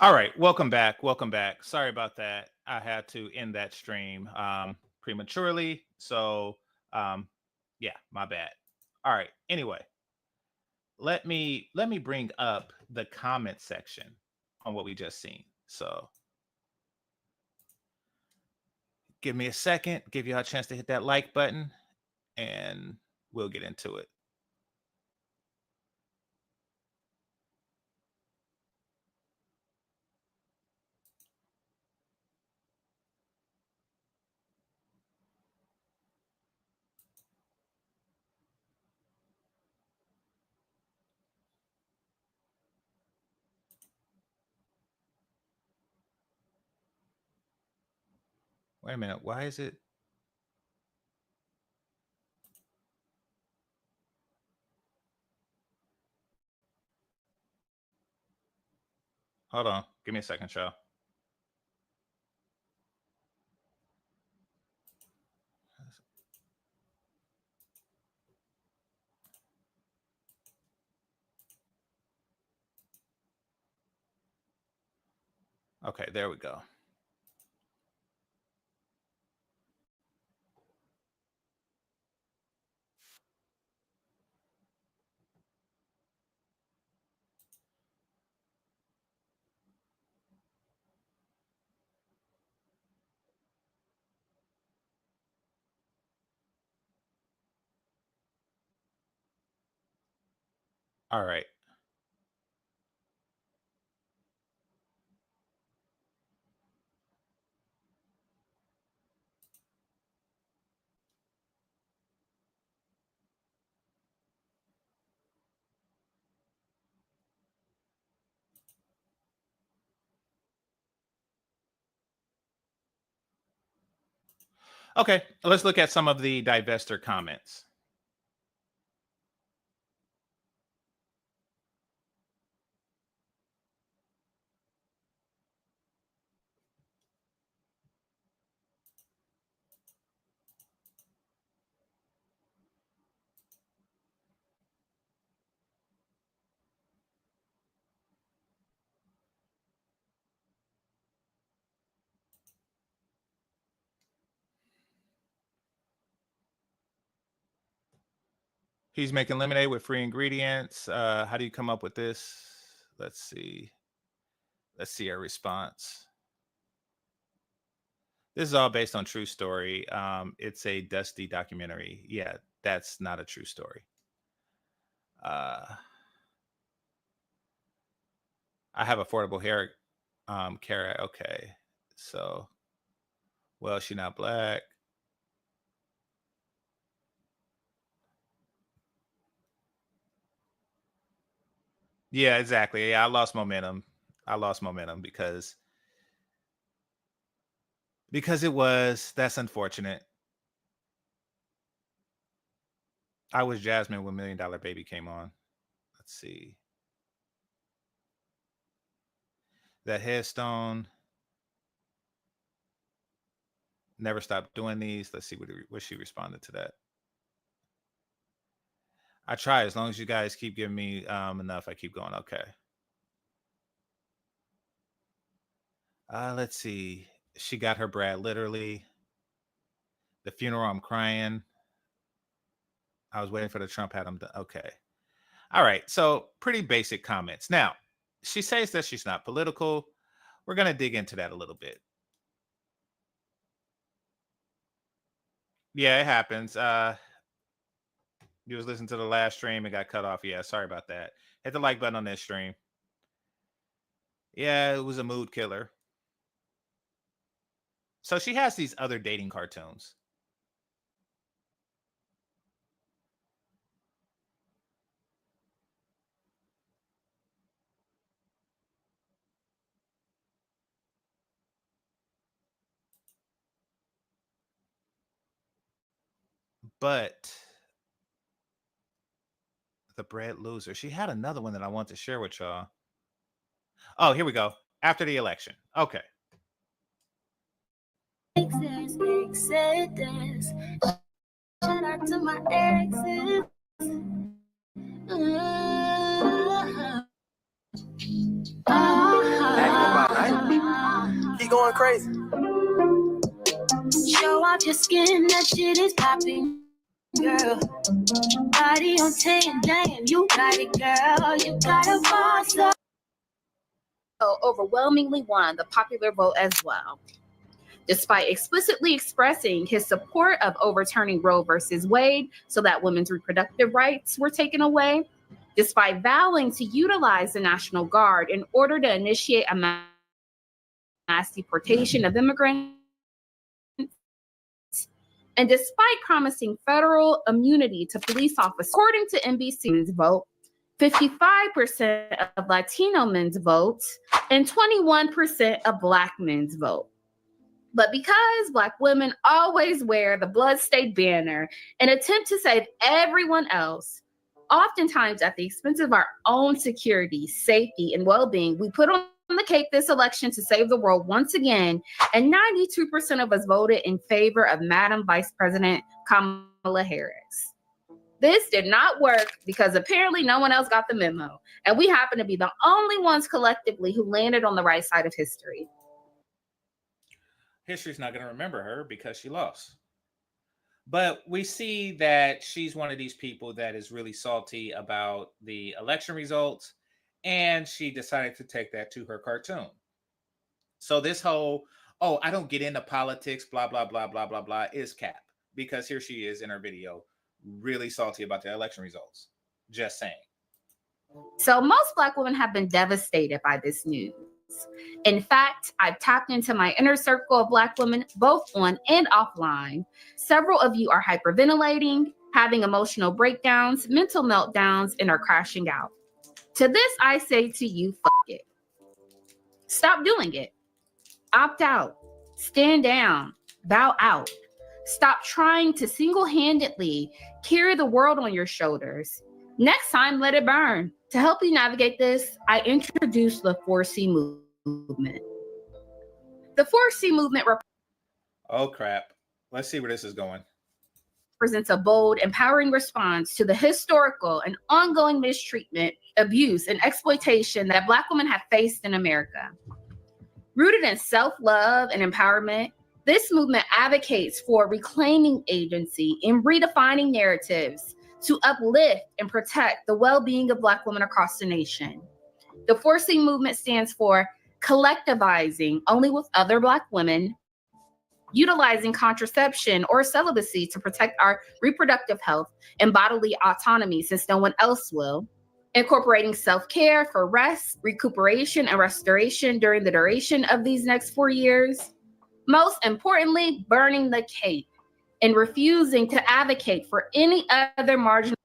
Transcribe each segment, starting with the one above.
All right, welcome back. Welcome back. Sorry about that. I had to end that stream prematurely. So, um, yeah, my bad. All right. Anyway, let me bring up the comment section on what we just seen. So, give me a second. Give you all a chance to hit that like button, and we'll get into it. Wait a minute. Why is it? Hold on. Give me a second, y'all. Okay, there we go. All right. Okay, let's look at some of the divestor comments. He's making lemonade with free ingredients. How do you come up with this? Let's see. Let's see our response. This is all based on true story. It's a Dusty documentary. Yeah, that's not a true story. I have affordable hair care. Okay. So, well, she not black. Yeah, exactly. Yeah, I lost momentum. I lost momentum because it was that's unfortunate. I was Jasmine when $1 Million Baby came on. Let's see. That headstone. Never stopped doing these. Let's see what she responded to that. I try as long as you guys keep giving me enough. I keep going. Okay. Let's see. She got her Brad literally. The funeral. I'm crying. I was waiting for the Trump hat. Okay. All right. So pretty basic comments. Now she says that she's not political. We're gonna dig into that a little bit. Yeah, it happens. You was listening to the last stream and got cut off. Yeah, sorry about that. Hit the like button on this stream. Yeah, it was a mood killer. So she has these other dating cartoons. But the bread loser, she had another one that I want to share with y'all. Oh, here we go. After the election. Okay. Shout out to my exes. Magnified going crazy. Show off your skin, that shit is popping, girl. Body on 10, damn, you got it, girl. You got a boss up. Overwhelmingly won the popular vote as well. Despite explicitly expressing his support of overturning Roe versus Wade so that women's reproductive rights were taken away, despite vowing to utilize the National Guard in order to initiate a mass deportation of immigrants, and despite promising federal immunity to police officers, according to NBC's vote, 55% of Latino men's votes and 21% of Black men's vote. But because Black women always wear the blood-stained banner and attempt to save everyone else, oftentimes at the expense of our own security, safety, and well-being, we put on the cape this election to save the world once again, and 92% of us voted in favor of Madam Vice President Kamala Harris. This did not work because apparently no one else got the memo, and we happen to be the only ones collectively who landed on the right side of history. History's not going to remember her because she lost. But we see that she's one of these people that is really salty about the election results, and she decided to take that to her cartoon. So this whole, oh, I don't get into politics, blah, blah, blah, blah, blah, blah, is cap. Because here she is in her video, really salty about the election results. Just saying. So most Black women have been devastated by this news. In fact, I've tapped into my inner circle of Black women, both on and offline. Several of you are hyperventilating, having emotional breakdowns, mental meltdowns, and are crashing out. To this, I say to you, fuck it. Stop doing it. Opt out. Stand down. Bow out. Stop trying to single-handedly carry the world on your shoulders. Next time, let it burn. To help you navigate this, I introduced the 4C movement. The 4C movement oh, crap. Let's see where this is going. Represents a bold, empowering response to the historical and ongoing mistreatment, abuse, and exploitation that Black women have faced in America. Rooted in self-love and empowerment, this movement advocates for reclaiming agency and redefining narratives to uplift and protect the well-being of Black women across the nation. The 4C movement stands for collectivizing only with other Black women, utilizing contraception or celibacy to protect our reproductive health and bodily autonomy since no one else will, incorporating self-care for rest, recuperation, and restoration during the duration of these next 4 years. Most importantly, burning the cape and refusing to advocate for any other marginal.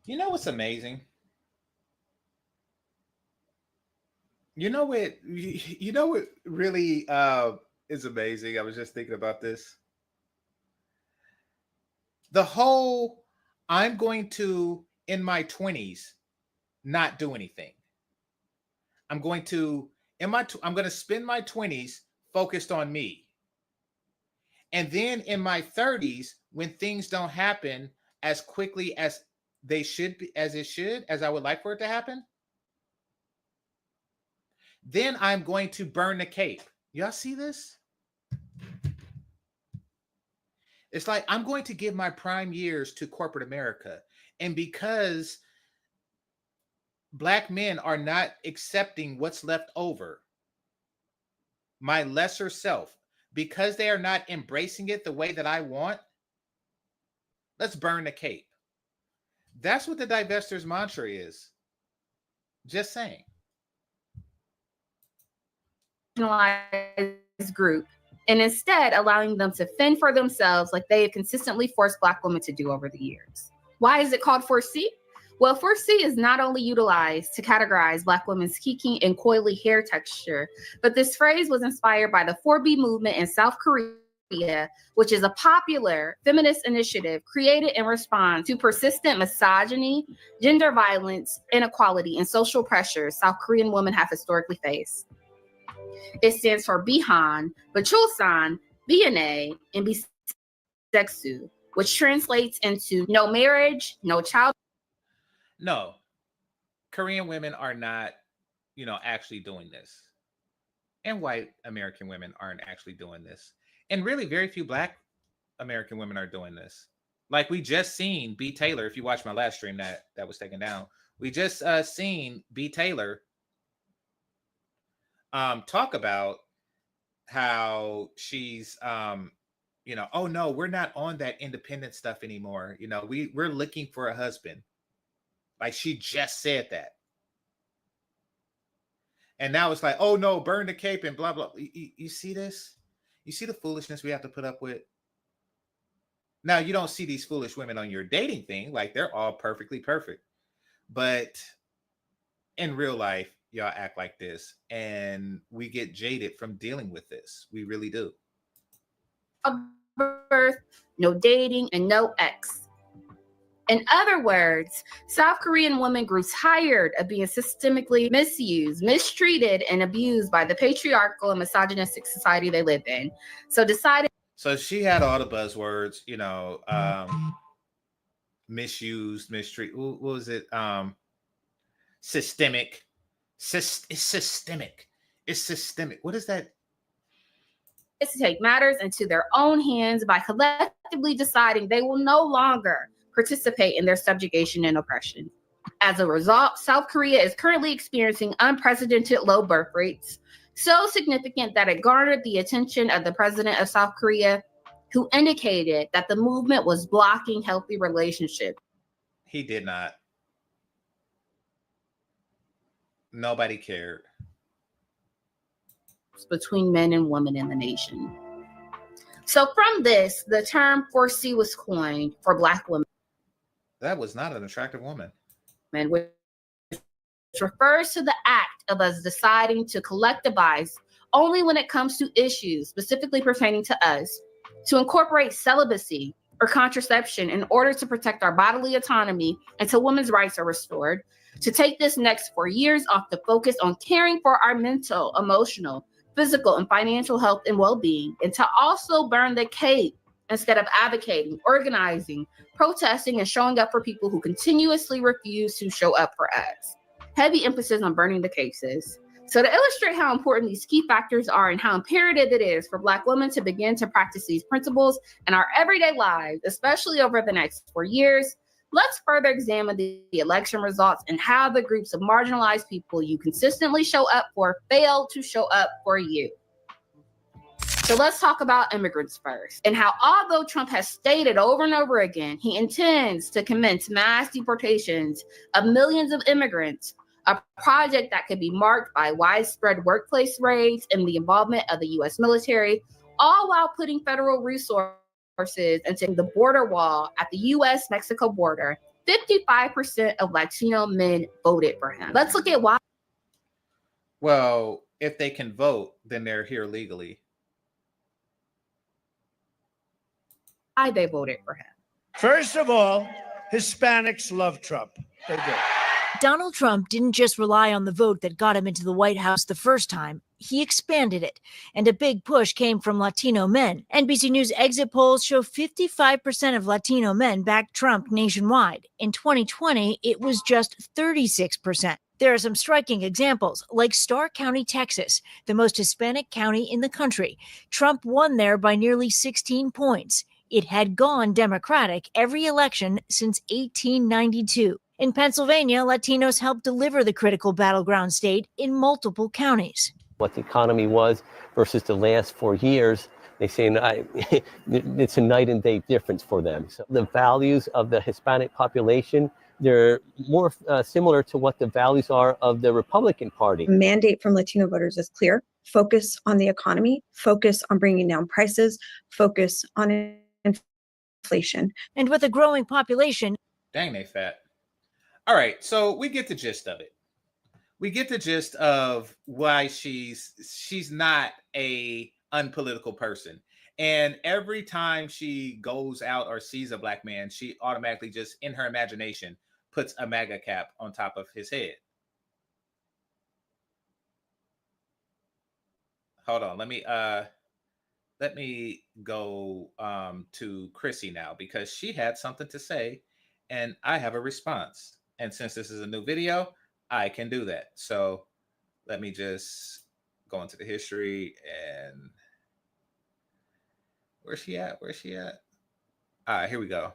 You know what's amazing? You know what really is amazing? I was just thinking about this. The whole, I'm going to, in my 20s, not do anything. I'm going to spend my 20s focused on me. And then in my 30s, when things don't happen as quickly as they should be, as I would like for it to happen, then I'm going to burn the cape. Y'all see this? It's like I'm going to give my prime years to corporate America. And because Black men are not accepting what's left over, my lesser self, because they are not embracing it the way that I want, let's burn the cape. That's what the Divestors mantra is. Just saying. Group, and instead allowing them to fend for themselves like they have consistently forced Black women to do over the years. Why is it called 4C? Well, 4C is not only utilized to categorize Black women's kiki and coily hair texture, but this phrase was inspired by the 4B movement in South Korea, which is a popular feminist initiative created in response to persistent misogyny, gender violence, inequality, and social pressures South Korean women have historically faced. It stands for Bihan, Bachulsan, BNA, and Biseksu, which translates into no marriage, no child. No, Korean women are not, actually doing this. And white American women aren't actually doing this. And really, very few black American women are doing this. Like we just seen B. Taylor, if you watched my last stream that was taken down, we just seen B. Taylor talk about how she's oh no, we're not on that independent stuff anymore. We're looking for a husband. Like she just said that. And now it's like, oh no, burn the cape and blah blah. You see this? You see the foolishness we have to put up with? Now you don't see these foolish women on your dating thing, like they're all perfectly perfect. But in real life, y'all act like this, and we get jaded from dealing with this. We really do. Birth, no dating, and no ex. In other words, South Korean women grew tired of being systemically misused, mistreated, and abused by the patriarchal and misogynistic society they live in. So decided. So she had all the buzzwords, misused, mistreated. What was it? Systemic. It's systemic. It's systemic. What is that? Is to take matters into their own hands by collectively deciding they will no longer participate in their subjugation and oppression. As a result, South Korea is currently experiencing unprecedented low birth rates, so significant that it garnered the attention of the president of South Korea, who indicated that the movement was blocking healthy relationships. He did not. Nobody cared. Between men and women in the nation. So from this, the term 4C was coined for Black women. That was not an attractive woman. Which refers to the act of us deciding to collectivize only when it comes to issues specifically pertaining to us, to incorporate celibacy or contraception in order to protect our bodily autonomy until women's rights are restored, to take this next 4 years off the focus on caring for our mental, emotional, physical, and financial health and well-being, and to also burn the cape instead of advocating, organizing, protesting, and showing up for people who continuously refuse to show up for us. Heavy emphasis on burning the cases. So to illustrate how important these key factors are and how imperative it is for Black women to begin to practice these principles in our everyday lives, especially over the next 4 years, let's further examine the election results and how the groups of marginalized people you consistently show up for fail to show up for you. So let's talk about immigrants first, and how although Trump has stated over and over again he intends to commence mass deportations of millions of immigrants, a project that could be marked by widespread workplace raids and the involvement of the U.S. military, all while putting federal resources into the border wall at the U.S.-Mexico border, 55% of Latino men voted for him. Let's look at why. Well, if they can vote, then they're here legally. Why they voted for him. First of all, Hispanics love Trump. They do. Donald Trump didn't just rely on the vote that got him into the White House the first time. He expanded it, and a big push came from Latino men. NBC News exit polls show 55% of Latino men backed Trump nationwide. In 2020, it was just 36%. There are some striking examples, like Starr County, Texas, the most Hispanic county in the country. Trump won there by nearly 16 points. It had gone Democratic every election since 1892. In Pennsylvania, Latinos helped deliver the critical battleground state in multiple counties. What the economy was versus the last 4 years, they say it's a night and day difference for them. So the values of the Hispanic population, they're more similar to what the values are of the Republican Party. The mandate from Latino voters is clear. Focus on the economy, focus on bringing down prices, focus on inflation. And with a growing population. Dang, they fat. All right, so we get the gist of it. We get the gist of why she's not a unpolitical person. And every time she goes out or sees a Black man, she automatically just, in her imagination, puts a MAGA cap on top of his head. Hold on, let me go to Chrissy now, because she had something to say and I have a response. And since this is a new video, I can do that. So let me just go into the history and where's she at? Where's she at? All right, here we go.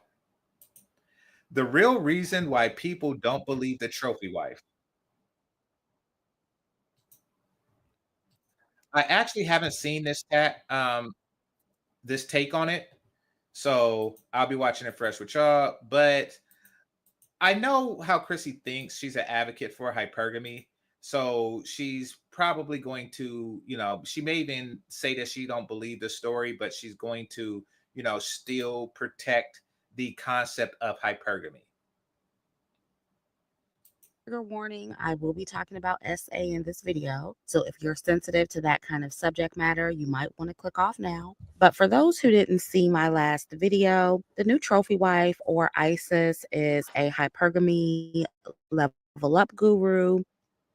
The real reason why people don't believe the trophy wife. I actually haven't seen this take on it, so I'll be watching it fresh with y'all. But I know how Chrissy thinks. She's an advocate for hypergamy, so she's probably going to, she may even say that she don't believe the story, but she's going to, still protect the concept of hypergamy. Trigger warning, I will be talking about SA in this video. So if you're sensitive to that kind of subject matter, you might want to click off now. But for those who didn't see my last video, the new trophy wife, or ISIS, is a hypergamy level up guru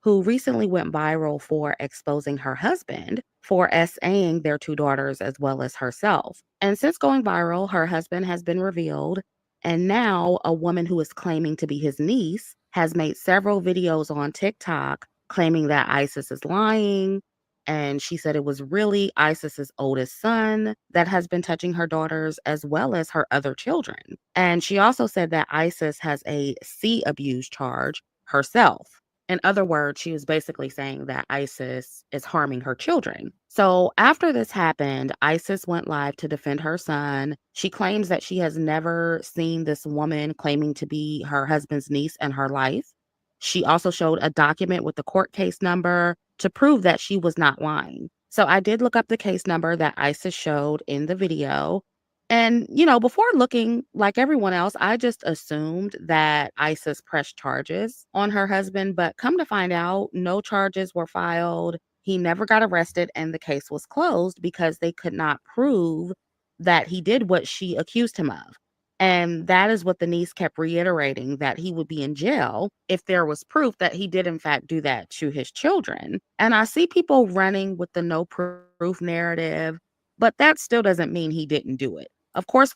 who recently went viral for exposing her husband for SAing their two daughters as well as herself. And since going viral, her husband has been revealed. And now a woman who is claiming to be his niece has made several videos on TikTok claiming that ISIS is lying. And she said it was really ISIS's oldest son that has been touching her daughters as well as her other children. And she also said that ISIS has a C abuse charge herself. In other words, she was basically saying that ISIS is harming her children. So after this happened, ISIS went live to defend her son. She claims that she has never seen this woman claiming to be her husband's niece in her life. She also showed a document with the court case number to prove that she was not lying. So I did look up the case number that ISIS showed in the video. And, before looking like everyone else, I just assumed that ISIS pressed charges on her husband. But come to find out, no charges were filed. He never got arrested, and the case was closed because they could not prove that he did what she accused him of. And that is what the niece kept reiterating, that he would be in jail if there was proof that he did, in fact, do that to his children. And I see people running with the no proof narrative, but that still doesn't mean he didn't do it. Of course.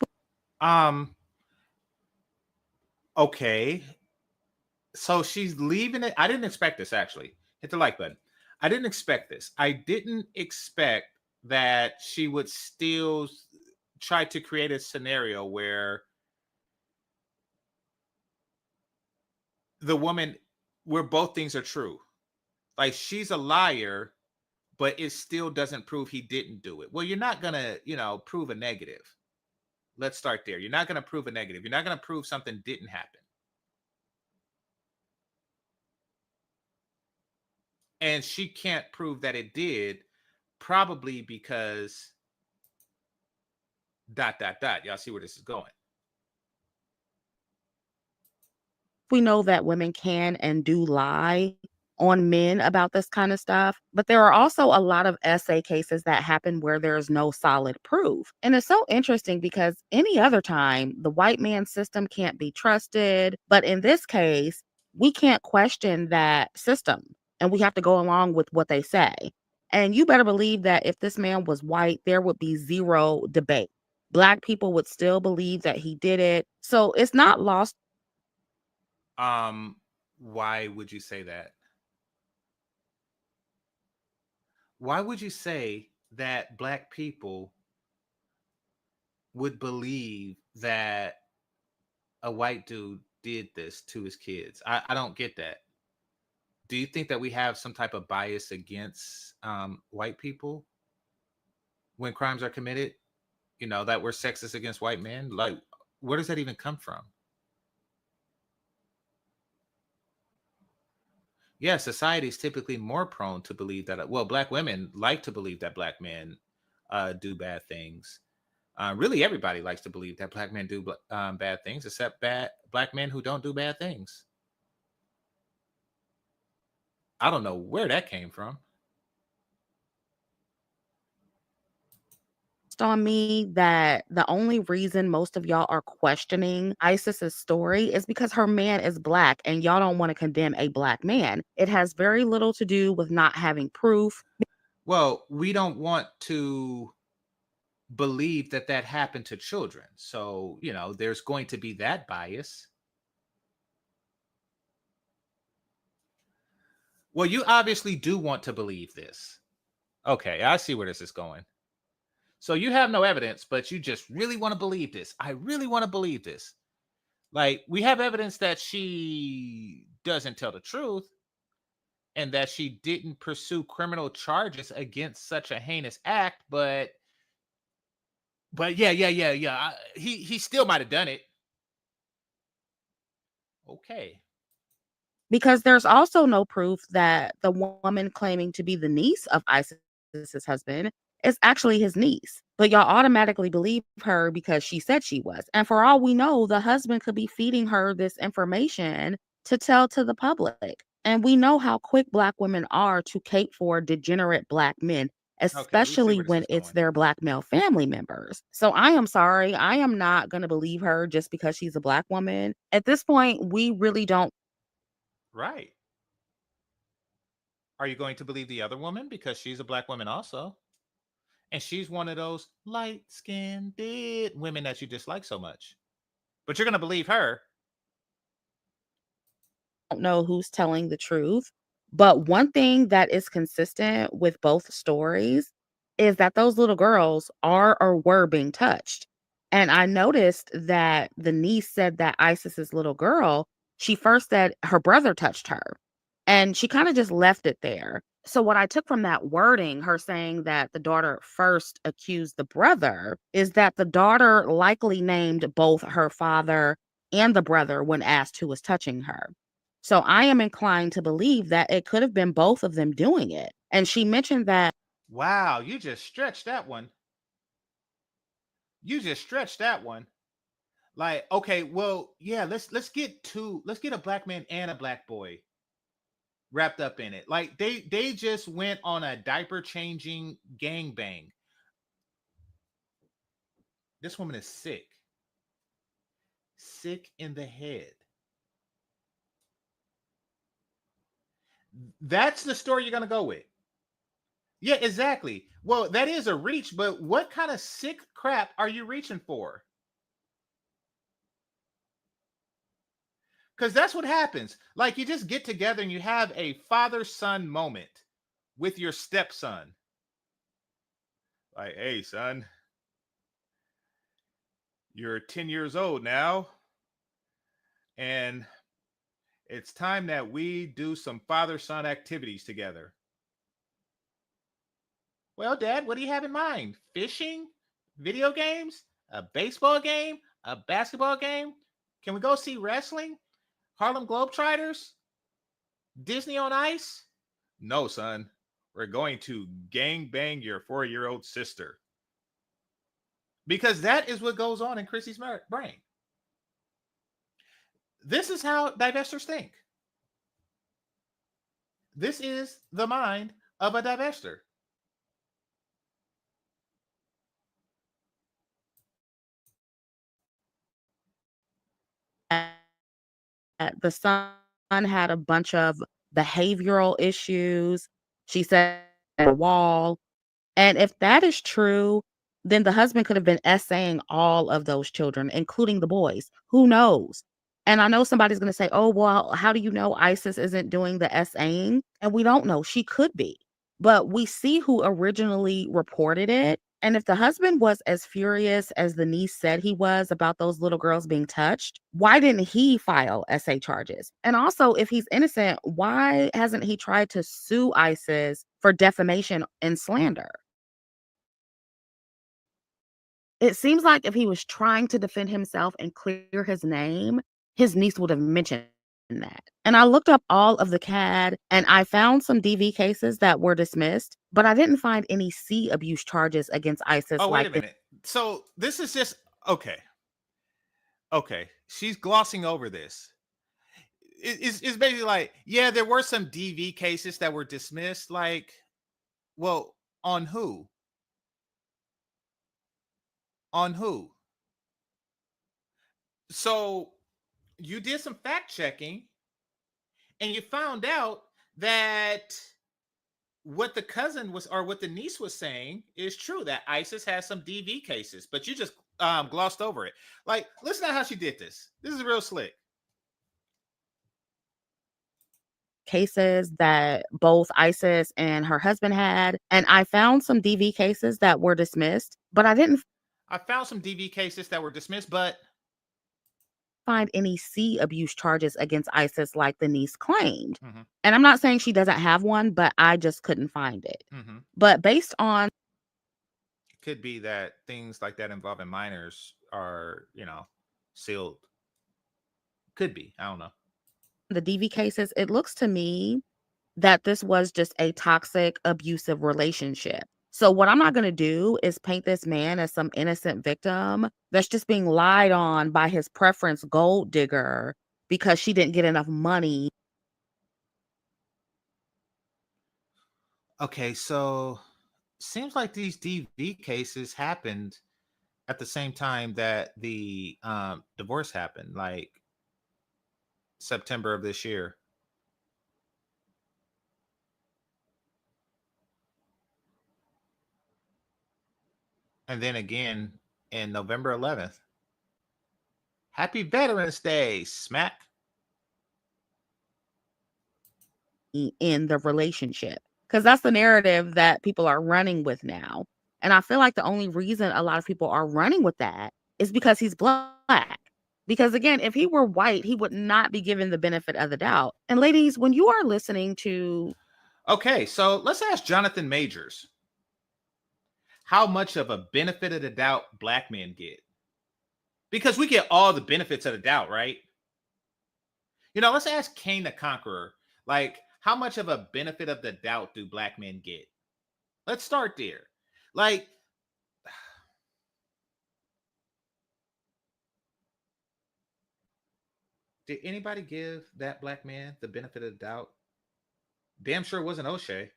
Okay. So she's leaving it. I didn't expect this, actually. Hit the like button. I didn't expect this. I didn't expect that she would still try to create a scenario where where both things are true. Like, she's a liar, but it still doesn't prove he didn't do it. Well, you're not going to, prove a negative. Let's start there. You're not going to prove a negative. You're not going to prove something didn't happen. And she can't prove that it did, probably because ... Y'all see where this is going. We know that women can and do lie on men about this kind of stuff, but there are also a lot of SA cases that happen where there's no solid proof. And it's so interesting because any other time, the white man system can't be trusted. But in this case, we can't question that system, and we have to go along with what they say. And you better believe that if this man was white, there would be zero debate. Black people would still believe that he did it. So it's not lost. Why would you say that? Why would you say that Black people would believe that a white dude did this to his kids? I don't get that. Do you think that we have some type of bias against white people when crimes are committed? That we're sexist against white men? Like, where does that even come from? Yeah, society is typically more prone to believe that. Well, Black women like to believe that Black men do bad things. Really, everybody likes to believe that Black men do bad things, except Black men who don't do bad things. I don't know where that came from. On me that the only reason most of y'all are questioning ISIS's story is because her man is Black and y'all don't want to condemn a Black man. It has very little to do with not having proof. Well, we don't want to believe that happened to children. So, there's going to be that bias. Well, you obviously do want to believe this. Okay, I see where this is going. So you have no evidence, but you just really want to believe this. I really want to believe this. Like, we have evidence that she doesn't tell the truth and that she didn't pursue criminal charges against such a heinous act, but yeah. He still might have done it. Okay. Because there's also no proof that the woman claiming to be the niece of ISIS's husband is actually his niece. But y'all automatically believe her because she said she was. And for all we know, the husband could be feeding her this information to tell to the public. And we know how quick Black women are to cape for degenerate Black men, Okay, we see especially where this when is it's going. their Black male family members. So I am sorry. I am not going to believe her just because she's a Black woman. At this point, we really don't. Right. Are you going to believe the other woman because she's a Black woman also? And she's one of those light-skinned women that you dislike so much. But you're going to believe her. Know who's telling the truth. But one thing that is consistent with both stories is that those little girls are or were being touched. And I noticed that the niece said that Isis's little girl, she first said her brother touched her. And she kind of just left it there. So, what I took from that wording, her saying that the daughter first accused the brother, is that the daughter likely named both her father and the brother when asked who was touching her. So I am inclined to believe that it could have been both of them doing it. And she mentioned that Wow, you just stretched that one. You just stretched that one. Like, okay, well, yeah, let's get a Black man and a Black boy wrapped up in it. Like they just went on a diaper changing gangbang. This woman is sick. Sick in the head. That's the story you're going to go with. Yeah, exactly. Well, that is a reach, but what kind of sick crap are you reaching for? Because that's what happens. Like, you just get together and you have a father-son moment with your stepson. Like, hey, son, you're 10 years old now, and it's time that we do some father-son activities together. Well, Dad, what do you have in mind? Fishing? Video games? A baseball game? A basketball game? Can we go see wrestling? Harlem Globetrotters? Disney on Ice? No, son. We're going to gang bang your 4-year-old sister. Because that is what goes on in Chrissy's brain. This is how divestors think. This is the mind of a divestor. the son had a bunch of behavioral issues. She said at a wall. And if that is true, then the husband could have been essaying all of those children, including the boys. Who knows? And I know somebody's going to say, oh, well, how do you know ISIS isn't doing the essaying? And we don't know. She could be. But we see who originally reported it. And if the husband was as furious as the niece said he was about those little girls being touched, why didn't he file essay charges? And also, if he's innocent, why hasn't he tried to sue ISIS for defamation and slander? It seems like if he was trying to defend himself and clear his name, his niece would have mentioned that. And I looked up all of the CAD and I found some DV cases that were dismissed, but I didn't find any C abuse charges against ISIS. Oh, wait a minute. So this is just okay. Okay. She's glossing over this. It's basically like, yeah, there were some DV cases that were dismissed. Like, well, on who? On who? So you did some fact checking and you found out that what the cousin was or what the niece was saying is true, that ISIS has some DV cases, but you just glossed over it. Like, listen to how she did this. This is real slick. cases that both Isis and her husband had. And I found some DV cases that were dismissed, but I didn't I found some DV cases that were dismissed, but find any C abuse charges against Isis like the niece claimed. Mhm. And I'm not saying she doesn't have one, but I just couldn't find it. Mhm. But based on It could be that things like that involving minors are, sealed. Could be. I don't know. the DV cases, it looks to me that this was just a toxic, abusive relationship. So what I'm not going to do is paint this man as some innocent victim that's just being lied on by his preference gold digger because she didn't get enough money. Okay, so seems like these DV cases happened at the same time that the divorce happened, like September of this year. And then again in November 11th. Happy Veterans Day, smack. In the relationship, because that's the narrative that people are running with now. And I feel like the only reason a lot of people are running with that is because he's black. Because again, if he were white, he would not be given the benefit of the doubt. And ladies, when you are listening to Okay, so let's ask Jonathan Majors how much of a benefit of the doubt black men get. Because we get all the benefits of the doubt, right? Let's ask Cain the Conqueror, like, how much of a benefit of the doubt do black men get? Let's start there. Like, did anybody give that black man the benefit of the doubt? Damn sure it wasn't O'Shea.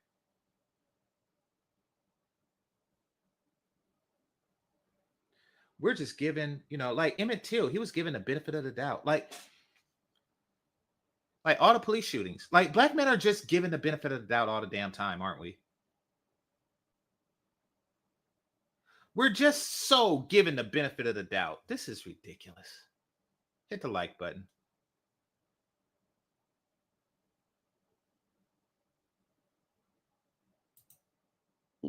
We're just given, like Emmett Till, he was given the benefit of the doubt. Like all the police shootings. Like, black men are just given the benefit of the doubt all the damn time, aren't we? We're just so given the benefit of the doubt. This is ridiculous. Hit the like button.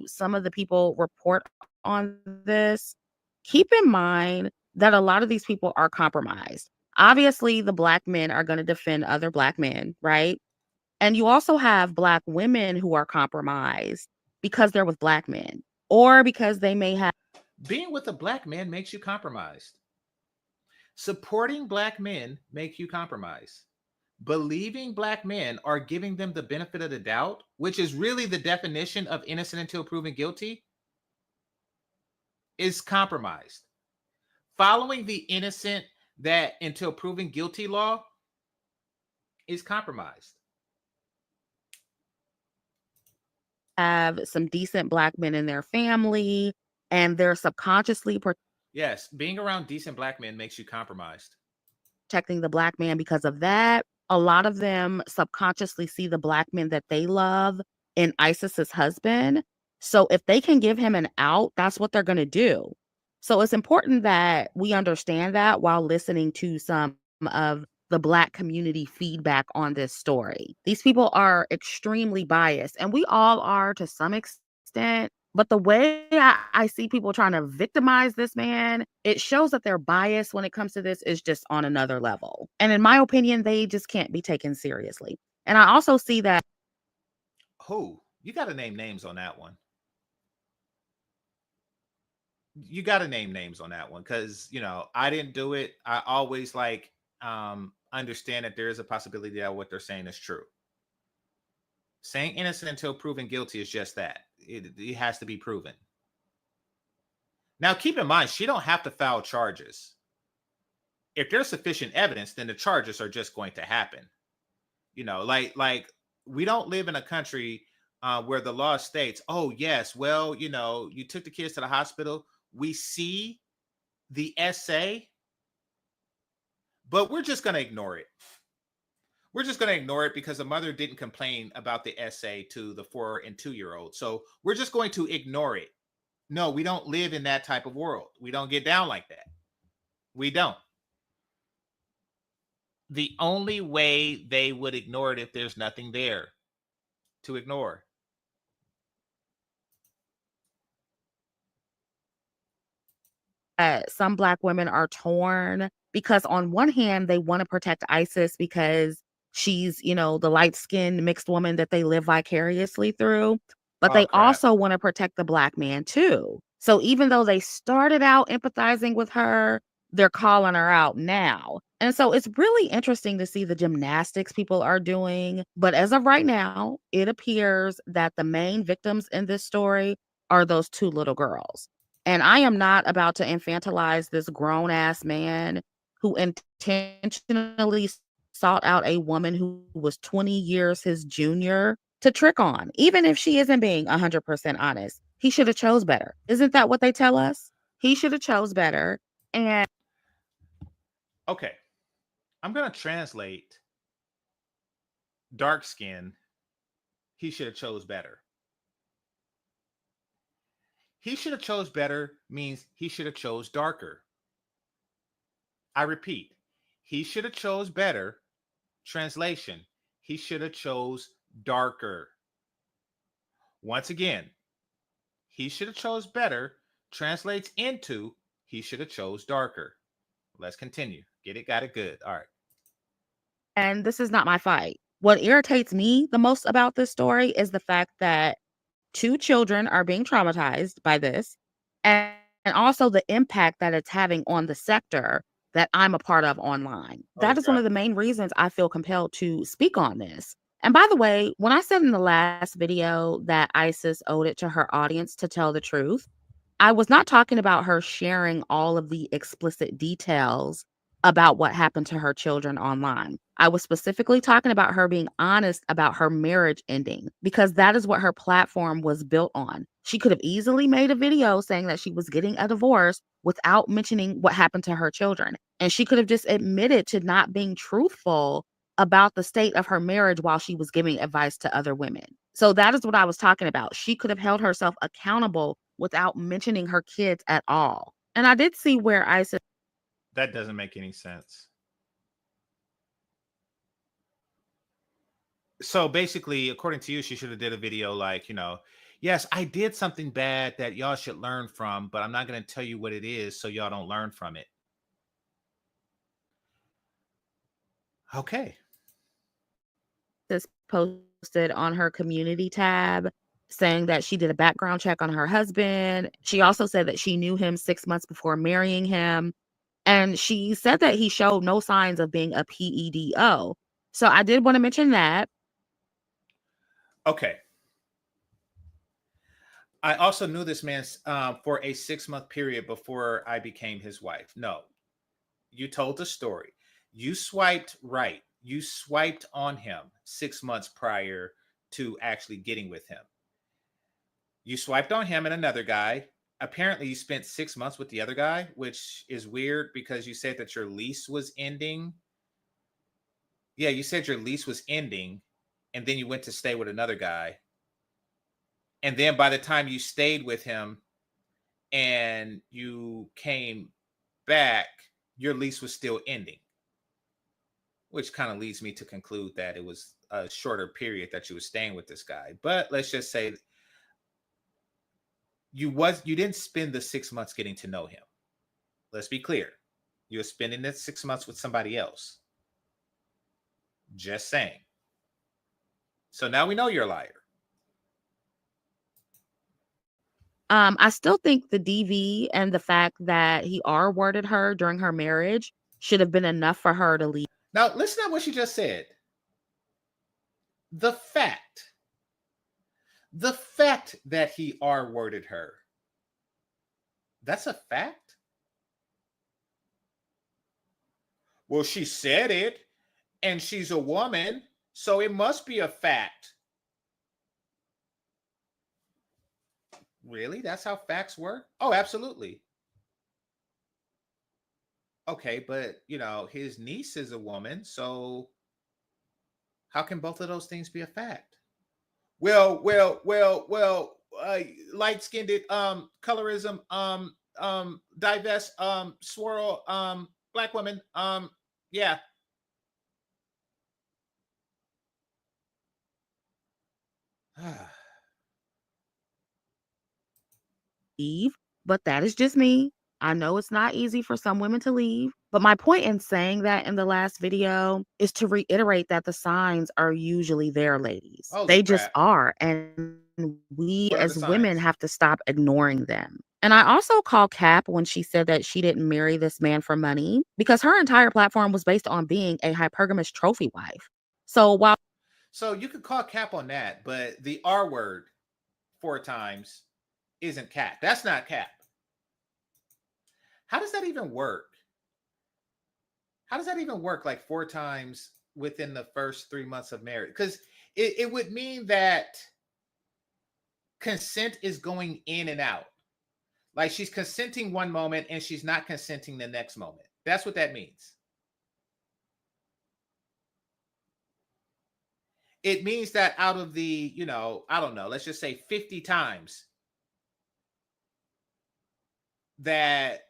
some of the people report on this, keep in mind that a lot of these people are compromised. Obviously, the black men are going to defend other black men, right? And you also have black women who are compromised because they're with black men or because they may have. Being with a black man makes you compromised. Supporting black men make you compromise. Believing black men are giving them the benefit of the doubt, which is really the definition of innocent until proven guilty, is compromised. Following the innocent that until proven guilty law is compromised. Have some decent black men in their family and they're subconsciously Yes, being around decent black men makes you compromised. protecting the black man because of that. A lot of them subconsciously see the black men that they love in Isis's husband. So if they can give him an out, that's what they're going to do. So it's important that we understand that while listening to some of the black community feedback on this story. These people are extremely biased, and we all are to some extent. But the way I see people trying to victimize this man, it shows that their bias when it comes to this is just on another level. And in my opinion, they just can't be taken seriously. And I also see that. Who? You got to name names on that one. You got to name names on that one because, I didn't do it. I always understand that there is a possibility that what they're saying is true. Saying innocent until proven guilty is just that. It has to be proven. Now, keep in mind, she don't have to file charges. If there's sufficient evidence, then the charges are just going to happen. Like we don't live in a country where the law states, oh, yes, well, you took the kids to the hospital. We see the essay, but we're just going to ignore it. We're just going to ignore it because the mother didn't complain about the essay to the 4 and 2-year-old. So we're just going to ignore it. No, we don't live in that type of world. We don't get down like that. We don't. the only way they would ignore it if there's nothing there to ignore. Some Black women are torn because on one hand, they want to protect ISIS because she's, the light-skinned mixed woman that they live vicariously through, but Oh, they crap. also want to protect the Black man too. So even though they started out empathizing with her, they're calling her out now. And so it's really interesting to see the gymnastics people are doing. But as of right now, it appears that the main victims in this story are those two little girls. And I am not about to infantilize this grown ass man who intentionally sought out a woman who was 20 years his junior to trick on. Even if she isn't being 100% honest, he should have chose better. Isn't that what they tell us? He should have chose better. And Okay. I'm going to translate dark skin. He should have chose better. He should have chose better means he should have chose darker. I repeat, he should have chose better. Translation, he should have chose darker. Once again, he should have chose better translates into he should have chose darker. Let's continue. Get it, got it, good. All right. and this is not my fight. What irritates me the most about this story is the fact that two children are being traumatized by this, and also the impact that it's having on the sector that I'm a part of online. That is one God. of the main reasons I feel compelled to speak on this. And by the way, when I said in the last video that ISIS owed it to her audience to tell the truth, I was not talking about her sharing all of the explicit details about what happened to her children online. I was specifically talking about her being honest about her marriage ending because that is what her platform was built on. She could have easily made a video saying that she was getting a divorce without mentioning what happened to her children. And she could have just admitted to not being truthful about the state of her marriage while she was giving advice to other women. So that is what I was talking about. She could have held herself accountable without mentioning her kids at all. And I did see where ISIS. That doesn't make any sense. So basically, according to you, she should have did a video like, yes, I did something bad that y'all should learn from, but I'm not going to tell you what it is so y'all don't learn from it. Okay. This posted on her community tab saying that she did a background check on her husband. She also said that she knew him 6 months before marrying him. And she said that he showed no signs of being a PEDO. So I did want to mention that. Okay. I also knew this man for a 6-month period before I became his wife. No, you told the story. You swiped right. You swiped on him 6 months prior to actually getting with him. You swiped on him and another guy. Apparently, you spent 6 months with the other guy, which is weird because you said that your lease was ending. Yeah, you said your lease was ending, and then you went to stay with another guy. And then by the time you stayed with him and you came back, your lease was still ending, which kind of leads me to conclude that it was a shorter period that you were staying with this guy. But let's just say you didn't spend the 6 months getting to know him. Let's be clear. You're spending the 6 months with somebody else. Just saying. So now we know you're a liar. I still think the DV and the fact that he R-worded her during her marriage should have been enough for her to leave. Now, listen to what she just said. The fact that he R-worded her, that's a fact? Well, she said it, and she's a woman, so it must be a fact. Really? That's how facts work? Oh, absolutely. Okay, but, his niece is a woman, so how can both of those things be a fact? Well, light-skinned, colorism, divest, swirl, Black women, yeah. leave, but that is just me. I know it's not easy for some women to leave, but my point in saying that in the last video is to reiterate that the signs are usually there, ladies. Holy They just crap. are. And we What are the as women signs? have to stop ignoring them. And I also call Cap when she said that she didn't marry this man for money because her entire platform was based on being a hypergamous trophy wife. So while So you could call cap on that, but the R word 4 times isn't cap. That's not cap. How does that even work? How does that even work? Like 4 times within the first 3 months of marriage? Because it would mean that consent is going in and out. Like she's consenting one moment and she's not consenting the next moment. That's what that means. It means that out of the, I don't know, let's just say 50 times that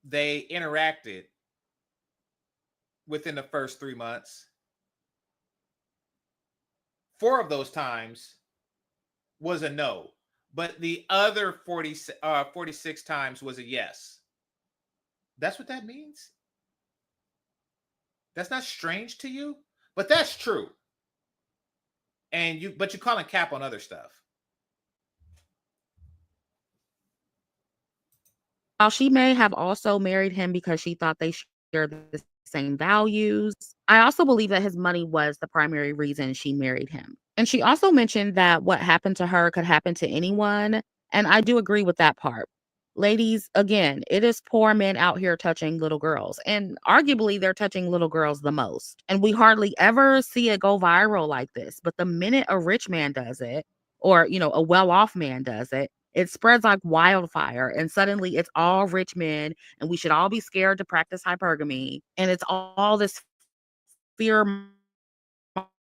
they interacted within the first 3 months, 4 of those times was a no, but the other 46 times was a yes. That's what that means? That's not strange to you? But that's true. But you're calling cap on other stuff. while she may have also married him because she thought they shared the same values, I also believe that his money was the primary reason she married him. And she also mentioned that what happened to her could happen to anyone. And I do agree with that part. Ladies, again, it is poor men out here touching little girls. And arguably, they're touching little girls the most. And we hardly ever see it go viral like this. But the minute a rich man does it, or, a well off man does it, it spreads like wildfire. And suddenly it's all rich men. And we should all be scared to practice hypergamy. And it's all this fear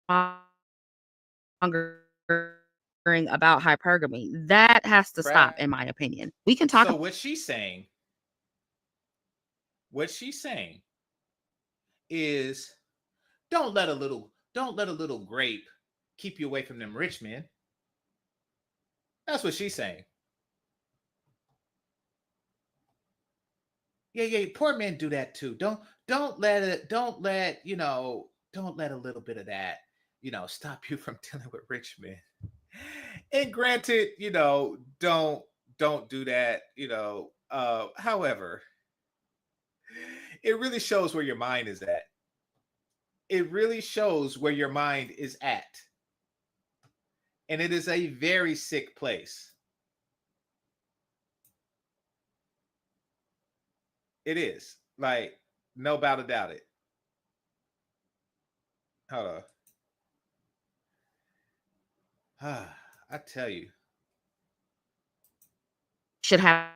mongering about hypergamy. That has to stop, in my opinion. We can talk. So what she's saying is don't let a little grape keep you away from them rich men. That's what she's saying. Yeah, poor men do that too. Don't let a little bit of that, stop you from dealing with rich men. And granted, don't do that, however, it really shows where your mind is at. It really shows where your mind is at. And it is a very sick place. It is. Like, no doubt about it. Hold on. I tell you. Should have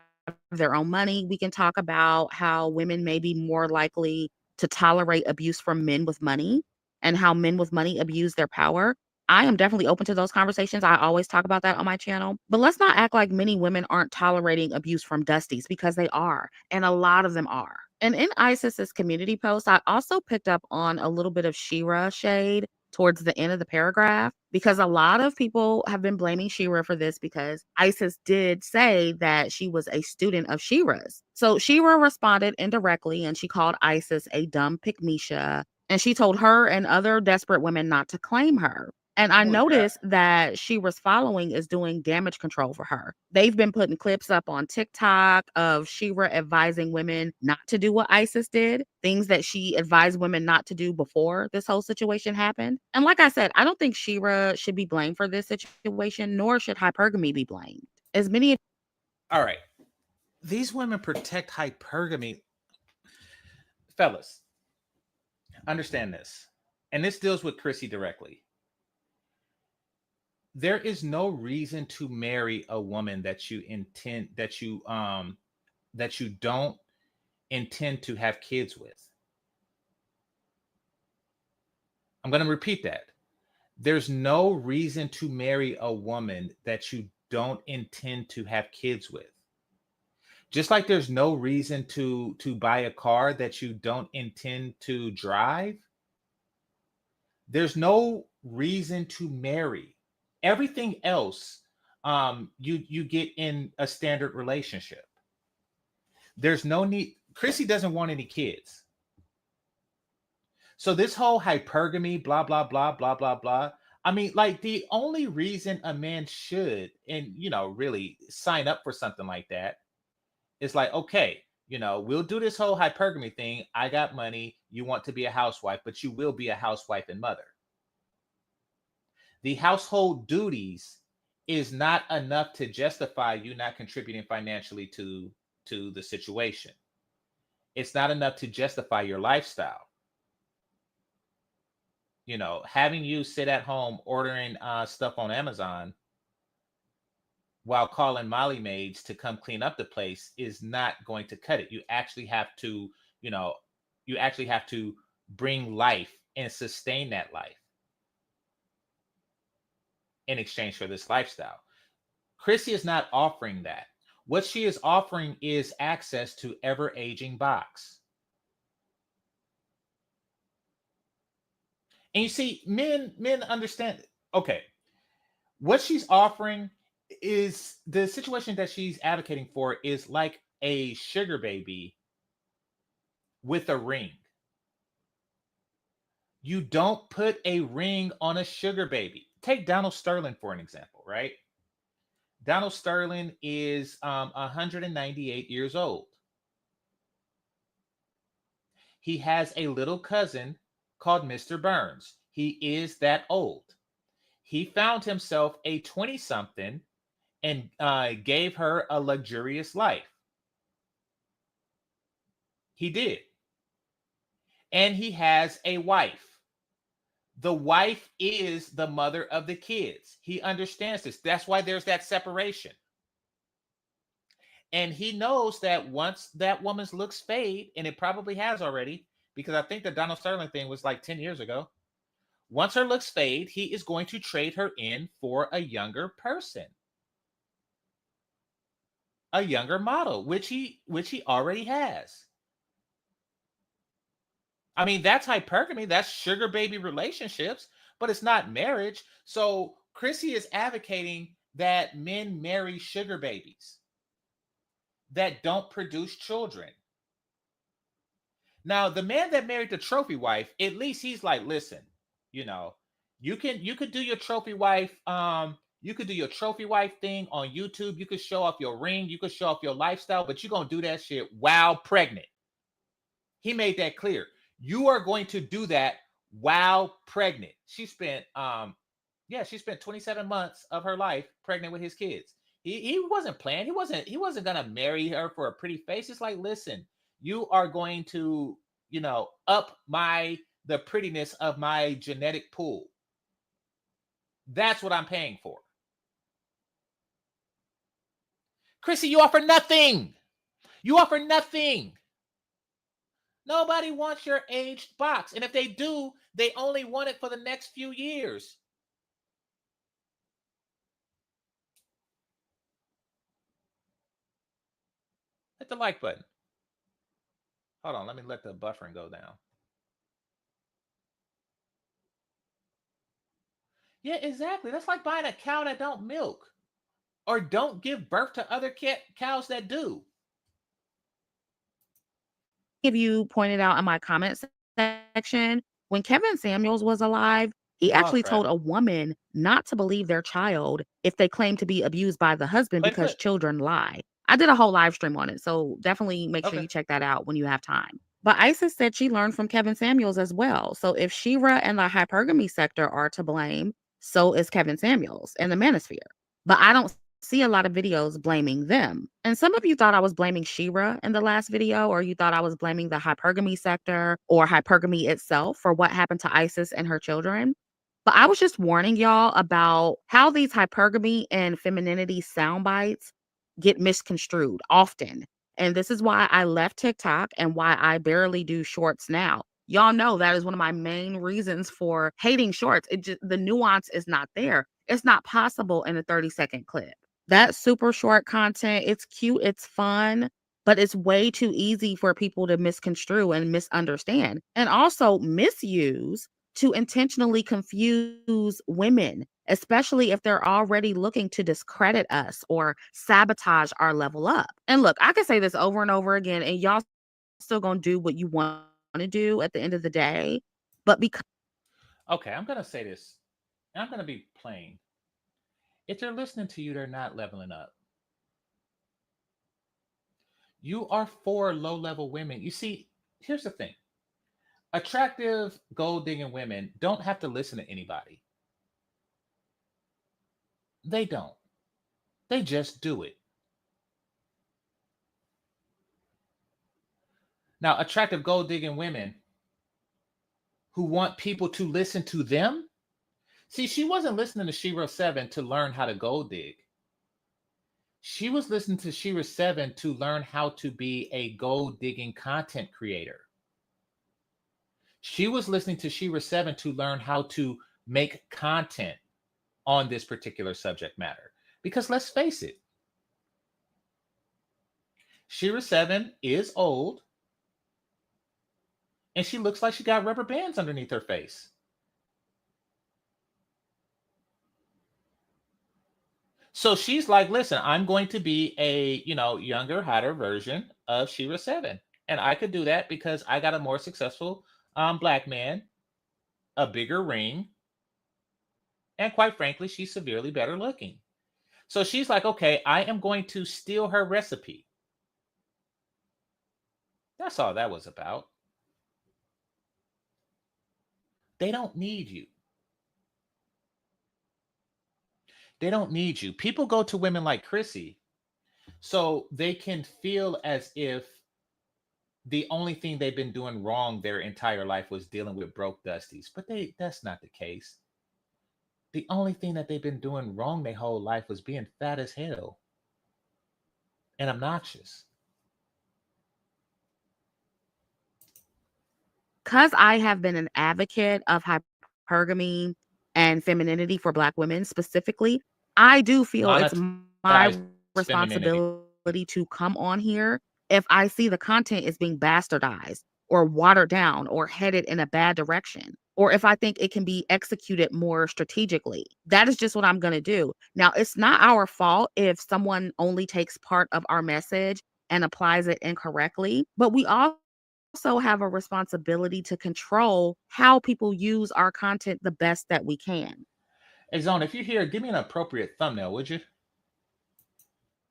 their own money. We can talk about how women may be more likely to tolerate abuse from men with money and how men with money abuse their power. I am definitely open to those conversations. I always talk about that on my channel. But let's not act like many women aren't tolerating abuse from Dusties, because they are. And a lot of them are. And in ISIS's community post, I also picked up on a little bit of Shira shade towards the end of the paragraph, because a lot of people have been blaming Shira for this because ISIS did say that she was a student of Shira's. So Shira responded indirectly and she called ISIS a dumb pygmisha, and she told her and other desperate women not to claim her. And I noticed that Shira's following is doing damage control for her. They've been putting clips up on TikTok of Shira advising women not to do what ISIS did, things that she advised women not to do before this whole situation happened. And like I said, I don't think Shira should be blamed for this situation, nor should hypergamy be blamed. As many. All right. These women protect hypergamy. Fellas, understand this. And this deals with Chrissy directly. There is no reason to marry a woman that you don't intend to have kids with. I'm going to repeat that. There's no reason to marry a woman that you don't intend to have kids with. Just like there's no reason to buy a car that you don't intend to drive. There's no reason to marry Everything else, you get in a standard relationship. There's no need. Chrissy doesn't want any kids. So this whole hypergamy, blah, blah, blah, blah, blah, blah. I mean, like, the only reason a man should, and, really sign up for something like that is like, okay, we'll do this whole hypergamy thing. I got money. You want to be a housewife, but you will be a housewife and mother. The household duties is not enough to justify you not contributing financially to the situation. It's not enough to justify your lifestyle. Having you sit at home ordering stuff on Amazon while calling Molly maids to come clean up the place is not going to cut it. You actually have to, bring life and sustain that life in exchange for this lifestyle. Chrissy is not offering that. What she is offering is access to ever-aging box. And you see, men understand. Okay, what she's offering is the situation that she's advocating for is like a sugar baby with a ring. You don't put a ring on a sugar baby. Take Donald Sterling for an example, right? Donald Sterling is 198 years old. He has a little cousin called Mr. Burns. He is that old. He found himself a 20-something and gave her a luxurious life. He did. And he has a wife. The wife is the mother of the kids. He understands this. That's why there's that separation. And he knows that once that woman's looks fade, and it probably has already, because I think the Donald Sterling thing was like 10 years ago. Once her looks fade, he is going to trade her in for a younger person. A younger model, which he already has. I mean, that's hypergamy. That's sugar baby relationships, but it's not marriage. So Chrissy is advocating that men marry sugar babies that don't produce children. Now, the man that married the trophy wife, at least he's like, listen, you could do your trophy wife, you could do your trophy wife thing on YouTube. You could show off your ring, you could show off your lifestyle, but you're gonna do that shit while pregnant. He made that clear. You are going to do that while pregnant. She spent 27 months of her life pregnant with his kids. He wasn't planned. He wasn't gonna marry her for a pretty face. It's like, listen, you are going to, up the prettiness of my genetic pool. That's what I'm paying for. Chrissy, you offer nothing. You offer nothing. Nobody wants your aged box. And if they do, they only want it for the next few years. Hit the like button. Hold on, let me let the buffering go down. Yeah, exactly. That's like buying a cow that don't milk or don't give birth to other cows that do. If you pointed out in my comment section, when Kevin Samuels was alive, he actually crap. told a woman not to believe their child if they claim to be abused by the husband because children lie. I did a whole live stream on it, so definitely make sure you check that out when you have time. But Isis said she learned from Kevin Samuels as well. So if Shira and the hypergamy sector are to blame, so is Kevin Samuels and the manosphere. But I don't see a lot of videos blaming them. And some of you thought I was blaming Shira in the last video, or you thought I was blaming the hypergamy sector or hypergamy itself for what happened to Isis and her children. But I was just warning y'all about how these hypergamy and femininity sound bites get misconstrued often. And this is why I left TikTok and why I barely do shorts now. Y'all know that is one of my main reasons for hating shorts. The nuance is not there. It's not possible in a 30-second clip. That super short content, it's cute, it's fun, but it's way too easy for people to misconstrue and misunderstand and also misuse to intentionally confuse women, especially if they're already looking to discredit us or sabotage our level up. And look, I can say this over and over again, and y'all still gonna do what you want to do at the end of the day. But because Okay, I'm gonna say this, and I'm gonna be plain. If they're listening to you, they're not leveling up. You are for low level women. You see, here's the thing: attractive gold digging women don't have to listen to anybody. They don't. They just do it. Now, attractive gold digging women who want people to listen to them. See, she wasn't listening to Shira 7 to learn how to gold dig. She was listening to Shira 7 to learn how to be a gold digging content creator. She was listening to Shira 7 to learn how to make content on this particular subject matter. Because let's face it, Shira 7 is old and she looks like she got rubber bands underneath her face. So she's like, listen, I'm going to be a, younger, hotter version of Shira 7. And I could do that because I got a more successful black man, a bigger ring, and quite frankly, she's severely better looking. So she's like, okay, I am going to steal her recipe. That's all that was about. They don't need you. They don't need you. People go to women like Chrissy so they can feel as if the only thing they've been doing wrong their entire life was dealing with broke dusties. But that's not the case. The only thing that they've been doing wrong their whole life was being fat as hell and obnoxious. because I have been an advocate of hypergamy and femininity for Black women specifically, I do feel it's my Monetize femininity. responsibility to come on here if I see the content is being bastardized or watered down or headed in a bad direction, or if I think it can be executed more strategically. That is just what I'm going to do. Now, it's not our fault if someone only takes part of our message and applies it incorrectly, but we also have a responsibility to control how people use our content the best that we can. Hey, Zone, if you're here, give me an appropriate thumbnail, would you?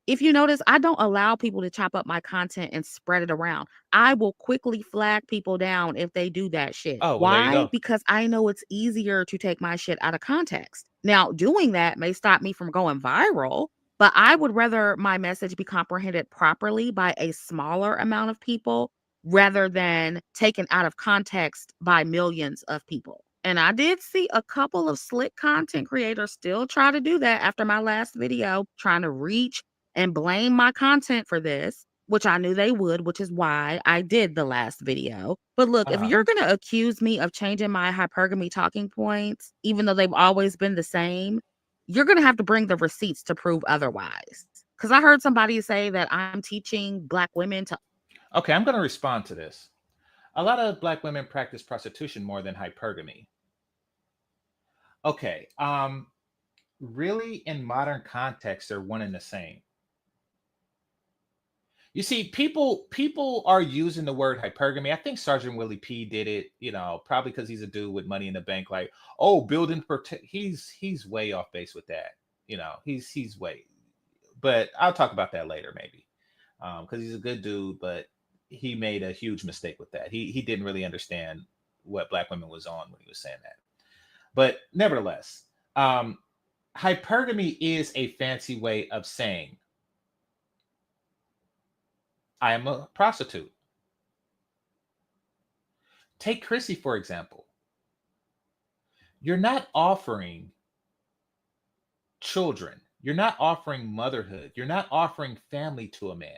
If you notice, I don't allow people to chop up my content and spread it around. I will quickly flag people down if they do that shit. Oh, well, there you Why? go. Because I know it's easier to take my shit out of context. Now, doing that may stop me from going viral, but I would rather my message be comprehended properly by a smaller amount of people rather than taken out of context by millions of people. And I did see a couple of slick content creators still try to do that after my last video, trying to reach and blame my content for this, which I knew they would, which is why I did the last video. But look, if you're going to accuse me of changing my hypergamy talking points, even though they've always been the same, you're going to have to bring the receipts to prove otherwise. Because I heard somebody say that I'm teaching Black women to. Okay, I'm going to respond to this. A lot of Black women practice prostitution more than hypergamy. Okay, really, in modern context, they're one and the same. You see, people are using the word hypergamy. I think Sergeant Willie P did it, probably because he's a dude with money in the bank. Like, oh, building protect. He's way off base with that. He's way. But I'll talk about that later, maybe, because he's a good dude, but he made a huge mistake with that. He didn't really understand what Black women was on when he was saying that. But nevertheless, hypergamy is a fancy way of saying I am a prostitute. Take Chrissy, for example. You're not offering children. You're not offering motherhood. You're not offering family to a man.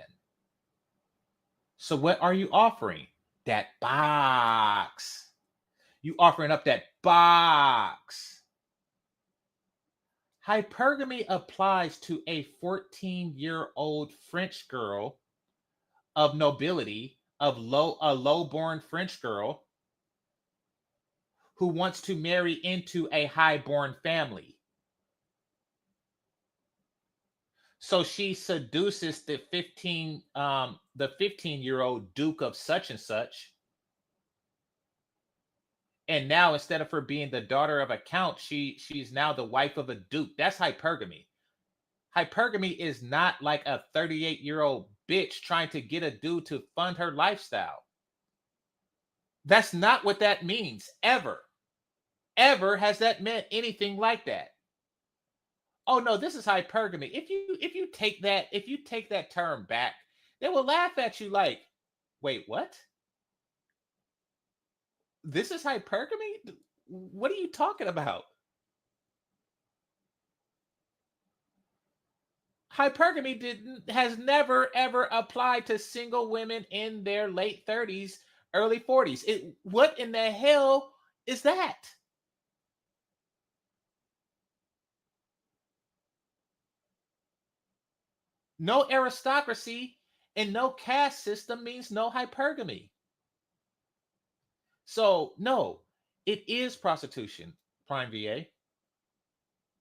So what are you offering? That box. You offering up that box. Hypergamy applies to a 14-year-old French girl of nobility, a low-born French girl who wants to marry into a high-born family. So she seduces the 15-year-old Duke of such and such. And now instead of her being the daughter of a count, she's now the wife of a duke. That's hypergamy. Hypergamy is not like a 38-year-old bitch trying to get a dude to fund her lifestyle. That's not what that means, ever. Ever has that meant anything like that. Oh no, this is hypergamy. If you take that term back, they will laugh at you like, wait, what? This is hypergamy? What are you talking about? Hypergamy has never ever applied to single women in their late 30s, early 40s. What in the hell is that? No aristocracy and no caste system means no hypergamy. So no, it is prostitution, Prime VA.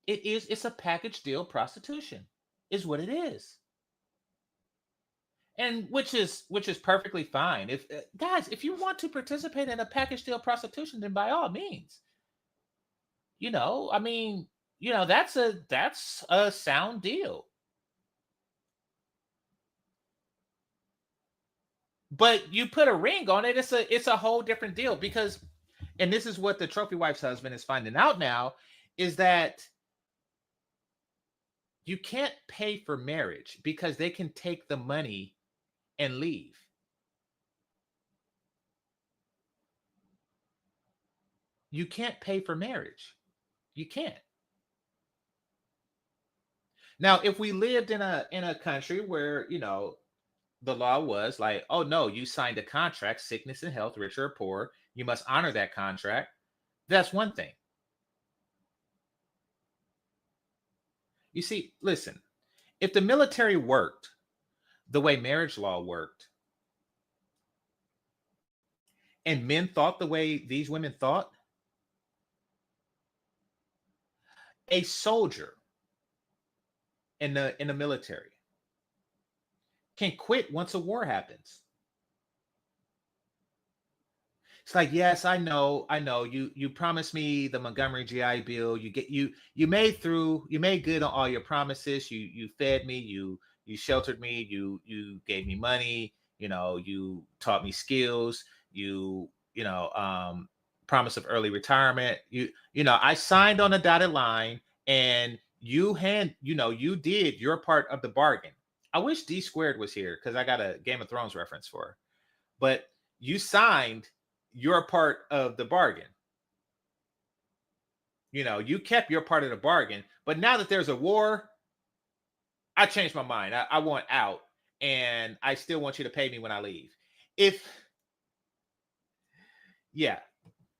It's a package deal prostitution, is what it is. And which is perfectly fine. If guys, if you want to participate in a package deal prostitution, then by all means. I mean, that's a sound deal. But you put a ring on it, it's a whole different deal, because, and this is what the trophy wife's husband is finding out now, is that you can't pay for marriage because they can take the money and leave. You can't pay for marriage. You can't. Now, if we lived in a country where, the law was like, oh no, you signed a contract, sickness and health, rich or poor, you must honor that contract. That's one thing. You see, listen, if the military worked the way marriage law worked, and men thought the way these women thought, a soldier in the military can quit once a war happens. It's like, yes, I know. You promised me the Montgomery GI Bill. You made good on all your promises. You fed me, you sheltered me, you gave me money, you taught me skills, promise of early retirement. I signed on a dotted line, and you did your part of the bargain. I wish D Squared was here because I got a Game of Thrones reference for her. But you signed your part of the bargain. You kept your part of the bargain. But now that there's a war, I changed my mind. I want out, and I still want you to pay me when I leave.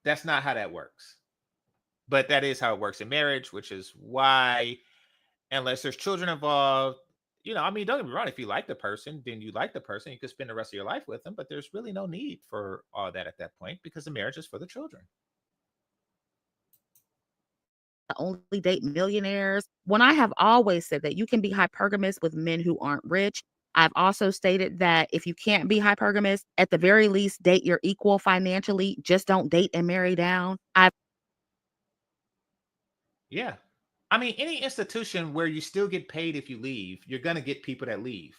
That's not how that works. But that is how it works in marriage, which is why, unless there's children involved, don't get me wrong. If you like the person, then you like the person. You could spend the rest of your life with them, but there's really no need for all that at that point because the marriage is for the children. Only date millionaires, when I have always said that you can be hypergamous with men who aren't rich. I've also stated that if you can't be hypergamous, at the very least, date your equal financially. Just don't date and marry down. Yeah. I mean, any institution where you still get paid if you leave, you're going to get people that leave.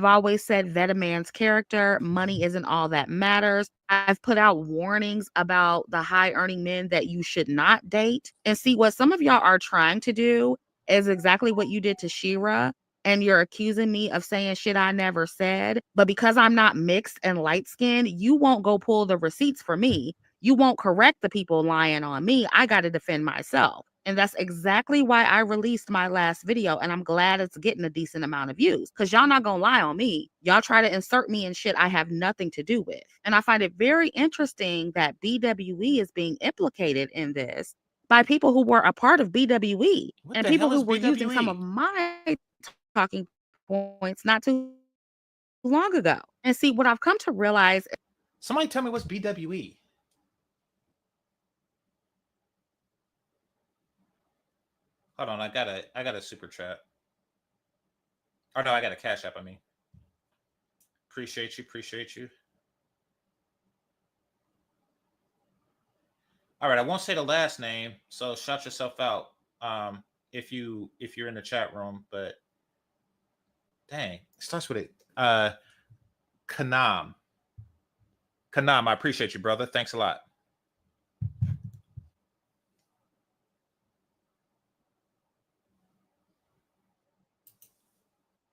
I've always said vet a man's character. Money isn't all that matters. I've put out warnings about the high earning men that you should not date. And see, what some of y'all are trying to do is exactly what you did to Shira. And you're accusing me of saying shit I never said. But because I'm not mixed and light skinned, you won't go pull the receipts for me. You won't correct the people lying on me. I got to defend myself. And that's exactly why I released my last video. And I'm glad it's getting a decent amount of views, because y'all not going to lie on me. Y'all try to insert me in shit I have nothing to do with. And I find it very interesting that BWE is being implicated in this by people who were a part of BWE and people who were using some of my talking points not too long ago. And see, what I've come to realize. Somebody tell me what's BWE. Hold on, I got a super chat. Oh no, I got a Cash App. I mean, appreciate you. Appreciate you. All right, I won't say the last name, so shout yourself out. If you're in the chat room, but dang, it starts with it. Kanam. Kanam, I appreciate you, brother. Thanks a lot.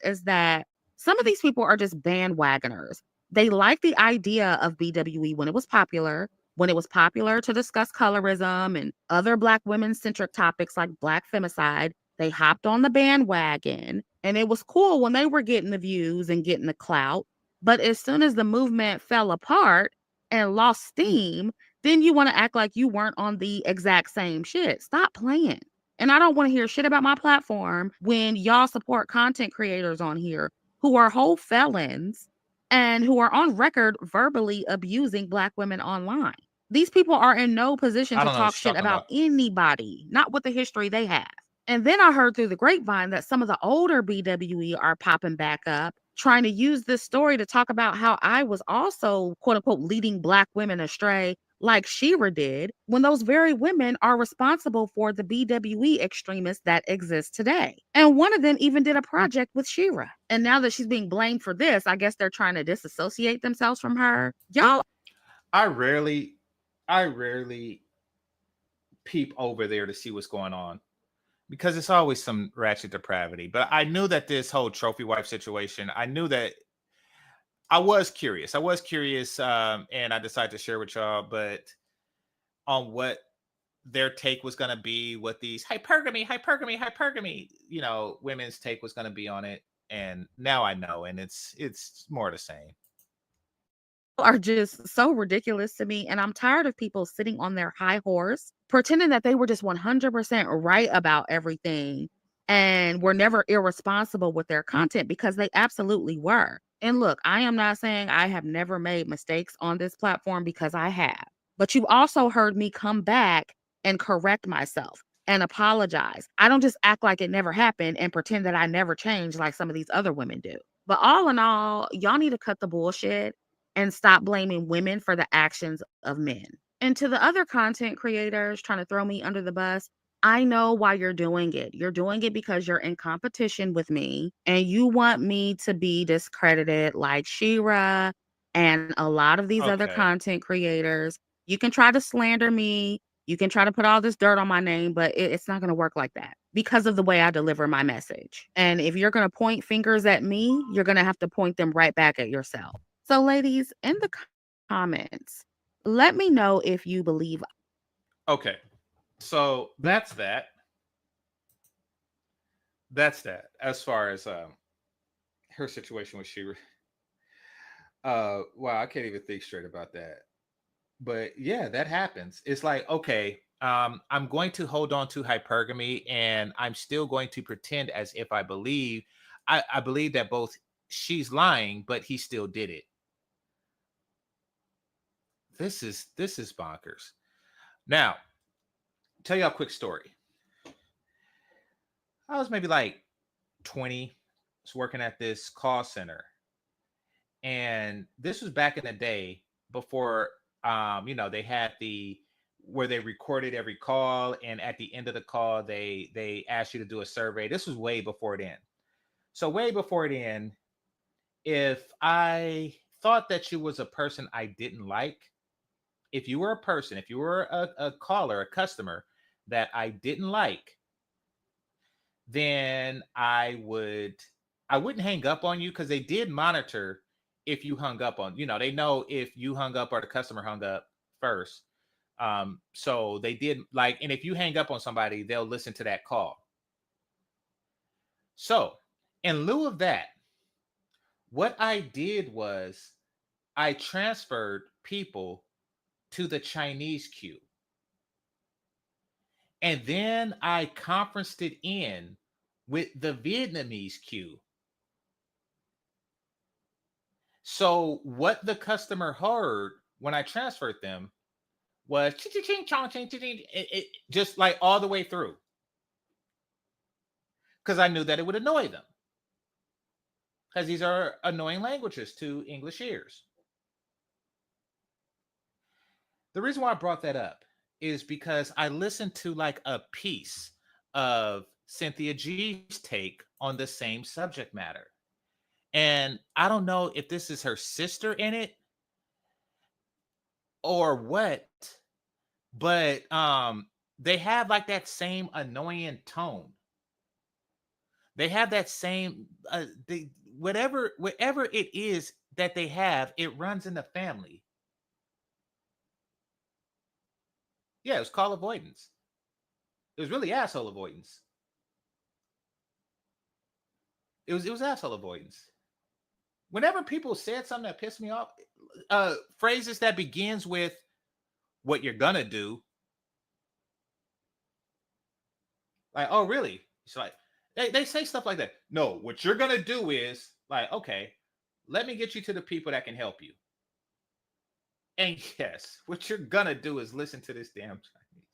Is that some of these people are just bandwagoners. They like the idea of BWE when it was popular to discuss colorism and other Black women centric topics like Black femicide. They hopped on the bandwagon and it was cool when they were getting the views and getting the clout. But as soon as the movement fell apart and lost steam, then you want to act like you weren't on the exact same shit. Stop playing. And I don't want to hear shit about my platform when y'all support content creators on here who are whole felons and who are on record verbally abusing Black women online. These people are in no position I to don't know what talk you're shit talking about about. anybody, not with the history they have. And then I heard through the grapevine that some of the older BWE are popping back up, trying to use this story to talk about how I was also, quote unquote, leading Black women astray like Shira did, when those very women are responsible for the BWE extremists that exist today. And one of them even did a project with Shira. And now that she's being blamed for this, I guess they're trying to disassociate themselves from her. Y'all. I rarely peep over there to see what's going on because it's always some ratchet depravity. But I knew that this whole trophy wife situation, I knew that I was curious. And I decided to share with y'all, but on what their take was going to be, what these hypergamy, women's take was going to be on it. And now I know, and it's more the same. Are just so ridiculous to me. And I'm tired of people sitting on their high horse, pretending that they were just 100% right about everything and were never irresponsible with their content, because they absolutely were. And look, I am not saying I have never made mistakes on this platform, because I have. But you've also heard me come back and correct myself and apologize. I don't just act like it never happened and pretend that I never changed like some of these other women do. But all in all, y'all need to cut the bullshit and stop blaming women for the actions of men. And to the other content creators trying to throw me under the bus, I know why you're doing it. You're doing it because you're in competition with me and you want me to be discredited like Shira and a lot of these other Okay. content creators. You can try to slander me. You can try to put all this dirt on my name, but it's not going to work like that because of the way I deliver my message. And if you're going to point fingers at me, you're going to have to point them right back at yourself. So, ladies, in the comments, let me know if you believe. Okay. So that's that. That's that. As far as her situation with Shira. Wow, I can't even think straight about that. But yeah, that happens. It's like, okay, I'm going to hold on to hypergamy and I'm still going to pretend as if I believe that both she's lying, but he still did it. This is bonkers. Now, tell you a quick story. I was maybe like 20, was working at this call center. And this was back in the day before they had where they recorded every call, and at the end of the call they asked you to do a survey. This was way before then. So way before then, if I thought that you was a person I didn't like, if you were a caller, a customer that I didn't like, then I wouldn't hang up on you, because they did monitor if you hung up on, they know if you hung up or the customer hung up first. So they did, and if you hang up on somebody, they'll listen to that call. So in lieu of that, what I did was I transferred people to the Chinese queue. And then I conferenced it in with the Vietnamese queue. So what the customer heard when I transferred them was it just like all the way through, because I knew that it would annoy them. because these are annoying languages to English ears. The reason why I brought that up is because I listened to like a piece of Cynthia G's take on the same subject matter. And I don't know if this is her sister in it or what, but they have like that same annoying tone. They have that same whatever it is that they have, it runs in the family. Yeah, it was called avoidance. It was really asshole avoidance. It was asshole avoidance. Whenever people said something that pissed me off, phrases that begins with "what you're gonna do," like, "Oh, really?" It's like they say stuff like that. No, what you're gonna do is like, okay, let me get you to the people that can help you. And yes, what you're gonna do is listen to this damn Chinese.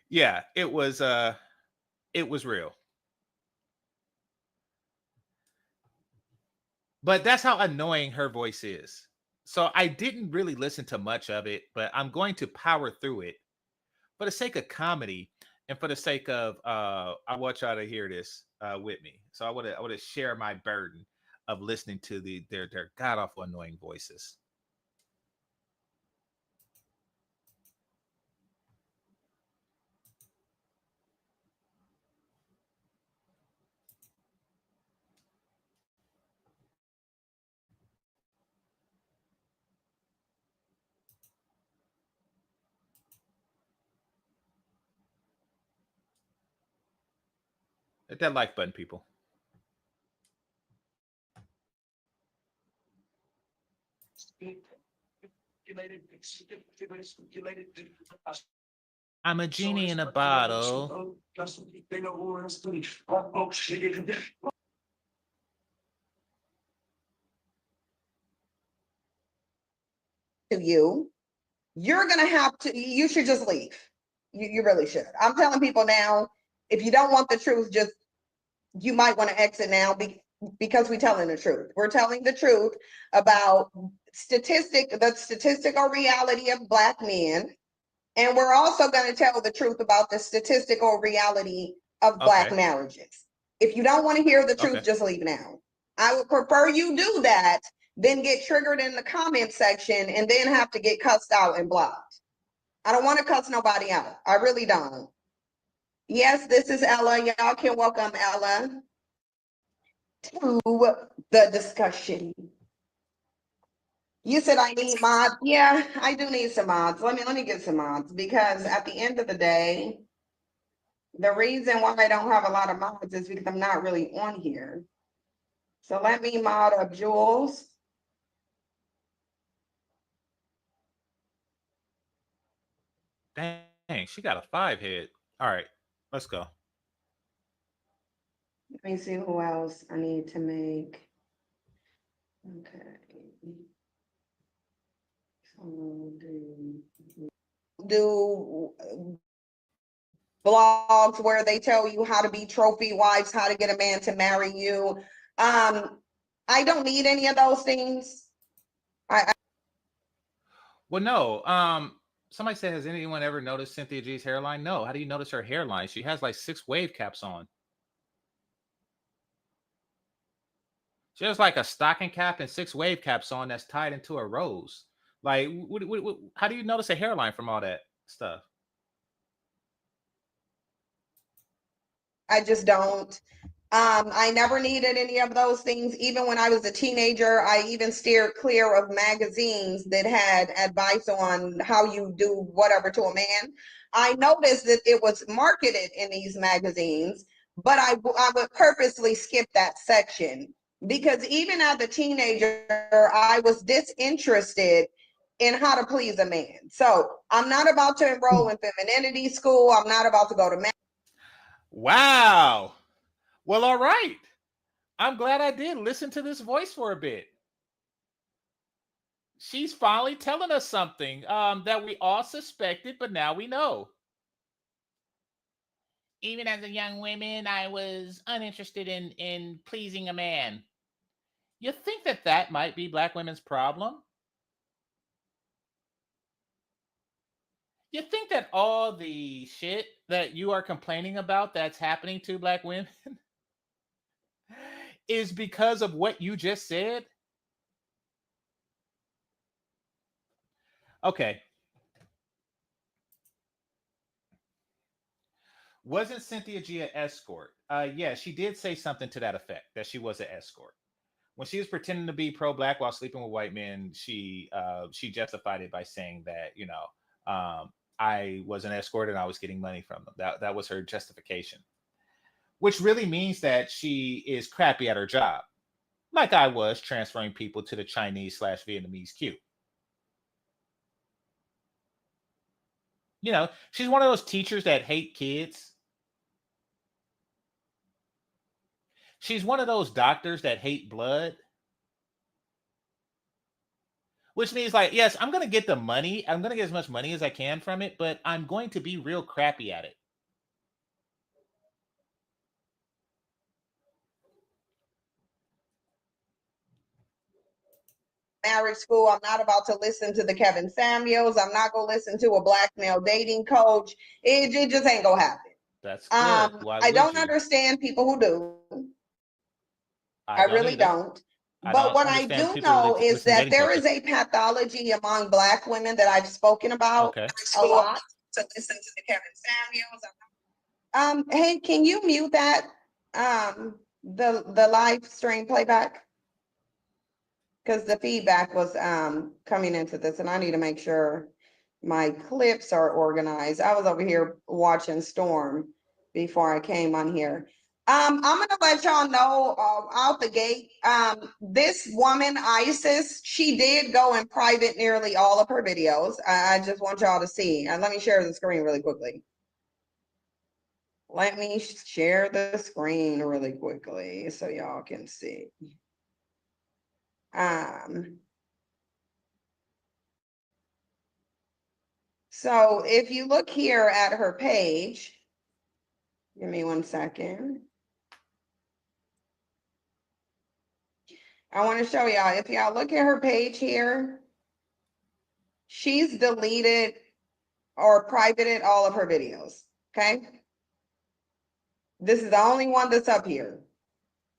Yeah, it was real. But that's how annoying her voice is. So I didn't really listen to much of it, but I'm going to power through it for the sake of comedy and for the sake of I want y'all to hear this with me. So I want to share my burden of listening to their god awful annoying voices. Hit that like button, people. I'm a genie in a bottle. To you, you're gonna have to, you should just leave. You really should. I'm telling people now, if you don't want the truth, just, you might want to exit now because we're telling the truth. We're telling the truth about the statistical reality of Black men. And we're also going to tell the truth about the statistical reality of Black marriages. If you don't want to hear the truth, just leave now. I would prefer you do that than get triggered in the comment section and then have to get cussed out and blocked. I don't want to cuss nobody out. I really don't. Yes, this is Ella. Y'all can welcome Ella to the discussion. You said I need mods. Yeah, I do need some mods. Let me get some mods, because at the end of the day, the reason why I don't have a lot of mods is because I'm not really on here. So let me mod up Jules. Dang, she got a 5 head. All right, let's go. Let me see who else I need to make. Okay. So do blogs where they tell you how to be trophy wives, how to get a man to marry you. I don't need any of those things. Well, no. Somebody said, has anyone ever noticed Cynthia G's hairline? No. How do you notice her hairline? She has like 6 wave caps on. She has like a stocking cap and 6 wave caps on that's tied into a rose. Like, how do you notice a hairline from all that stuff? I just don't. I never needed any of those things. Even when I was a teenager, I even steered clear of magazines that had advice on how you do whatever to a man. I noticed that it was marketed in these magazines, but I would purposely skip that section, because even as a teenager, I was disinterested in how to please a man. So I'm not about to enroll in femininity school. I'm not about to go to Wow. Well, all right. I'm glad I did listen to this voice for a bit. She's finally telling us something that we all suspected, but now we know. even as a young woman, I was uninterested in pleasing a man. You think that that might be black women's problem? You think that all the shit that you are complaining about that's happening to black women is because of what you just said? Okay. Wasn't Cynthia G an escort? Yeah, she did say something to that effect, that she was an escort. When she was pretending to be pro-black while sleeping with white men, she justified it by saying that, I was an escort and I was getting money from them. That was her justification, which really means that she is crappy at her job, like I was transferring people to the Chinese/Vietnamese queue. She's one of those teachers that hate kids. She's one of those doctors that hate blood. Which means, like, yes, I'm going to get the money. I'm going to get as much money as I can from it, but I'm going to be real crappy at it. Marriage school. I'm not about to listen to the Kevin Samuels. I'm not going to listen to a black male dating coach. It just ain't going to happen. That's good. Why I would don't you? understand people who do. I don't really either. don't. I But don't what I understand do people who know is listen to that dating there is coaches. a pathology among black women that I've spoken about Okay. a lot. To listen to the Kevin Samuels. Hey, can you mute that? The live stream playback? Because the feedback was coming into this, and I need to make sure my clips are organized. I was over here watching Storm before I came on here. I'm gonna let y'all know out the gate. This woman, Isis, she did go in private nearly all of her videos. I just want y'all to see. And let me share the screen really quickly. Let me share the screen really quickly so y'all can see. So if you look here at her page, give me 1 second. I want to show y'all, if y'all look at her page here, she's deleted or privated all of her videos, okay? This is the only one that's up here,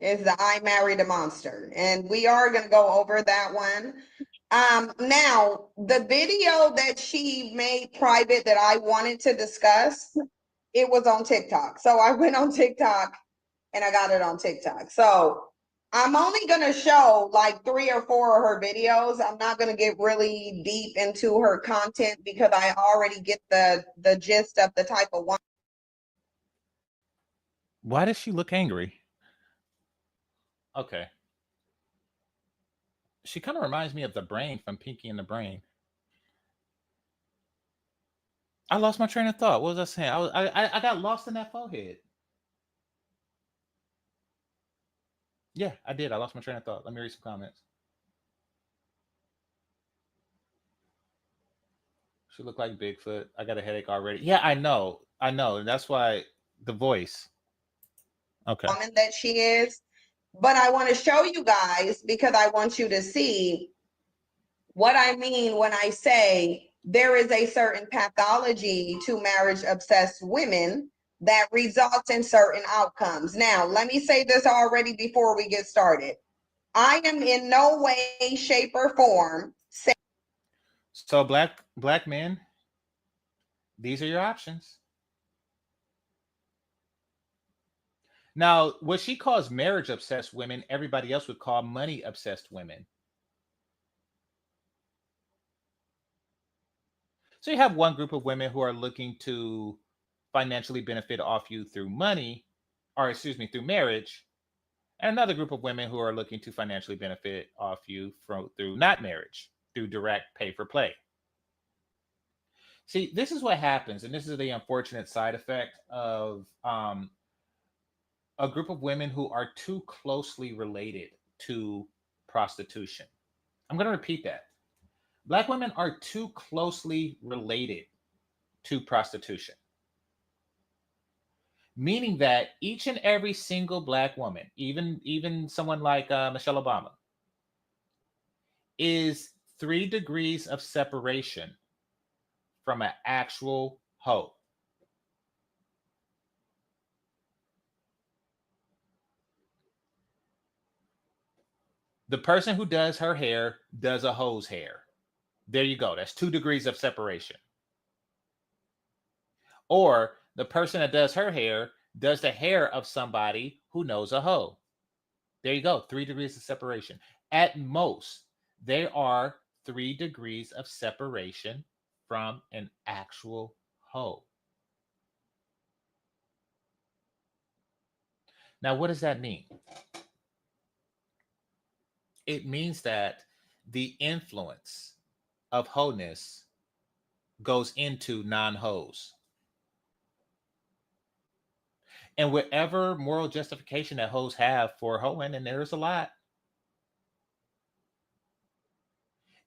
is the I Married a Monster. And we are going to go over that one. Now, the video that she made private that I wanted to discuss, it was on TikTok. So I went on TikTok and I got it on TikTok. So I'm only going to show like 3 or 4 of her videos. I'm not going to get really deep into her content because I already get the gist of the type of one. Why does she look angry? Okay. She kind of reminds me of the Brain from Pinky and the Brain. I lost my train of thought. What was I saying? I got lost in that forehead. Yeah, I did. I lost my train of thought. Let me read some comments. She looked like Bigfoot. I got a headache already. Yeah, I know. That's why the voice. Okay. Woman that she is. But I want to show you guys because I want you to see what I mean when I say there is a certain pathology to marriage obsessed women that results in certain outcomes. Now, let me say this already before we get started. I am in no way, shape, or form saying. So black men, these are your options. Now, what she calls marriage obsessed women, everybody else would call money obsessed women. So you have one group of women who are looking to financially benefit off you through money, or excuse me, through marriage, and another group of women who are looking to financially benefit off you through not marriage, through direct pay for play. See, this is what happens, and this is the unfortunate side effect of a group of women who are too closely related to prostitution. I'm going to repeat that. Black women are too closely related to prostitution. meaning that each and every single Black woman, even someone like Michelle Obama, is 3 degrees of separation from an actual hoe. The person who does her hair does a hoe's hair. There you go. That's 2 degrees of separation. Or the person that does her hair does the hair of somebody who knows a hoe. There you go. 3 degrees of separation. At most, there are 3 degrees of separation from an actual hoe. Now, what does that mean? It means that the influence of wholeness goes into non-hoes. And whatever moral justification that hoes have for hoeing, and there's a lot,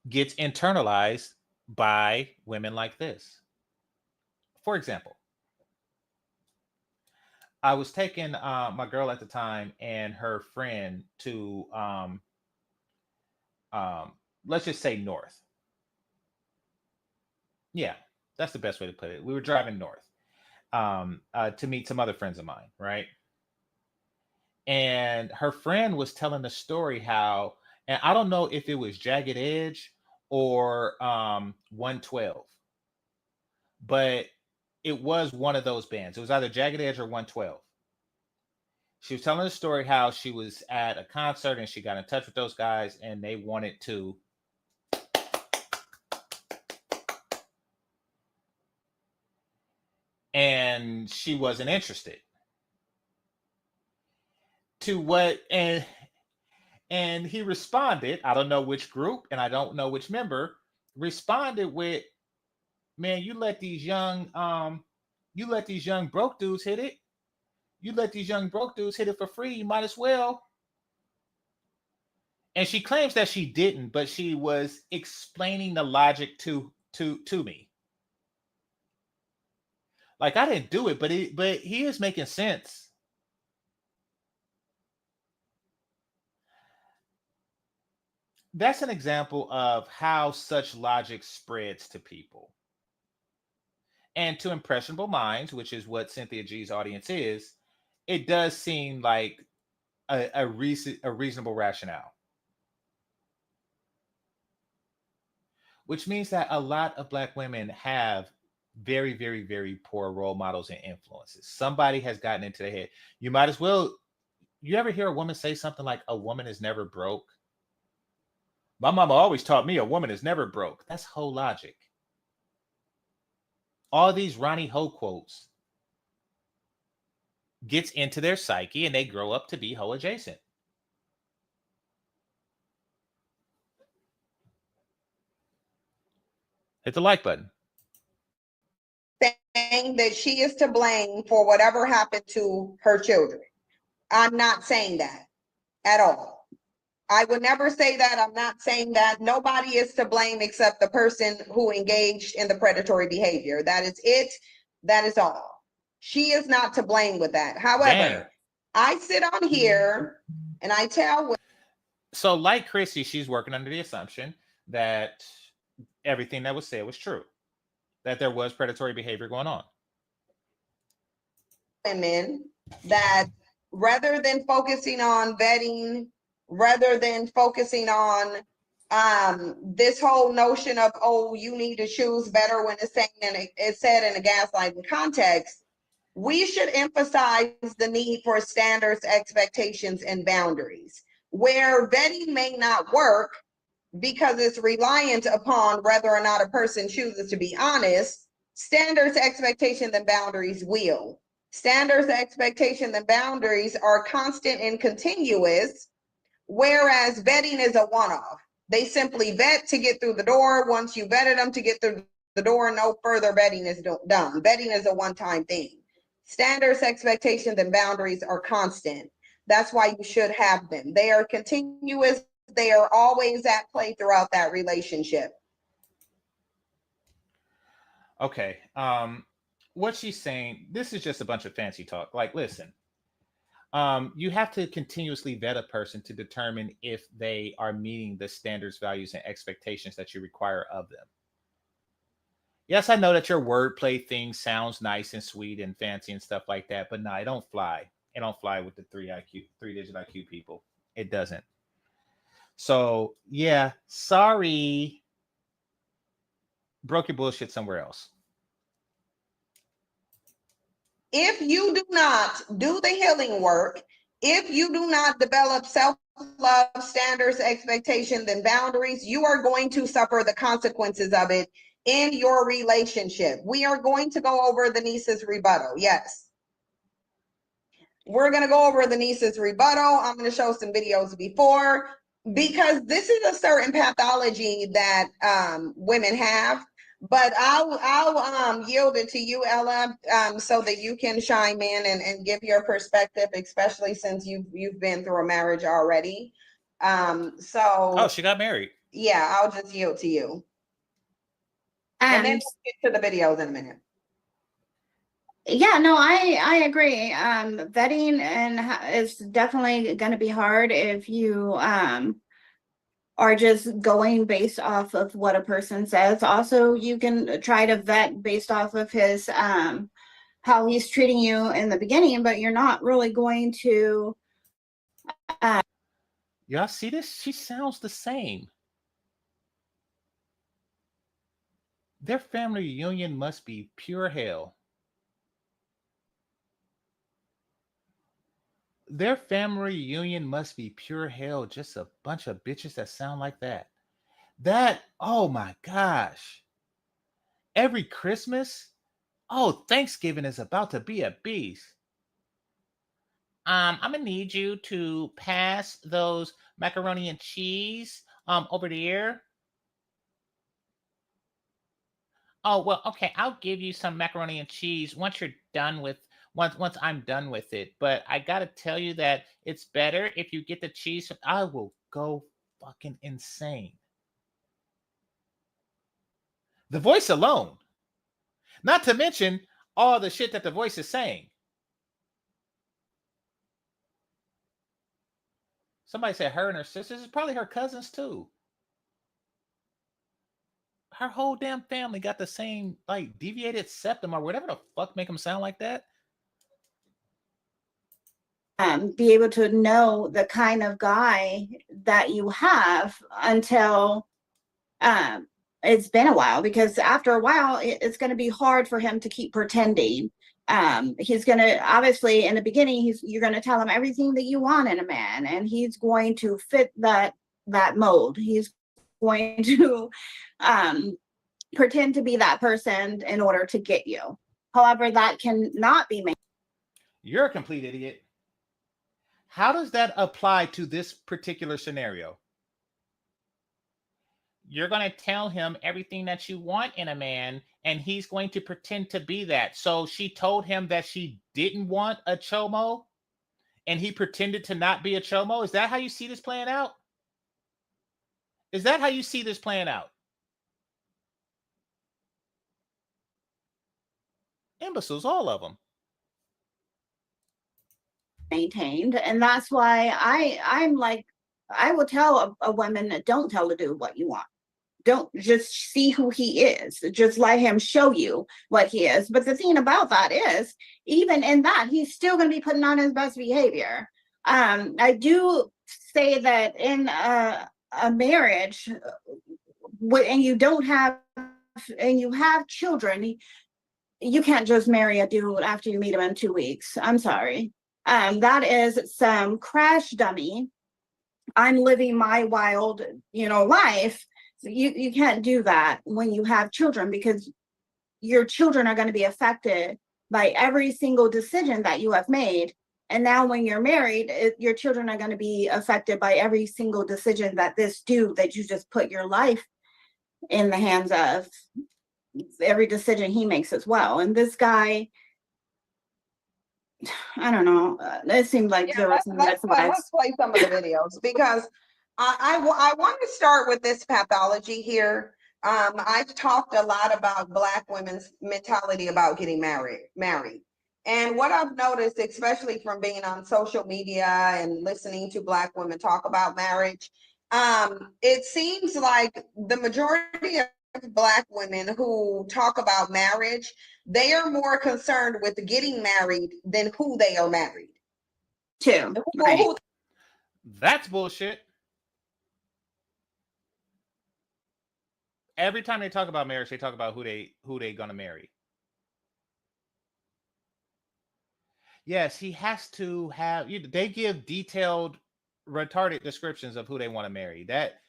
gets internalized by women like this. For example, I was taking my girl at the time and her friend to let's just say north. Yeah, that's the best way to put it. We were driving north to meet some other friends of mine, right? And her friend was telling the story how, and I don't know if it was Jagged Edge or 112, but it was one of those bands. It was either Jagged Edge or 112. She was telling the story how she was at a concert and she got in touch with those guys and they wanted to and she wasn't interested. To what and he responded, I don't know which group and I don't know which member, responded with, man, you let these young broke dudes hit it. You let these young broke dudes hit it for free. You might as well. And she claims that she didn't, but she was explaining the logic to me. Like, I didn't do it, but he is making sense. That's an example of how such logic spreads to people. And to impressionable minds, which is what Cynthia G's audience is, it does seem like a reasonable rationale. Which means that a lot of Black women have very, very, very poor role models and influences. Somebody has gotten into their head. You might as well, you ever hear a woman say something like, a woman is never broke? My mama always taught me a woman is never broke. That's hoe logic. All these Ronnie Ho quotes gets into their psyche and they grow up to be hoe adjacent. Hit the like button. Saying that she is to blame for whatever happened to her children. I'm not saying that at all. I would never say that. I'm not saying that. Nobody is to blame except the person who engaged in the predatory behavior. That is it. That is all. She is not to blame with that. However, Dang. I sit on here and I tell. So, like Chrissy, she's working under the assumption that everything that was said was true, that there was predatory behavior going on. Women that rather than focusing on vetting, rather than focusing on this whole notion of, oh, you need to choose better when it's saying and it's said in a gaslighting context, we should emphasize the need for standards, expectations, and boundaries. Where vetting may not work because it's reliant upon whether or not a person chooses to be honest, standards, expectations, and boundaries will. Standards, expectations, and boundaries are constant and continuous, whereas vetting is a one-off. They simply vet to get through the door. Once you vetted them to get through the door, no further vetting is done. Vetting is a one-time thing. Standards, expectations, and boundaries are constant. That's why you should have them. They are continuous. They are always at play throughout that relationship. Okay. what she's saying, this is just a bunch of fancy talk. Like, listen, you have to continuously vet a person to determine if they are meeting the standards, values, and expectations that you require of them. Yes, I know that your wordplay thing sounds nice and sweet and fancy and stuff like that, but no, it don't fly. It don't fly with the 3-digit IQ people. It doesn't. So yeah, sorry. Broke your bullshit somewhere else. If you do not do the healing work, if you do not develop self-love, standards, expectations, and boundaries, you are going to suffer the consequences of it in your relationship. We are going to go over the niece's rebuttal. Yes. We're going to go over the niece's rebuttal. I'm going to show some videos before, because this is a certain pathology that women have. But I'll yield it to you, Ella, so that you can chime in and give your perspective, especially since you've been through a marriage already. Oh, she got married. Yeah, I'll just yield to you. And then we'll get to the videos in a minute. Yeah, no, I agree. Vetting is definitely going to be hard if you are just going based off of what a person says. Also, you can try to vet based off of his how he's treating you in the beginning, but you're not really going to. Y'all see this? She sounds the same. Their family reunion must be pure hell. Their family reunion must be pure hell. Just a bunch of bitches that sound like that. Oh my gosh. Every Christmas? Oh, Thanksgiving is about to be a beast. I'm gonna need you to pass those macaroni and cheese over there. Oh, well, okay, I'll give you some macaroni and cheese once you're done with once I'm done with it. But I gotta tell you that it's better if you get the cheese. I will go fucking insane. The voice alone. Not to mention all the shit that the voice is saying. Somebody said her and her sisters. It's probably her cousins too. Her whole damn family got the same, like, deviated septum or whatever the fuck make them sound like that. Be able to know the kind of guy that you have until it's been a while, because after a while it's going to be hard for him to keep pretending. He's going to, obviously in the beginning, you're going to tell him everything that you want in a man, and he's going to fit that mold. He's going to pretend to be that person in order to get you. However, that cannot be made. You're a complete idiot. How does that apply to this particular scenario? You're going to tell him everything that you want in a man, and he's going to pretend to be that. So she told him that she didn't want a chomo, and he pretended to not be a chomo. Is that how you see this playing out? Is that how you see this playing out? Imbeciles, all of them. Maintained, and that's why I'm like, I will tell a woman that don't tell the dude what you want. Don't just see who he is. Just let him show you what he is. But the thing about that is, even in that, he's still going to be putting on his best behavior. I do say that in a marriage, and you have children, you can't just marry a dude after you meet him in 2 weeks. I'm sorry. That is some crash dummy. I'm living my wild, life. So you can't do that when you have children, because your children are going to be affected by every single decision that you have made. And now when you're married, your children are going to be affected by every single decision that this dude that you just put your life in the hands of, every decision he makes as well. And this guy, I don't know. It seemed like there was some red flags. Let's play some of the videos, because I want to start with this pathology here. I've talked a lot about Black women's mentality about getting married. And what I've noticed, especially from being on social media and listening to Black women talk about marriage, it seems like the majority of Black women who talk about marriage, they are more concerned with getting married than who they are married to. Right. That's bullshit. Every time they talk about marriage, they talk about who they gonna marry. Yes, he has to have. They give detailed, retarded descriptions of who they want to marry. That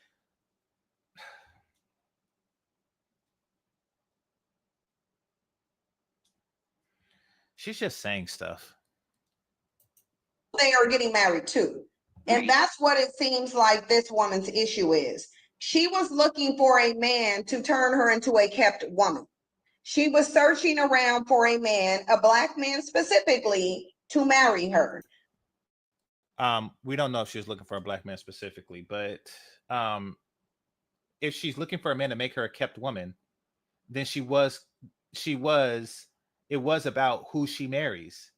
she's just saying stuff. They are getting married to. And that's what it seems like this woman's issue is. She was looking for a man to turn her into a kept woman. She was searching around for a man, a Black man specifically, to marry her. We don't know if she was looking for a Black man specifically, but if she's looking for a man to make her a kept woman, then it was about who she marries.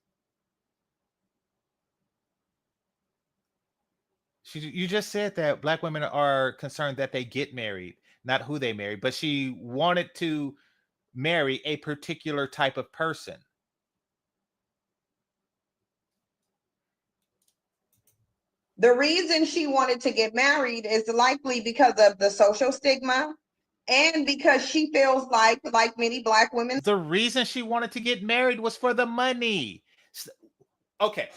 You just said that Black women are concerned that they get married, not who they marry, but she wanted to marry a particular type of person. The reason she wanted to get married is likely because of the social stigma and because she feels like many Black women. The reason she wanted to get married was for the money. Okay.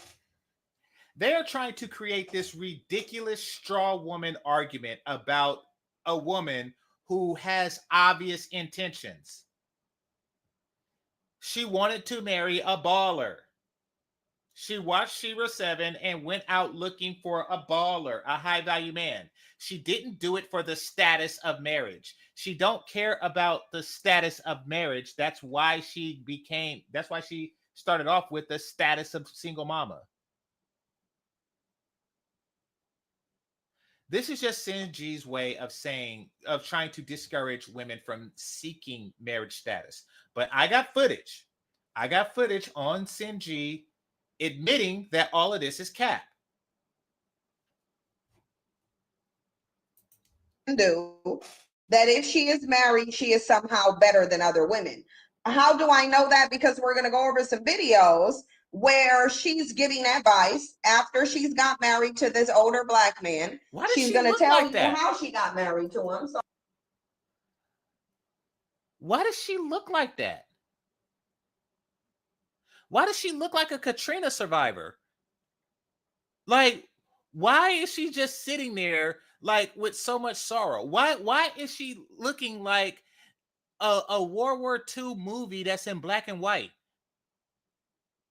They are trying to create this ridiculous straw woman argument about a woman who has obvious intentions. She wanted to marry a baller. She watched Shira 7 and went out looking for a baller, a high value man. She didn't do it for the status of marriage. She don't care about the status of marriage. That's why she started off with the status of single mama. This is just Sinji's way of trying to discourage women from seeking marriage status. But I got footage. On Sinji admitting that all of this is cap. Do that if she is married, she is somehow better than other women. How do I know that? Because we're going to go over some videos where she's giving advice after she's got married to this older Black man. Why does she's she going to look tell like you that? how she got married to him. So why does she look like that? Why does she look like a Katrina survivor? Like, why is she just sitting there like with so much sorrow? Why is she looking like a World War II movie that's in black and white?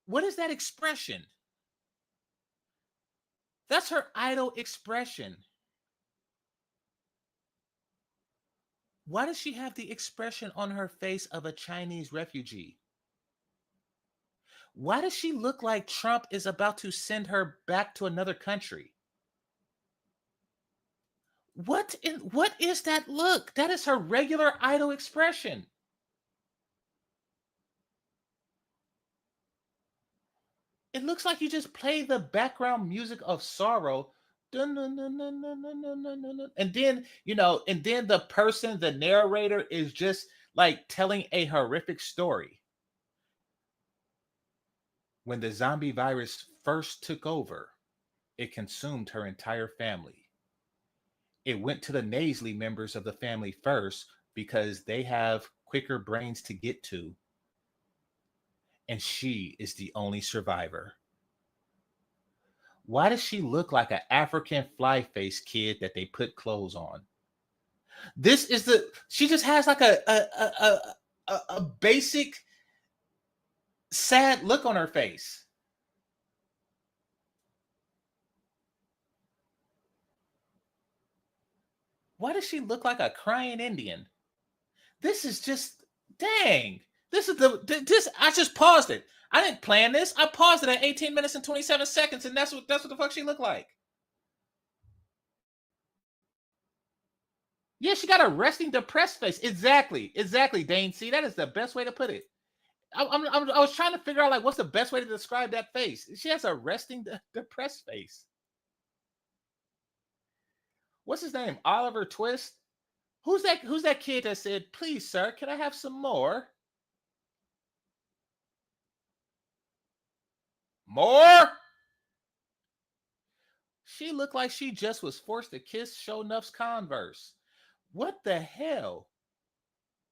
What is that expression? That's her idle expression. Why does she have the expression on her face of a Chinese refugee? Why does she look like Trump is about to send her back to another country? What is that look? That is her regular idle expression. It looks like you just play the background music of sorrow. And then, the narrator is just like telling a horrific story. When the zombie virus first took over, it consumed her entire family. It went to the nasally members of the family first because they have quicker brains to get to. And she is the only survivor. Why does she look like an African fly-faced kid that they put clothes on? She just has like a basic sad look on her face. Why does she look like a crying Indian? This is just, dang. I just paused it. I didn't plan this. I paused it at 18 minutes and 27 seconds, and that's what the fuck she looked like. Yeah, she got a resting depressed face. Exactly, Dane. See, that is the best way to put it. I was trying to figure out like what's the best way to describe that face. She has a resting depressed face. What's his name? Oliver Twist. Who's that kid that said, "Please, sir, can I have some more?" More? She looked like she just was forced to kiss Shownuff's Converse. What the hell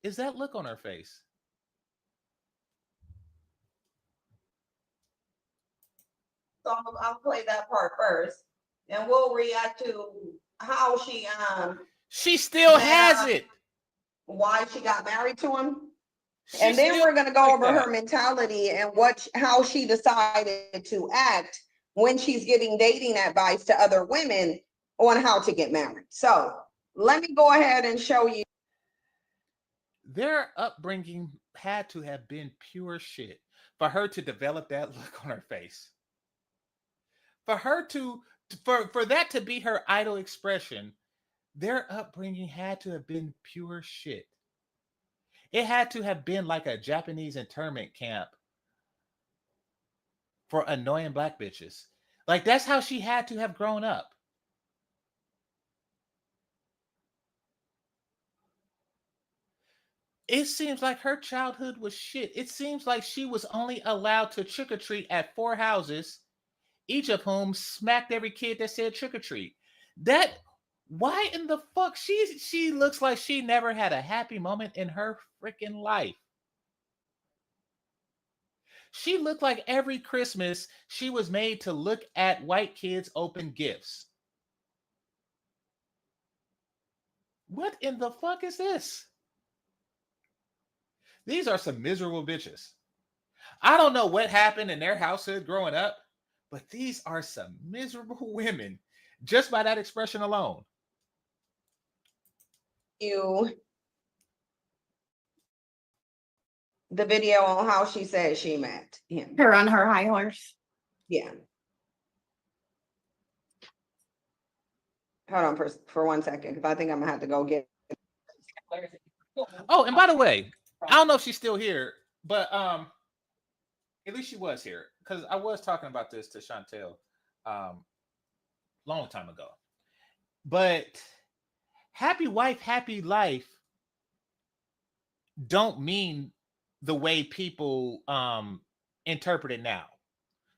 is that look on her face? So I'll play that part first, and we'll react to how she still met has up, it. why she got married to him. She And then still we're going to go like over that. her mentality and how she decided to act when she's giving dating advice to other women on how to get married. So let me go ahead and show you. Their upbringing had to have been pure shit for her to develop that look on her face. For her to for that to be her idle expression, their upbringing had to have been pure shit. It had to have been like a Japanese internment camp for annoying black bitches. Like that's how she had to have grown up. It seems like her childhood was shit. It seems like she was only allowed to trick or treat at 4 houses, each of whom smacked every kid that said trick or treat. Why in the fuck she looks like she never had a happy moment in her freaking life. She looked like every Christmas she was made to look at white kids open gifts. What in the fuck is this? These are some miserable bitches. I don't know what happened in their household growing up, but these are some miserable women just by that expression alone. The video on how she said she met him. Her on her high horse. Yeah. Hold on for 1 second, because I think I'm gonna have to go get. Oh, and by the way, I don't know if she's still here, but at least she was here because I was talking about this to Chantel long time ago. But happy wife, happy life don't mean the way people interpret it now.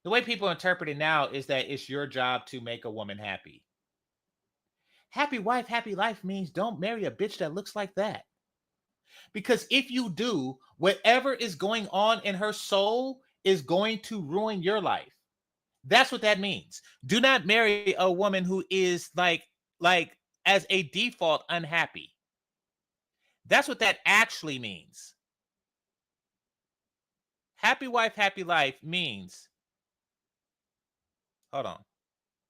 The way people interpret it now is that it's your job to make a woman happy. Happy wife, happy life means don't marry a bitch that looks like that. Because if you do, whatever is going on in her soul is going to ruin your life. That's what that means. Do not marry a woman who is like as a default unhappy. That's what that actually means. Happy wife, happy life means. Hold on.